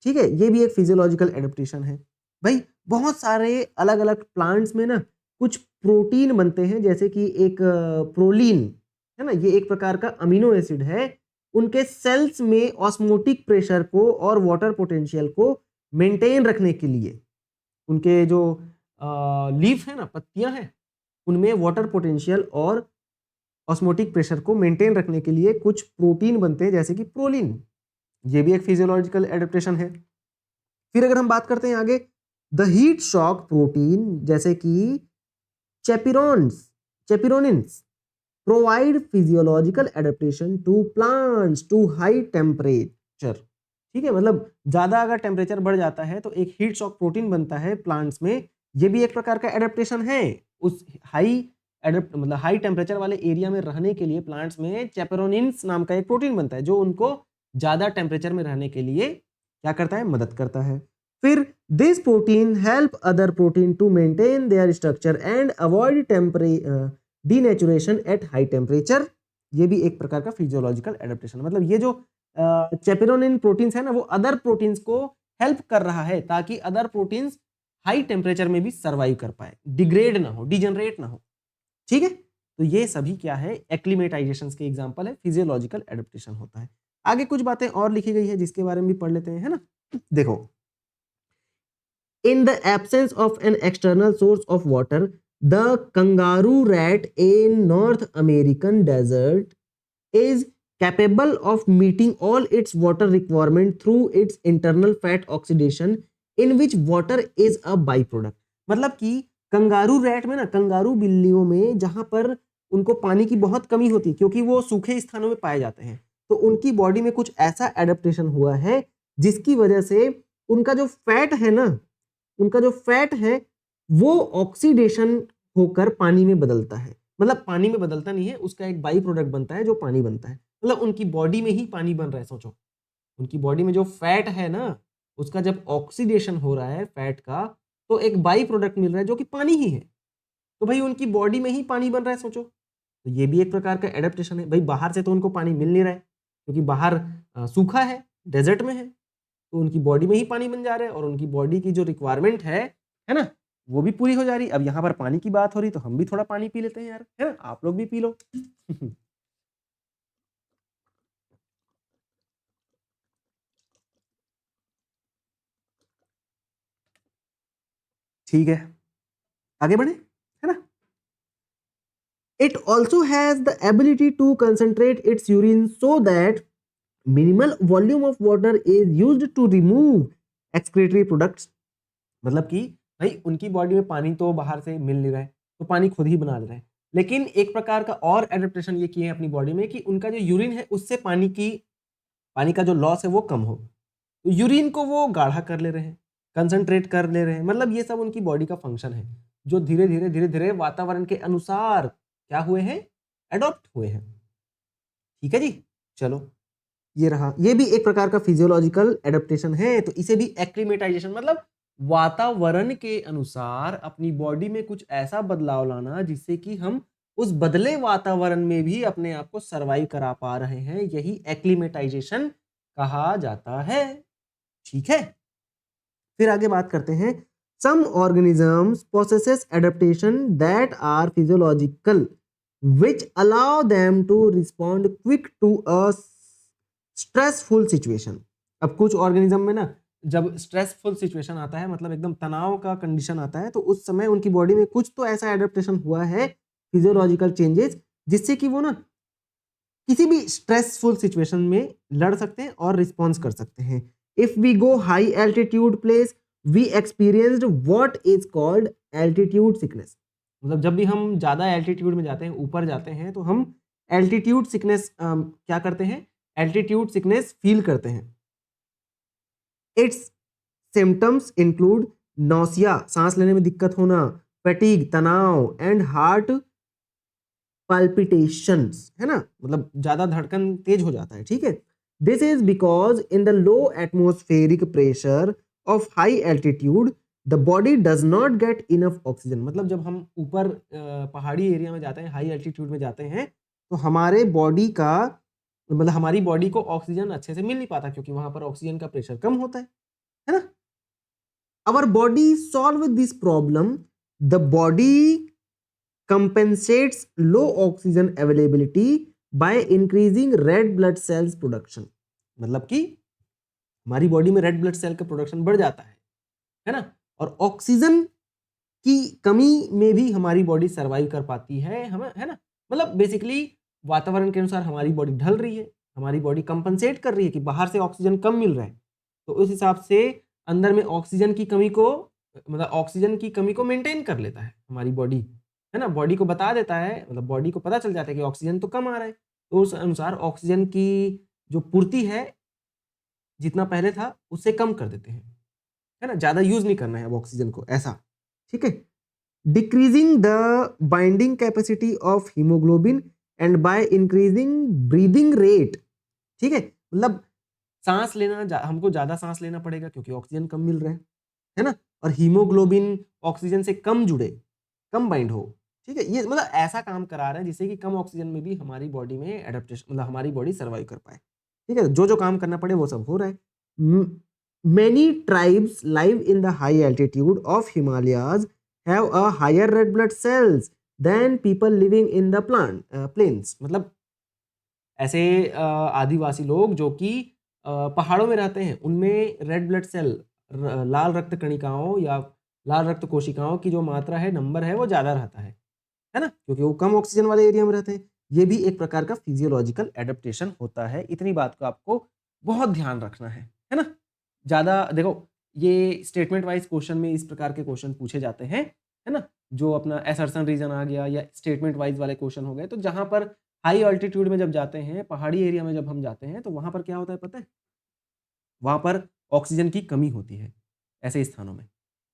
Speaker 1: ठीक है, ये भी एक फिजियोलॉजिकल एडेप्टेशन है भाई। बहुत सारे अलग अलग प्लांट्स में ना कुछ प्रोटीन बनते हैं, जैसे कि एक प्रोलीन है ना, ये एक प्रकार का अमीनो एसिड है। उनके सेल्स में ऑस्मोटिक प्रेशर को और वाटर पोटेंशियल को मेंटेन रखने के लिए, उनके जो लीफ है ना, पत्तियां हैं, उनमें वाटर पोटेंशियल और ऑस्मोटिक प्रेशर को मेंटेन रखने के लिए कुछ प्रोटीन बनते हैं, जैसे कि प्रोलीन। ये भी एक फिजियोलॉजिकल एडेप्टेशन है। फिर अगर हम बात करते हैं आगे, द हीट शॉक प्रोटीन जैसे कि chaperonins provide physiological adaptation to plants to high temperature. ठीक है, मतलब ज्यादा अगर टेम्परेचर बढ़ जाता है तो एक हीट शॉक प्रोटीन बनता है प्लांट्स में, ये भी एक प्रकार का एडेप्टेशन है। उस मतलब हाई टेम्परेचर वाले एरिया में रहने के लिए प्लांट्स में चेपेरोनिन्स नाम का एक प्रोटीन बनता है जो उनको ज्यादा टेम्परेचर में रहने के लिए क्या करता है? मदद करता है। फिर this protein help other protein to maintain their structure and avoid denaturation at high temperature. ये भी एक प्रकार का फिजियोलॉजिकल एडेप्टेशन, मतलब ये जो चेपेरोनिन प्रोटीन्स है ना, वो अदर प्रोटीन्स को हेल्प कर रहा है ताकि अदर प्रोटीन्स हाई टेम्परेचर में भी सर्वाइव कर पाए, डिग्रेड ना हो, डिजनरेट ना हो। ठीक है, तो ये सभी क्या है? एक्लिमेटाइजेशन के एग्जांपल है, फिजियोलॉजिकल एडेप्टेशन होता है। आगे कुछ बातें और लिखी गई है जिसके बारे में भी पढ़ लेते हैं, है ना। देखो, in the absence of an external source of water the kangaroo rat in North American desert is capable of meeting all its water requirement through its internal fat oxidation in which water is a byproduct। मतलब कि kangaroo rat में ना, kangaroo बिल्लियों में जहां पर उनको पानी की बहुत कमी होती है क्योंकि वो सूखे स्थानों में पाए जाते हैं, तो उनकी बॉडी में कुछ ऐसा एडेप्टेशन हुआ है जिसकी वजह से उनका जो फैट है ना, उनका जो फैट है वो ऑक्सीडेशन होकर पानी में बदलता है। मतलब पानी में बदलता नहीं है, उसका एक बाई प्रोडक्ट बनता है जो पानी बनता है, मतलब उनकी बॉडी में ही पानी बन रहा है। सोचो, उनकी बॉडी में जो फैट है ना, उसका जब ऑक्सीडेशन हो रहा है फैट का, तो एक बाई प्रोडक्ट मिल रहा है जो कि पानी ही है। तो भाई उनकी बॉडी में ही पानी बन रहा है, सोचो। तो ये भी एक प्रकार का एडेप्टेशन है। भाई बाहर से तो उनको पानी मिल नहीं रहा है क्योंकि बाहर सूखा है, डेजर्ट में है, तो उनकी बॉडी में ही पानी बन जा रहा है और उनकी बॉडी की जो रिक्वायरमेंट है ना, वो भी पूरी हो जा रही। अब यहाँ पर पानी की बात हो रही तो हम भी थोड़ा पानी पी लेते हैं यार, है ना, आप लोग भी पी लो। ठीक है, आगे बढ़े, है ना। It also has the ability to concentrate its urine so that minimal volume of water is used to remove excretory products। मतलब कि भाई उनकी बॉडी में पानी तो बाहर से मिल नहीं रहा है, तो पानी खुद ही बना ले रहा है, लेकिन एक प्रकार का और एडेप्टेशन ये किए हैं अपनी बॉडी में कि उनका जो यूरिन है उससे पानी का जो लॉस है वो कम हो, तो यूरिन को वो गाढ़ा कर ले रहे हैं, कंसंट्रेट कर ले रहे हैं। मतलब ये सब उनकी बॉडी का फंक्शन है जो धीरे धीरे वातावरण के अनुसार क्या हुए हैं, एडॉप्ट हुए हैं। ठीक है जी, चलो ये रहा, ये भी एक प्रकार का फिजियोलॉजिकल एडेप्टेशन है। तो इसे भी एक्लिमेटाइजेशन, मतलब वातावरण के अनुसार अपनी बॉडी में कुछ ऐसा बदलाव लाना जिससे कि हम उस बदले वातावरण में भी अपने आप को सर्वाइव करा पा रहे हैं, यही एक्लिमेटाइजेशन कहा जाता है। ठीक है, फिर आगे बात करते हैं। Some organisms possesses adaptation that are physiological which allow them to respond quick to a stressful situation। अब कुछ ऑर्गेनिज्म में ना जब स्ट्रेसफुल सिचुएशन आता है, मतलब एकदम तनाव का कंडीशन आता है, तो उस समय उनकी बॉडी में कुछ तो ऐसा एडेप्टेशन हुआ है, फिजियोलॉजिकल चेंजेस, जिससे कि वो ना किसी भी स्ट्रेसफुल सिचुएशन में लड़ सकते हैं और रिस्पॉन्स कर सकते हैं। If we go high altitude place we experienced what is called altitude sickness. मतलब जब भी हम ज़्यादा एल्टीट्यूड में जाते हैं, ऊपर जाते हैं, तो हम एल्टीट्यूड सिकनेस क्या करते हैं, एल्टीट्यूड सिकनेस फील करते हैं। इट्स सिम्टम्स इंक्लूड नौसिया, सांस लेने में दिक्कत होना, फैटीग, तनाव, एंड हार्ट palpitations, है ना, मतलब ज्यादा धड़कन तेज हो जाता है। ठीक है, this is because in the low atmospheric pressure of high altitude the body does not get enough oxygen. मतलब जब हम ऊपर पहाड़ी एरिया में जाते हैं, हाई एल्टीट्यूड में जाते हैं, तो हमारे बॉडी का मतलब हमारी बॉडी को ऑक्सीजन अच्छे से मिल नहीं पाता क्योंकि वहां पर ऑक्सीजन का प्रेशर कम होता है ना। Our body solve this problem, the body compensates low oxygen availability by increasing red blood cells production। मतलब कि हमारी बॉडी में रेड ब्लड सेल का प्रोडक्शन बढ़ जाता है ना, और ऑक्सीजन की कमी में भी हमारी बॉडी सरवाइव कर पाती है, हमें, है ना। मतलब बेसिकली वातावरण के अनुसार हमारी बॉडी ढल रही है, हमारी बॉडी कंपनसेट कर रही है कि बाहर से ऑक्सीजन कम मिल रहा है, तो उस हिसाब से अंदर में ऑक्सीजन की कमी को, मतलब ऑक्सीजन की कमी को मेंटेन कर लेता है हमारी बॉडी, है ना। बॉडी को बता देता है, मतलब बॉडी को पता चल जाता है कि ऑक्सीजन तो कम आ रहा है, तो उस अनुसार ऑक्सीजन की जो पूर्ति है जितना पहले था उससे कम कर देते हैं, है ना, ज्यादा यूज नहीं करना है अब ऑक्सीजन को, ऐसा। ठीक है, decreasing the binding capacity of haemoglobin and by increasing breathing rate. ठीक है, मतलब सांस लेना हमको ज्यादा सांस लेना पड़ेगा क्योंकि ऑक्सीजन कम मिल रहा है ना, और हीमोग्लोबिन ऑक्सीजन से कम जुड़े, कम बाइंड हो। ठीक है, ये मतलब ऐसा काम करा रहे हैं जिससे कि कम ऑक्सीजन में भी हमारी बॉडी में एडेप्टेशन, मतलब हमारी बॉडी सर्वाइव कर पाए। ठीक है, जो जो काम करना पड़े वो सब हो रहा है। Many tribes live in the high altitude of Himalayas have a higher red blood cells than people living in the plains. मतलब ऐसे आदिवासी लोग जो कि पहाड़ों में रहते हैं, उनमें रेड ब्लड सेल, लाल रक्त कणिकाओं या लाल रक्त कोशिकाओं की जो मात्रा है, नंबर है, वो ज्यादा रहता है ना, क्योंकि वो कम ऑक्सीजन वाले एरिया में रहते हैं। ये भी एक प्रकार का फिजियोलॉजिकल एडेप्टेशन होता है। इतनी बात को आपको बहुत ध्यान रखना है ना। ज्यादा देखो, ये स्टेटमेंट वाइज क्वेश्चन में इस प्रकार के क्वेश्चन पूछे जाते हैं, है ना, जो अपना असर्शन रीजन आ गया या स्टेटमेंट वाइज वाले क्वेश्चन हो गए। तो जहां पर हाई ऑल्टीट्यूड में जब जाते हैं, पहाड़ी एरिया में जब हम जाते हैं, तो वहां पर क्या होता है पता है, वहां पर ऑक्सीजन की कमी होती है ऐसे स्थानों में,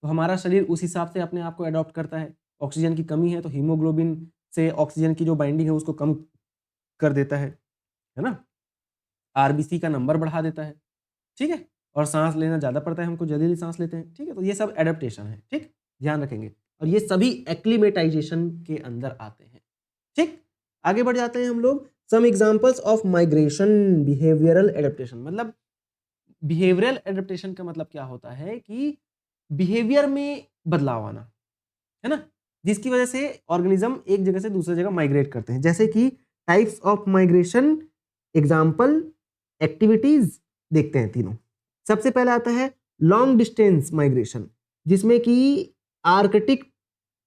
Speaker 1: तो हमारा शरीर उस हिसाब से अपने आप को अडॉप्ट करता है। ऑक्सीजन की कमी है तो हीमोग्लोबिन से ऑक्सीजन की जो बाइंडिंग है उसको कम कर देता है ना, आरबीसी का नंबर बढ़ा देता है। ठीक है, और सांस लेना ज्यादा पड़ता है हमको, जल्दी सांस लेते हैं। ठीक है, तो ये सब एडेप्टेशन है। ठीक, ध्यान रखेंगे, और ये सभी एक्लीमेटाइजेशन के अंदर आते हैं। ठीक, आगे बढ़ जाते हैं हम लोग। Some examples of migration behavioural adaptation. मतलब बिहेवियरल एडेप्टेशन का मतलब क्या होता है कि बिहेवियर में बदलाव आना, है ना, जिसकी वजह से ऑर्गेनिज्म एक जगह से दूसरी जगह माइग्रेट करते हैं। जैसे कि types of migration, example, activities देखते हैं तीनों। सबसे पहले आता है लॉन्ग डिस्टेंस माइग्रेशन, जिसमें कि आर्कटिक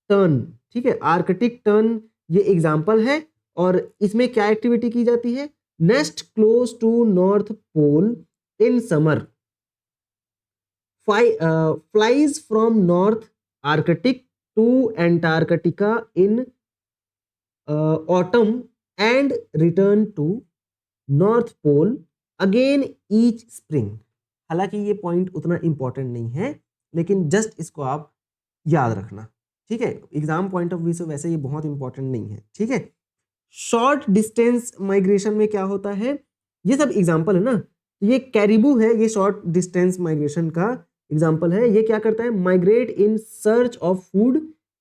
Speaker 1: टर्न, ठीक है, आर्कटिक टर्न ये एग्जाम्पल है। और इसमें क्या एक्टिविटी की जाती है? Nest close to North Pole in summer, flies from North Arctic to Antarctica in autumn and return to North Pole again each spring. हालांकि ये पॉइंट उतना इंपॉर्टेंट नहीं है, लेकिन जस्ट इसको आप याद रखना, ठीक है। एग्जाम पॉइंट ऑफ व्यू से वैसे ये बहुत इंपॉर्टेंट नहीं है, ठीक है। शॉर्ट डिस्टेंस माइग्रेशन में क्या होता है? ये सब एग्जाम्पल है ना। ये कैरिबू है, ये शॉर्ट डिस्टेंस माइग्रेशन का एग्जाम्पल है। ये क्या करता है? Migrate in search of food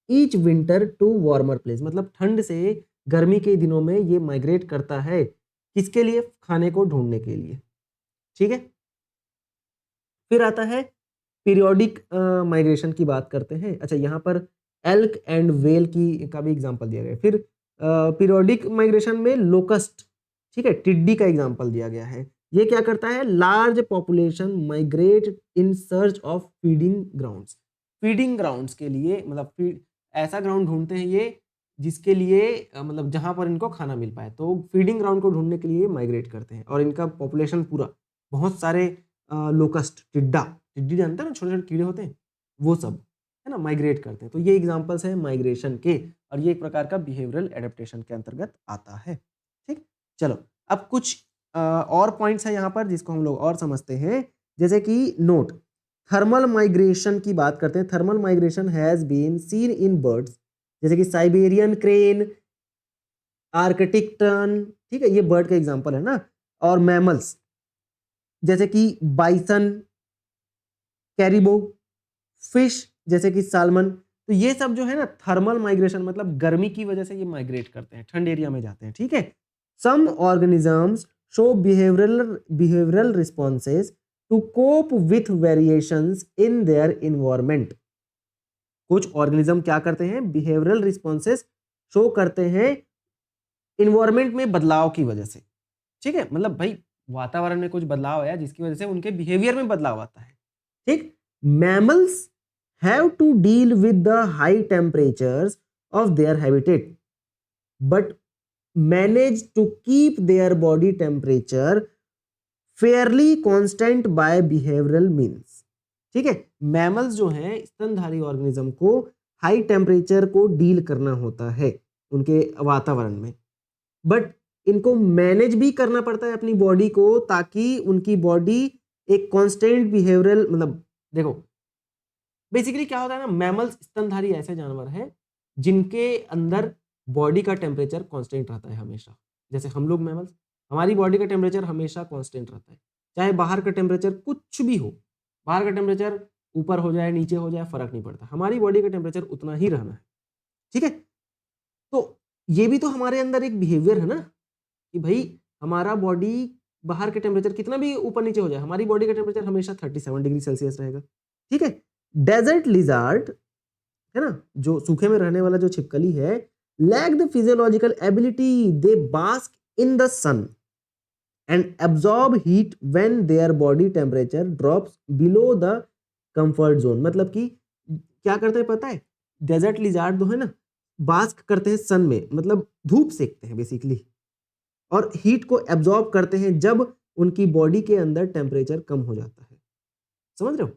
Speaker 1: each winter to warmer place. मतलब ठंड से गर्मी के दिनों में ये माइग्रेट करता है, किसके लिए? खाने को ढूंढने के लिए, ठीक है। फिर आता है पीरियोडिक माइग्रेशन की बात करते हैं। अच्छा, यहाँ पर एल्क एंड वेल की का भी एग्जांपल दिया गया है। फिर पीरियोडिक माइग्रेशन में लोकस्ट, ठीक है, टिड्डी का एग्जांपल दिया गया है। ये क्या करता है? Large population migrate in search of feeding grounds. Feeding grounds के लिए, मतलब ऐसा ग्राउंड ढूंढते हैं ये जिसके लिए मतलब जहां पर इनको खाना मिल पाए। तो फीडिंग ग्राउंड को ढूंढने के लिए माइग्रेट करते हैं। और इनका पॉपुलेशन पूरा, बहुत सारे लोकस्ट, टिड्डी जानते हैं ना, छोटे छोटे कीड़े होते हैं, वो सब, है ना, माइग्रेट करते हैं। तो ये एग्जांपल्स हैं माइग्रेशन के, और ये एक प्रकार का बिहेवियरल एडेप्टेशन के अंतर्गत आता है, ठीक। चलो, अब कुछ और पॉइंट्स है यहाँ पर जिसको हम लोग और समझते हैं। जैसे कि नोट, थर्मल माइग्रेशन की बात करते हैं। Thermal migration has been seen in birds, जैसे कि साइबेरियन क्रेन, आर्कटिक टर्न, ठीक है, ये बर्ड का एग्जांपल है ना। और मैमल्स जैसे कि बाइसन, कैरिबो, फिश जैसे कि साल्मन। तो ये सब जो है ना, थर्मल माइग्रेशन, मतलब गर्मी की वजह से ये माइग्रेट करते हैं, ठंड एरिया में जाते हैं, ठीक है। Some organisms show behavioural responses to cope with variations in their environment. कुछ ऑर्गेनिज्म क्या करते हैं? बिहेवियरल रिस्पॉन्सेज शो करते हैं इन्वायरमेंट में बदलाव की वजह से, ठीक है। मतलब भाई वातावरण में कुछ बदलाव आया जिसकी वजह से उनके बिहेवियर में बदलाव आता है, ठीक। Mammals have to deal with the high temperatures of their habitat but manage to keep their body temperature fairly constant by behavioral means, ठीक है। मैमल्स जो हैं, स्तनधारी ऑर्गेनिज्म को हाई टेम्परेचर को डील करना होता है उनके वातावरण में, बट इनको मैनेज भी करना पड़ता है अपनी बॉडी को, ताकि उनकी बॉडी एक कांस्टेंट बिहेवियरल, मतलब देखो बेसिकली क्या होता है ना, मैमल्स, स्तनधारी ऐसे जानवर हैं जिनके अंदर बॉडी का टेम्परेचर कांस्टेंट रहता है हमेशा। जैसे हम लोग मैमल्स, हमारी बॉडी का टेम्परेचर हमेशा कांस्टेंट रहता है, चाहे बाहर का टेम्परेचर कुछ भी हो, बाहर का टेम्परेचर ऊपर हो जाए नीचे हो जाए फर्क नहीं पड़ता, हमारी बॉडी का टेम्परेचर उतना ही रहना है, ठीक है। तो ये भी तो हमारे अंदर एक बिहेवियर है ना, कि भाई हमारा बॉडी बाहर के टेम्परेचर कितना भी ऊपर नीचे हो जाए, हमारी बॉडी का टेम्परेचर हमेशा 37 डिग्री सेल्सियस रहेगा, ठीक है। डेजर्ट लिजार्ड, है ना, जो सूखे में रहने वाला जो छिपकली है, lack the physiological ability, they bask in the sun and absorb heat when their body temperature drops below the comfort zone. मतलब कि क्या करते हैं पता है? डेजर्ट लिजार्ड जो है ना, बास्क करते हैं सन में, मतलब धूप सेकते हैं बेसिकली, और हीट को एब्जॉर्ब करते हैं जब उनकी बॉडी के अंदर टेम्परेचर कम हो जाता है। समझ रहे हो?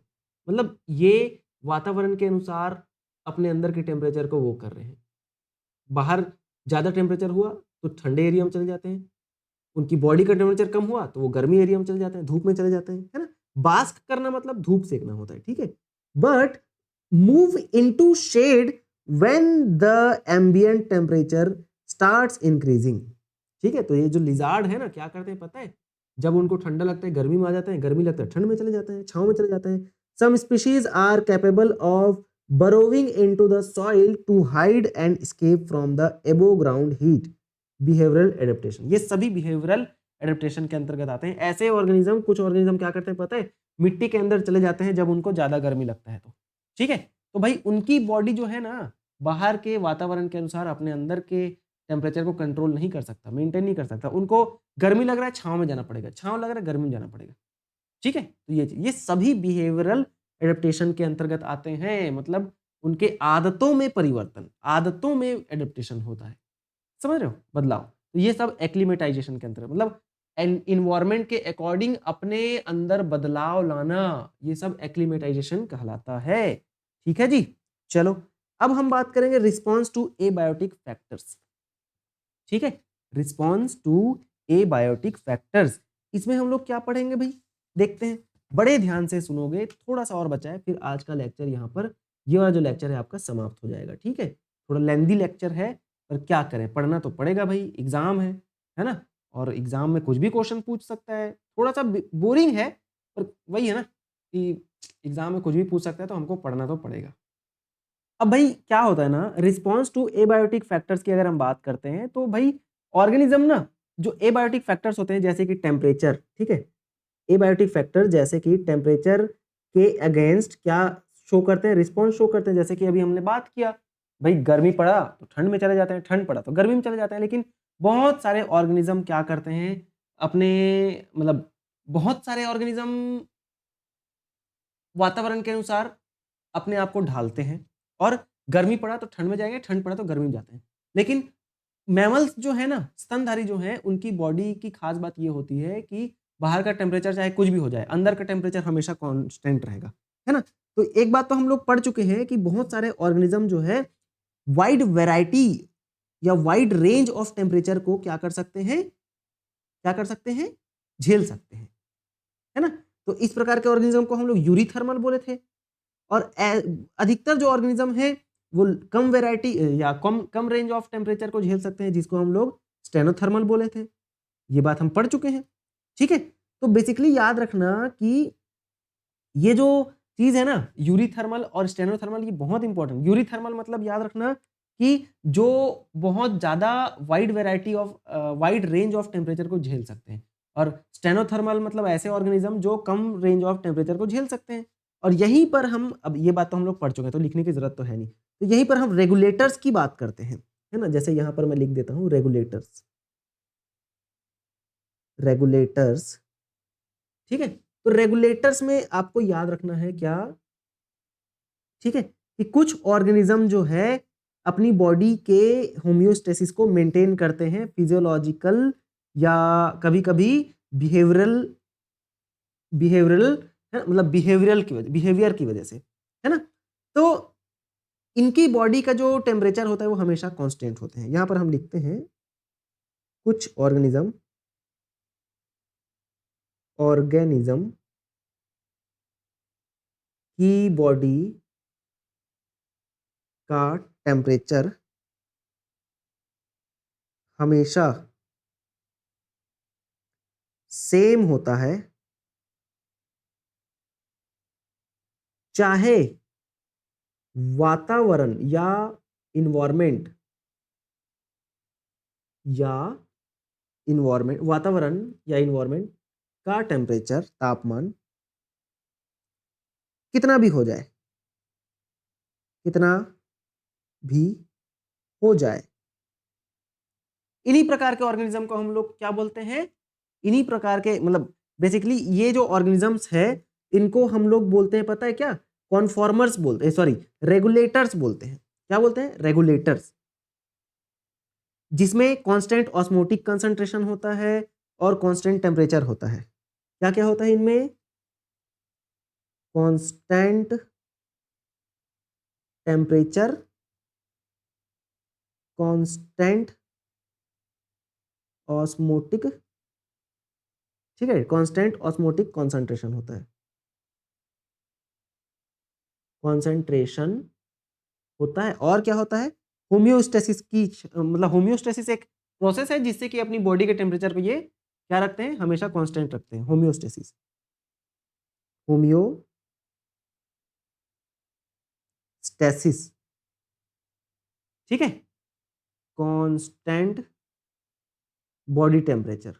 Speaker 1: मतलब ये वातावरण के अनुसार अपने अंदर के टेम्परेचर को वो कर रहे हैं। बाहर ज़्यादा टेम्परेचर हुआ तो ठंडे एरिया में चले जाते हैं, उनकी बॉडी का टेम्परेचर कम हुआ तो वो गर्मी एरिया में चले जाते हैं, धूप में चले जाते हैं, है ना। बास्क करना मतलब धूप सेकना होता है, ठीक है। But move into shade when the ambient temperature starts increasing, ठीक है। तो ये जो लिजार्ड है ना, क्या करते हैं पता है? जब उनको ठंडा लगता है गर्मी में आ जाते हैं, गर्मी लगता है ठंड में चले जाते हैं, छांव में चले जाते हैं। Some species are capable of burrowing into the soil to hide and escape from the above ground heat, behavioural adaptation, ये सभी बिहेवियरल एडेप्टेशन के अंतर्गत आते हैं। ऐसे ऑर्गेनिज्म, कुछ ऑर्गेनिज्म क्या करते हैं पता है, मिट्टी के अंदर चले जाते हैं जब उनको ज्यादा गर्मी लगता है तो, ठीक है। तो भाई उनकी बॉडी जो है ना, बाहर के वातावरण के अनुसार अपने अंदर के टेम्परेचर को कंट्रोल नहीं कर सकता, मेंटेन नहीं कर सकता। उनको गर्मी लग रहा है, छांव में जाना पड़ेगा, छांव लग रहा है, गर्मी में जाना पड़ेगा, ठीक है। तो ये सभी बिहेवियरल एडेप्टेशन के अंतर्गत आते हैं, मतलब उनके आदतों में परिवर्तन, आदतों में एडेप्टेशन होता है, समझ रहे हो, बदलाव। तो ये सब एक्लिमेटाइजेशन के अंतर्गत, मतलब इन्वायरमेंट के अकॉर्डिंग अपने अंदर बदलाव लाना, ये सब एक्लिमेटाइजेशन कहलाता है, ठीक है जी। चलो अब हम बात करेंगे रिस्पॉन्स टू एबायोटिक फैक्टर्स, ठीक है। रिस्पॉन्स टू एबायोटिक फैक्टर्स, इसमें हम लोग क्या पढ़ेंगे भाई, देखते हैं, बड़े ध्यान से सुनोगे, थोड़ा सा और बचा है, फिर आज का लेक्चर यहाँ पर, ये वाला जो लेक्चर है आपका समाप्त हो जाएगा, ठीक है। थोड़ा लेंदी लेक्चर है, पर क्या करें, पढ़ना तो पड़ेगा भाई, एग्जाम है ना, और एग्जाम में कुछ भी क्वेश्चन पूछ सकता है, थोड़ा सा बोरिंग है, पर वही है ना कि एग्जाम में कुछ भी पूछ सकता है, तो हमको पढ़ना तो पड़ेगा। अब भाई क्या होता है ना, रिस्पॉन्स टू एबायोटिक फैक्टर्स की अगर हम बात करते हैं, तो भाई ऑर्गेनिज्म ना, जो एबायोटिक फैक्टर्स होते हैं जैसे कि टेम्परेचर, ठीक है, एबायोटिक फैक्टर जैसे कि टेम्परेचर के अगेंस्ट क्या शो करते हैं, रिस्पॉन्स शो करते हैं। जैसे कि अभी हमने बात किया, भाई गर्मी पड़ा तो ठंड में चले जाते हैं, ठंड पड़ा तो गर्मी में चले जाते हैं, लेकिन बहुत सारे ऑर्गेनिज्म क्या करते हैं अपने, मतलब बहुत सारे ऑर्गेनिज्म वातावरण के अनुसार अपने आप को ढालते हैं, और गर्मी पड़ा तो ठंड में जाएंगे, ठंड पड़ा तो गर्मी में जाते हैं। लेकिन मैमल्स जो है ना, स्तनधारी जो है, उनकी बॉडी की खास बात ये होती है कि बाहर का टेम्परेचर चाहे कुछ भी हो जाए, अंदर का टेम्परेचर हमेशा कांस्टेंट रहेगा, है ना। तो एक बात तो हम लोग पढ़ चुके हैं कि बहुत सारे ऑर्गेनिज्म जो है वाइड वैरायटी या वाइड रेंज ऑफ टेम्परेचर को क्या कर सकते हैं, क्या कर सकते हैं, झेल सकते हैं, है ना। तो इस प्रकार के ऑर्गेनिज्म को हम लोग यूरीथर्मल बोले थे, और अधिकतर जो ऑर्गेनिज्म है वो कम वैरायटी या कम कम रेंज ऑफ टेम्परेचर को झेल सकते हैं, जिसको हम लोग स्टेनोथर्मल बोले थे। ये बात हम पढ़ चुके हैं, ठीक है। तो बेसिकली याद रखना कि ये जो चीज है ना, यूरीथर्मल और स्टेनोथर्मल, ये बहुत इंपॉर्टेंट। यूरीथर्मल मतलब याद रखना कि जो बहुत ज्यादा wide variety of wide range of temperature को झेल सकते हैं, और स्टेनोथर्मल मतलब ऐसे ऑर्गेनिज्म जो कम रेंज ऑफ टेम्परेचर को झेल सकते हैं। और यहीं पर हम, अब ये बात तो हम लोग पढ़ चुके हैं, तो लिखने की जरूरत तो है नहीं, तो यहीं पर हम रेगुलेटर्स की बात करते हैं, है ना। जैसे यहां पर मैं लिख देता हूं रेगुलेटर्स, रेगुलेटर्स, ठीक है। तो रेगुलेटर्स में आपको याद रखना है क्या, ठीक है, कि कुछ ऑर्गेनिज्म जो है अपनी बॉडी के होम्योस्टेसिस को मेंटेन करते हैं, फिजियोलॉजिकल या कभी कभी बिहेवियरल, बिहेवियरल, मतलब बिहेवियरल की वजह, बिहेवियर की वजह से, है ना। तो इनकी बॉडी का जो टेम्परेचर होता है वो हमेशा कांस्टेंट होते हैं। यहां पर हम लिखते हैं कुछ ऑर्गेनिज्म, ऑर्गेनिज्म की बॉडी का टेम्परेचर हमेशा सेम होता है, चाहे वातावरण या इन्वायरमेंट, या इन्वायरमेंट, वातावरण या इन्वायरमेंट का टेम्परेचर, तापमान कितना भी हो जाए, कितना भी हो जाए। इन्हीं प्रकार के ऑर्गेनिज्म को हम लोग क्या बोलते हैं, इन्हीं प्रकार के, मतलब बेसिकली ये जो ऑर्गेनिजम्स है इनको हम लोग बोलते हैं पता है क्या, कॉन्फॉर्मर्स बोलते हैं, सॉरी रेगुलेटर्स बोलते हैं। क्या बोलते हैं, रेगुलेटर्स, जिसमें कांस्टेंट ऑस्मोटिक कंसंट्रेशन होता है और कांस्टेंट टेम्परेचर होता है। क्या क्या होता है इनमें, कांस्टेंट टेम्परेचर, कांस्टेंट ऑस्मोटिक, ठीक है, कांस्टेंट ऑस्मोटिक कंसंट्रेशन होता है, कॉन्सेंट्रेशन होता है। और क्या होता है, होम्योस्टेसिस की, मतलब होम्योस्टेसिस एक प्रोसेस है जिससे कि अपनी बॉडी के टेम्परेचर को ये क्या रखते हैं, हमेशा कांस्टेंट रखते हैं, होम्योस्टेसिस, होम्योस्टेसिस, ठीक है, कांस्टेंट बॉडी टेम्परेचर,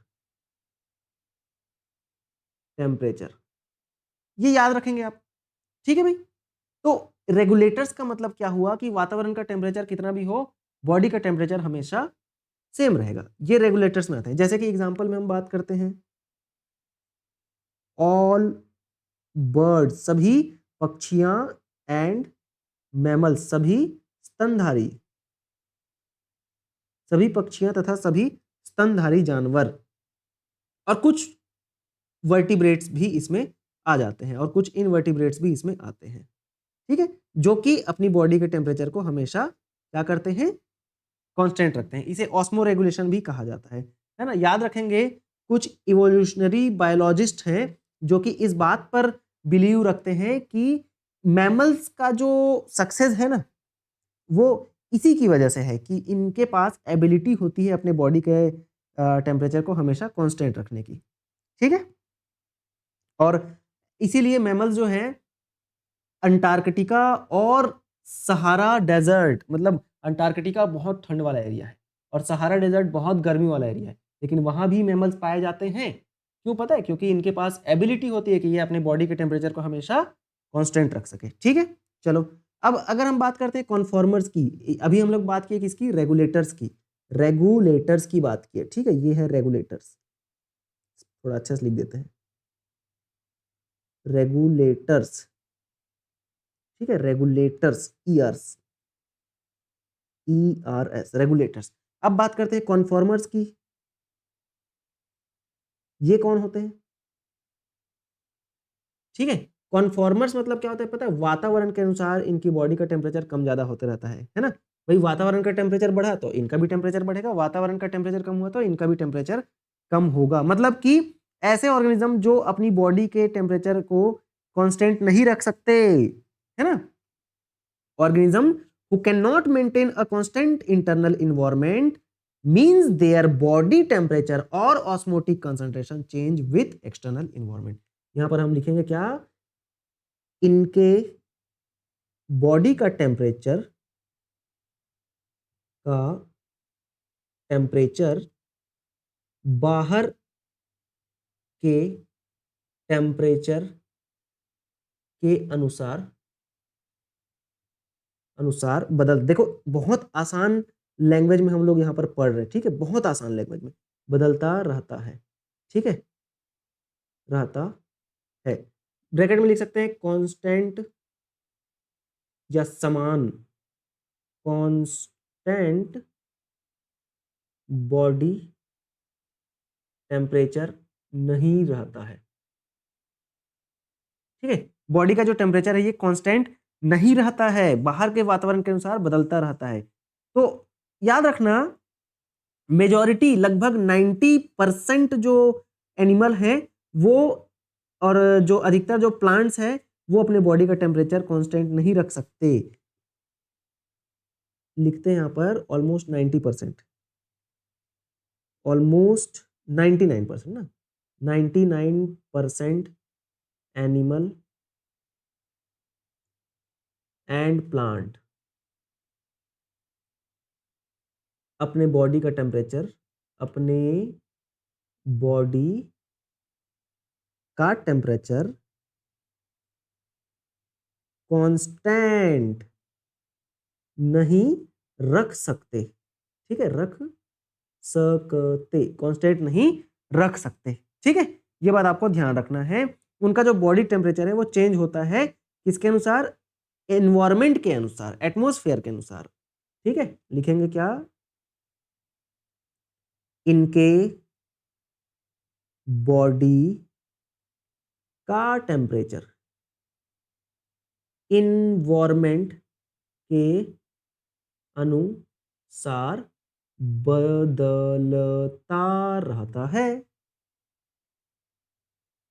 Speaker 1: ये याद रखेंगे आप, ठीक है भाई। तो रेगुलेटर्स का मतलब क्या हुआ कि वातावरण का टेम्परेचर कितना भी हो, बॉडी का टेम्परेचर हमेशा सेम रहेगा, ये रेगुलेटर्स में आते हैं। जैसे कि एग्जांपल में हम बात करते हैं, ऑल बर्ड, सभी पक्षियां, एंड मैमल्स, सभी स्तनधारी, सभी पक्षियां तथा सभी स्तनधारी जानवर, और कुछ वर्टिब्रेट्स भी इसमें आ जाते हैं, और कुछ इनवर्टिब्रेट्स भी इसमें आते हैं, ठीक है, जो कि अपनी बॉडी के टेम्परेचर को हमेशा क्या करते हैं, कांस्टेंट रखते हैं। इसे ऑस्मो रेगुलेशन भी कहा जाता है ना। याद रखेंगे, कुछ इवोल्यूशनरी बायोलॉजिस्ट हैं जो कि इस बात पर बिलीव रखते हैं कि मैमल्स का जो सक्सेस है ना, वो इसी की वजह से है कि इनके पास एबिलिटी होती है अपने बॉडी के टेम्परेचर को हमेशा कांस्टेंट रखने की, ठीक है। और इसीलिए मैमल्स जो हैं अंटार्कटिका और सहारा डेजर्ट, मतलब अंटार्कटिका बहुत ठंड वाला एरिया है और सहारा डेजर्ट बहुत गर्मी वाला एरिया है, लेकिन वहां भी मैमल्स पाए जाते हैं। क्यों पता है? क्योंकि इनके पास एबिलिटी होती है कि ये अपने बॉडी के टेम्परेचर को हमेशा कांस्टेंट रख सके, ठीक है। चलो, अब अगर हम बात करते हैं कॉन्फॉर्मर्स की, अभी हम लोग बात किए किसकी, रेगुलेटर्स की, रेगुलेटर्स की बात की है, ठीक है। ये है रेगुलेटर्स, थोड़ा अच्छा से लिख देते हैं, रेगुलेटर्स, ठीक है, रेगुलेटर्स, ERS, रेगुलेटर्स। अब बात करते हैं कॉन्फॉर्मर्स की, ये कौन होते हैं, ठीक है। कॉन्फॉर्मर्स मतलब क्या होता है पता है, वातावरण के अनुसार इनकी बॉडी का टेम्परेचर कम ज्यादा होते रहता है ना। भाई वातावरण का टेम्परेचर बढ़ा तो इनका भी टेम्परेचर बढ़ेगा, वातावरण का टेम्परेचर कम हुआ तो इनका भी टेम्परेचर कम होगा। मतलब कि ऐसे ऑर्गेनिज्म जो अपनी बॉडी के टेम्परेचर को कांस्टेंट नहीं रख सकते, है ना, organism who cannot maintain a constant internal environment means their body temperature or osmotic concentration change with external environment। यहां पर हम लिखेंगे क्या, इनके बॉडी का टेम्परेचर बाहर के टेम्परेचर के अनुसार बदल, देखो बहुत आसान लैंग्वेज में हम लोग यहाँ पर पढ़ रहे हैं, ठीक है, बहुत आसान लैंग्वेज में, बदलता रहता है, ठीक है, रहता है। ब्रैकेट में लिख सकते हैं कांस्टेंट या समान, कांस्टेंट बॉडी टेम्परेचर नहीं रहता है, ठीक है। बॉडी का जो टेम्परेचर है ये कांस्टेंट नहीं रहता है, बाहर के वातावरण के अनुसार बदलता रहता है। तो याद रखना, मेजॉरिटी लगभग 90% जो एनिमल है वो, और जो अधिकतर जो प्लांट्स है वो अपने बॉडी का टेम्परेचर कांस्टेंट नहीं रख सकते। लिखते हैं यहां पर ऑलमोस्ट 90%, ऑलमोस्ट 99% ना, 99% एनिमल एंड प्लांट अपने बॉडी का टेम्परेचर, अपने बॉडी का टेम्परेचर कांस्टेंट नहीं रख सकते, ठीक है, रख सकते, कांस्टेंट नहीं रख सकते, ठीक है। ये बात आपको ध्यान रखना है। उनका जो बॉडी टेम्परेचर है वो चेंज होता है किसके अनुसार, एनवायरमेंट के अनुसार, एटमॉस्फेयर के अनुसार, ठीक है। लिखेंगे क्या, इनके बॉडी का टेम्परेचर इन्वायरमेंट के अनुसार बदलता रहता है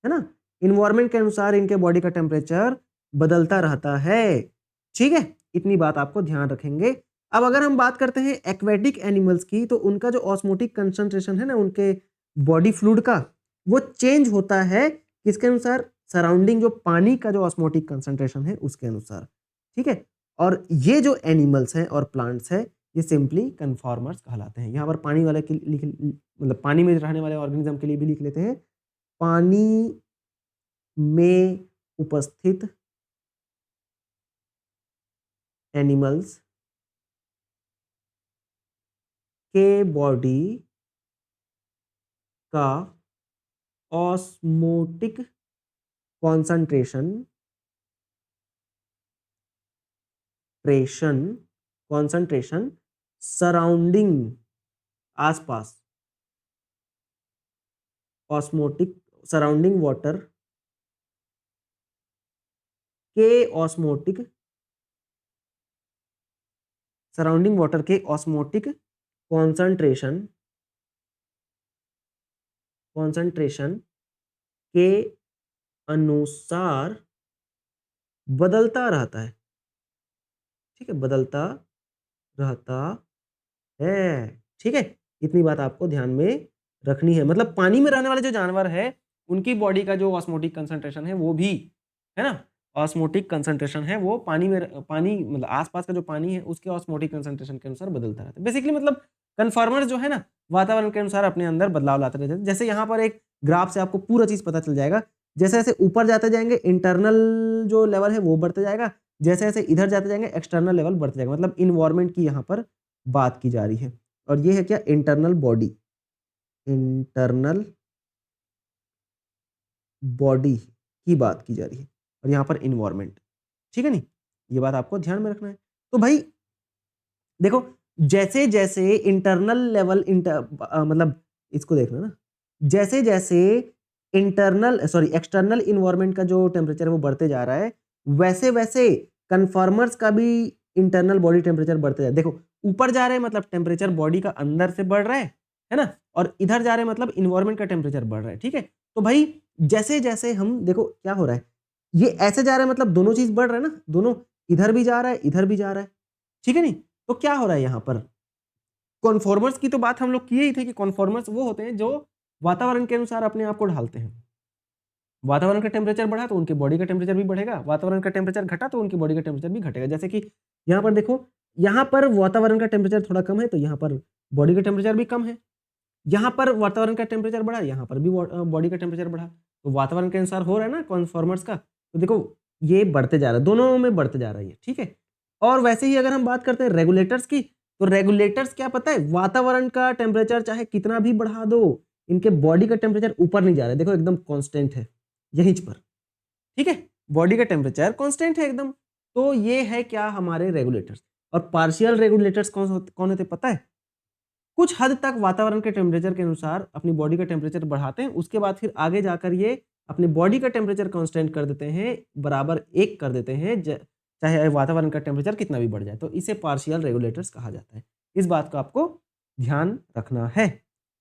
Speaker 1: ना। इन्वायरमेंट के अनुसार इनके बॉडी का टेम्परेचर बदलता रहता है, ठीक है। इतनी बात आपको ध्यान रखेंगे। अब अगर हम बात करते हैं एक्वेटिक एनिमल्स की, तो उनका जो ऑस्मोटिक कंसंट्रेशन है ना, उनके बॉडी फ्लूइड का, वो चेंज होता है किसके अनुसार, सराउंडिंग जो पानी का जो ऑस्मोटिक कंसंट्रेशन है उसके अनुसार, ठीक है। और ये जो एनिमल्स हैं और प्लांट्स है, ये सिंपली कन्फॉर्मर्स कहलाते हैं। यहाँ पर पानी वाले के मतलब पानी में रहने वाले ऑर्गेनिज्म के लिए भी लिख लेते हैं, पानी में उपस्थित एनिमल्स के बॉडी का ऑस्मोटिक कॉन्सेंट्रेशन कॉन्सेंट्रेशन सराउंडिंग आसपास ऑस्मोटिक सराउंडिंग वाटर के ऑस्मोटिक सराउंडिंग वाटर के ऑस्मोटिक कॉन्सेंट्रेशन के अनुसार बदलता रहता है। ठीक है, बदलता रहता है। ठीक है, इतनी बात आपको ध्यान में रखनी है। मतलब पानी में रहने वाले जो जानवर है उनकी बॉडी का जो ऑस्मोटिक कंसंट्रेशन है वो भी है ना, ऑस्मोटिक कंसंट्रेशन है वो पानी मतलब आसपास का जो पानी है उसके ऑस्मोटिक कंसंट्रेशन के अनुसार बदलता रहता है। बेसिकली मतलब कन्फॉर्मर्स जो है ना वातावरण के अनुसार अपने अंदर बदलाव लाते रहते हैं। जैसे यहाँ पर एक ग्राफ से आपको पूरा चीज पता चल जाएगा, जैसे जैसे ऊपर जाते जाएंगे इंटरनल जो लेवल है वो बढ़ते जाएगा, जैसे जैसे इधर जाते जाएंगे एक्सटर्नल लेवल बढ़ते जाएगा। मतलब इन्वायरमेंट की यहाँ पर बात की जा रही है। और ये है क्या, इंटरनल बॉडी की बात की जा रही है, और यहाँ पर इन्वायरमेंट। ठीक है नहीं, ये बात आपको ध्यान में रखना है। तो भाई देखो, जैसे जैसे इंटरनल लेवल मतलब इसको देखना ना, जैसे जैसे एक्सटर्नल इन्वायरमेंट का जो टेम्परेचर है वो बढ़ते जा रहा है, वैसे वैसे कन्फॉर्मर्स का भी इंटरनल बॉडी टेम्परेचर बढ़ते जा रहा है। देखो, ऊपर जा रहे हैं मतलब टेम्परेचर बॉडी का अंदर से बढ़ रहा है ना, और इधर जा रहे हैं मतलब इन्वायरमेंट का टेम्परेचर बढ़ रहा है। ठीक है, तो भाई जैसे जैसे हम देखो क्या हो रहा है, ये ऐसे जा रहा है मतलब दोनों चीज बढ़ रहा है ना, दोनों इधर भी जा रहा है इधर भी जा रहा है। ठीक है नहीं, तो क्या हो रहा है यहाँ पर, कॉन्फॉर्मर्स की तो बात हम लोग किए ही थे कि कॉन्फॉर्मर्स वो होते हैं जो वातावरण के अनुसार अपने आप को ढालते हैं। वातावरण का टेम्परेचर बढ़ा तो उनके बॉडी का टेम्परेचर भी बढ़ेगा, वातावरण का टेम्परेचर घटा तो उनकी बॉडी का टेम्परेचर भी घटेगा। जैसे कि यहाँ पर देखो, यहाँ पर वातावरण का टेम्परेचर थोड़ा कम है तो यहाँ पर बॉडी का टेम्परेचर भी कम है, यहाँ पर वातावरण का टेम्परेचर बढ़ा यहाँ पर भी बॉडी का टेम्परेचर बढ़ा, तो वातावरण के अनुसार हो रहा है ना कॉन्फॉर्मर्स का। तो देखो ये बढ़ते जा रहा है, दोनों में बढ़ते जा रहा है ये। ठीक है, और वैसे ही अगर हम बात करते हैं रेगुलेटर्स की, तो रेगुलेटर्स क्या पता है, वातावरण का टेम्परेचर चाहे कितना भी बढ़ा दो, इनके बॉडी का टेम्परेचर ऊपर नहीं जा रहा है, देखो एकदम कांस्टेंट है यहीं पर। ठीक है, बॉडी का टेम्परेचर कांस्टेंट है एकदम। तो ये है क्या, हमारे रेगुलेटर्स। और पार्शियल रेगुलेटर्स कौन होते पता है, कुछ हद तक वातावरण के टेम्परेचर के अनुसार अपनी बॉडी का टेम्परेचर बढ़ाते हैं, उसके बाद फिर आगे जाकर ये अपनी बॉडी का टेम्परेचर कांस्टेंट कर देते हैं, बराबर 1 कर देते हैं, चाहे वातावरण का टेम्परेचर कितना भी बढ़ जाए। तो इसे पार्शियल रेगुलेटर्स कहा जाता है। इस बात का आपको ध्यान रखना है।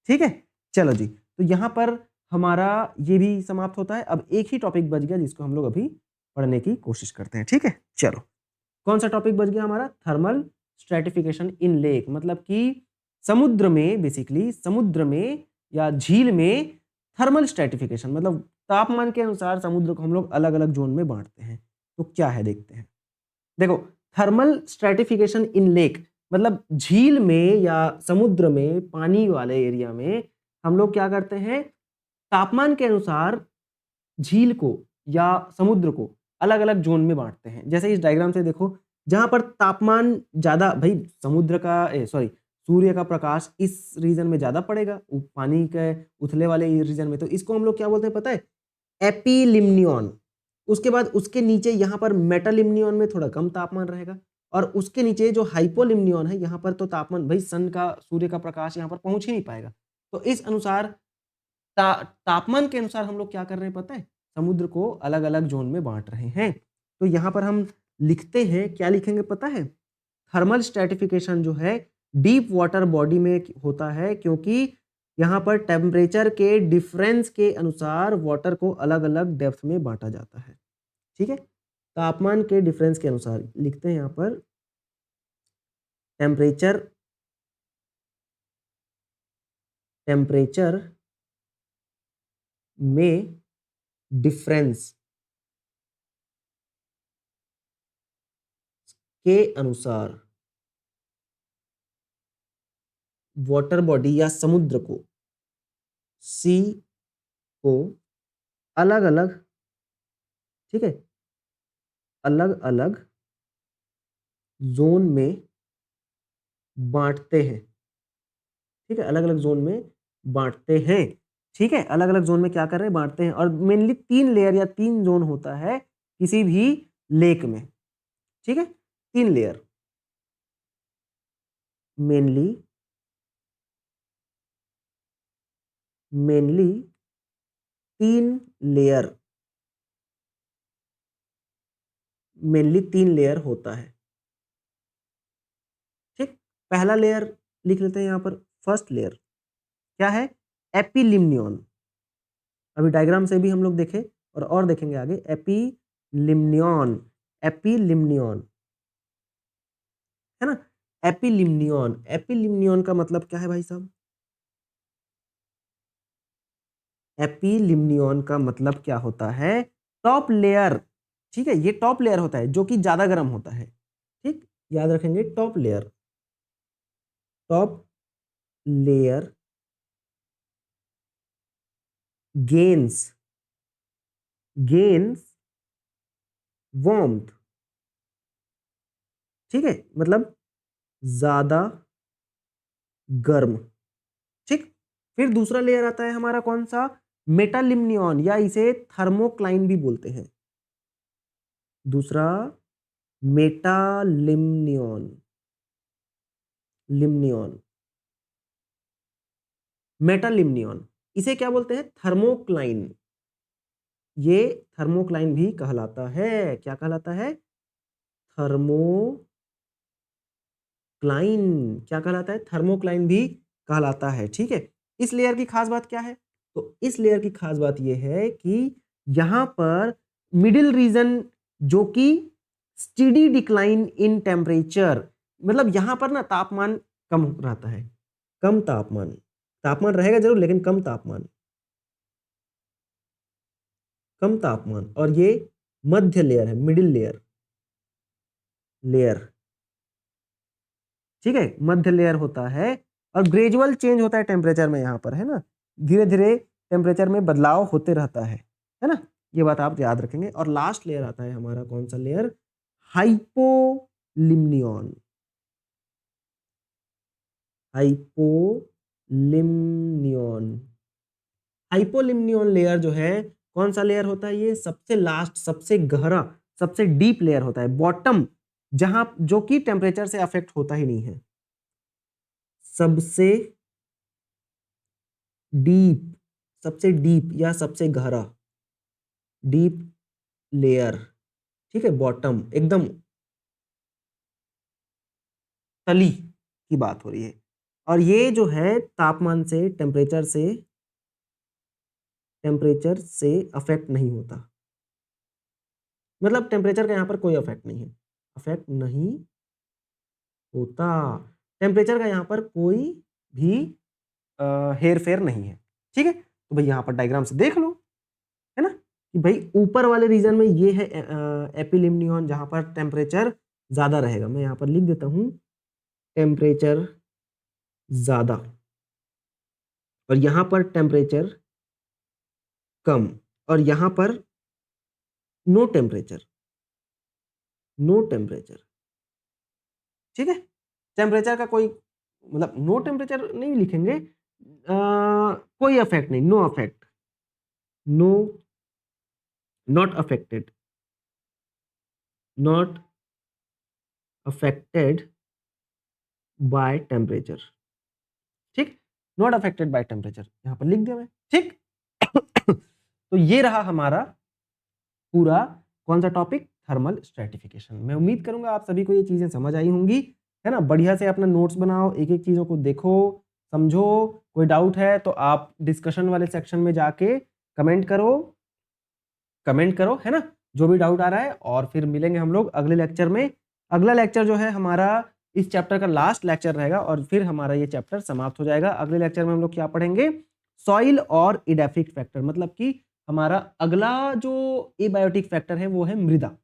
Speaker 1: ठीक है, चलो जी, तो यहाँ पर हमारा ये भी समाप्त होता है। अब एक ही टॉपिक बच गया जिसको हम लोग अभी पढ़ने की कोशिश करते हैं। ठीक है, चलो, कौन सा टॉपिक बच गया हमारा, थर्मल स्ट्रेटिफिकेशन इन लेक। मतलब कि समुद्र में, बेसिकली समुद्र में या झील में थर्मल स्ट्रेटिफिकेशन मतलब तापमान के अनुसार समुद्र को हम लोग अलग अलग जोन में बांटते हैं। तो क्या है देखते हैं। देखो, थर्मल स्ट्रेटिफिकेशन इन लेक मतलब झील में या समुद्र में पानी वाले एरिया में हम लोग क्या करते हैं, तापमान के अनुसार झील को या समुद्र को अलग अलग जोन में बांटते हैं। जैसे इस डायग्राम से देखो, जहां पर तापमान ज्यादा, भाई समुद्र का सूर्य का प्रकाश इस रीजन में ज्यादा पड़ेगा, पानी के उथले वाले रीजन में, तो इसको हम लोग क्या बोलते हैं पता है, एपिलिम्नियन। उसके बाद उसके नीचे यहाँ पर मेटालिम्नियन में थोड़ा कम तापमान रहेगा, और उसके नीचे जो हाइपोलिम्नियन है यहाँ पर तो तापमान, भाई सन का, सूर्य का प्रकाश यहाँ पर पहुंच ही नहीं पाएगा। तो इस अनुसार तापमान के अनुसार हम लोग क्या कर रहे हैं पता है, समुद्र को अलग अलग जोन में बांट रहे हैं। तो यहाँ पर हम लिखते हैं, क्या लिखेंगे पता है, थर्मल स्ट्रेटिफिकेशन जो है डीप वाटर बॉडी में होता है, क्योंकि यहाँ पर टेम्परेचर के डिफरेंस के अनुसार वाटर को अलग अलग डेप्थ में बांटा जाता है। ठीक है, तापमान के डिफरेंस के अनुसार लिखते हैं यहाँ पर टेम्परेचर में डिफरेंस के अनुसार वाटर बॉडी या समुद्र को, सी को अलग अलग, ठीक है, अलग अलग जोन में बांटते हैं, ठीक है, अलग अलग जोन में बांटते हैं, ठीक है, अलग अलग जोन में क्या कर रहे हैं, बांटते हैं। और मेनली 3 लेयर या 3 जोन होता है किसी भी लेक में, ठीक है, 3 layer, mainly 3 layer, mainly 3 layer होता है, ठीक। पहला लेयर लिख लेते हैं यहाँ पर, फर्स्ट लेयर क्या है, एपिलिम्नियन। अभी डायग्राम से भी हम लोग देखें और देखेंगे आगे, एपिलिम्नियन, एपिलिम्नियन है ना, एपिलिम्नियन, एपिलिम्नियन का मतलब क्या है भाई साहब, एपिलिम्नियन का मतलब क्या होता है, टॉप लेयर, ठीक है, ये टॉप लेयर होता है जो कि ज्यादा गर्म होता है, ठीक, याद रखेंगे, top layer, top layer gains warmth, ठीक है, मतलब ज्यादा गर्म, ठीक। फिर दूसरा लेयर आता है हमारा कौन सा, मेटालिम्नियन, या इसे थर्मोक्लाइन भी बोलते हैं, दूसरा मेटालिम्नियन, लिम्नियन, मेटालिम्नियन, इसे क्या बोलते हैं, थर्मोक्लाइन, ये थर्मोक्लाइन भी कहलाता है, क्या कहलाता है, थर्मोक्लाइन, क्या कहलाता है, थर्मोक्लाइन भी कहलाता है, ठीक है। इस लेयर की खास बात क्या है, तो इस लेयर की खास बात यह है कि यहां पर मिडिल रीजन जो कि स्टेडी डिक्लाइन इन टेम्परेचर, मतलब यहां पर ना तापमान कम रहता है, कम तापमान, तापमान रहेगा जरूर लेकिन कम तापमान, कम तापमान, और ये मध्य लेयर है, मिडिल लेयर, लेयर, ठीक है, मध्य लेयर होता है, और ग्रेजुअल चेंज होता है टेम्परेचर में, यहां पर है ना, धीरे धीरे टेम्परेचर में बदलाव होते रहता है ना, ये बात आप याद रखेंगे। और लास्ट लेयर आता है हमारा कौन सा लेयर, हाइपोलिम्नियन, हाइपोलिम्नियन, हाइपोलिम्नियन लेयर जो है कौन सा लेयर होता है, ये सबसे लास्ट, सबसे गहरा, सबसे डीप लेयर होता है, बॉटम, जहां जो कि टेम्परेचर से अफेक्ट होता ही नहीं है, सबसे डीप, सबसे डीप या सबसे गहरा, डीप लेयर, ठीक है, बॉटम, एकदम तली की बात हो रही है, और ये जो है तापमान से, टेम्परेचर से अफेक्ट नहीं होता, मतलब टेम्परेचर का यहाँ पर कोई अफेक्ट नहीं है, अफेक्ट नहीं होता, टेम्परेचर का यहाँ पर कोई भी हेर फेर नहीं है, ठीक है। तो भाई यहाँ पर डायग्राम से देख लो, है ना, कि भाई ऊपर वाले रीजन में ये है एपिलिम्नियन, जहां पर टेम्परेचर ज्यादा रहेगा, मैं यहाँ पर लिख देता हूं टेम्परेचर ज्यादा, और यहां पर टेम्परेचर कम, और यहां पर नो टेम्परेचर, नो टेम्परेचर, ठीक है, टेम्परेचर का कोई मतलब नो टेम्परेचर नहीं लिखेंगे, कोई अफेक्ट नहीं, no affect, no, not affected, not affected by temperature, ठीक, नॉट अफेक्टेड बाय टेम्परेचर, यहां पर लिख दिया मैं, ठीक। तो ये रहा हमारा पूरा कौन सा टॉपिक, थर्मल स्ट्रेटिफिकेशन। मैं उम्मीद करूंगा आप सभी को ये चीजें समझ आई होंगी, है ना, बढ़िया से अपना नोट्स बनाओ, एक एक चीजों को देखो, समझो, कोई डाउट है तो आप डिस्कशन वाले सेक्शन में जाके कमेंट करो, है ना, जो भी डाउट आ रहा है। और फिर मिलेंगे हम लोग अगले लेक्चर में, अगला लेक्चर जो है हमारा इस चैप्टर का लास्ट लेक्चर रहेगा, और फिर हमारा ये चैप्टर समाप्त हो जाएगा। अगले लेक्चर में हम लोग क्या पढ़ेंगे, सॉइल और इडेफिक फैक्टर, मतलब कि हमारा अगला जो एबायोटिक फैक्टर है वो है मृदा,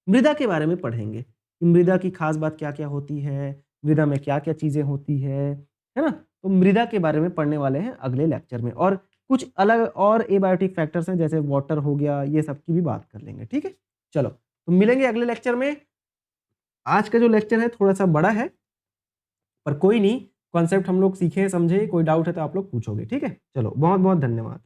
Speaker 1: मृदा के बारे में पढ़ेंगे, मृदा की खास बात क्या क्या होती है, मृदा में क्या क्या चीजें होती है ना, तो मृदा के बारे में पढ़ने वाले हैं अगले लेक्चर में, और कुछ अलग और एबायोटिक फैक्टर्स हैं जैसे वाटर हो गया, ये सब की भी बात कर लेंगे। ठीक है, चलो तो मिलेंगे अगले लेक्चर में। आज का जो लेक्चर है थोड़ा सा बड़ा है, पर कोई नहीं, कॉन्सेप्ट हम लोग सीखे समझे, कोई डाउट है तो आप लोग पूछोगे। ठीक है, चलो बहुत बहुत धन्यवाद।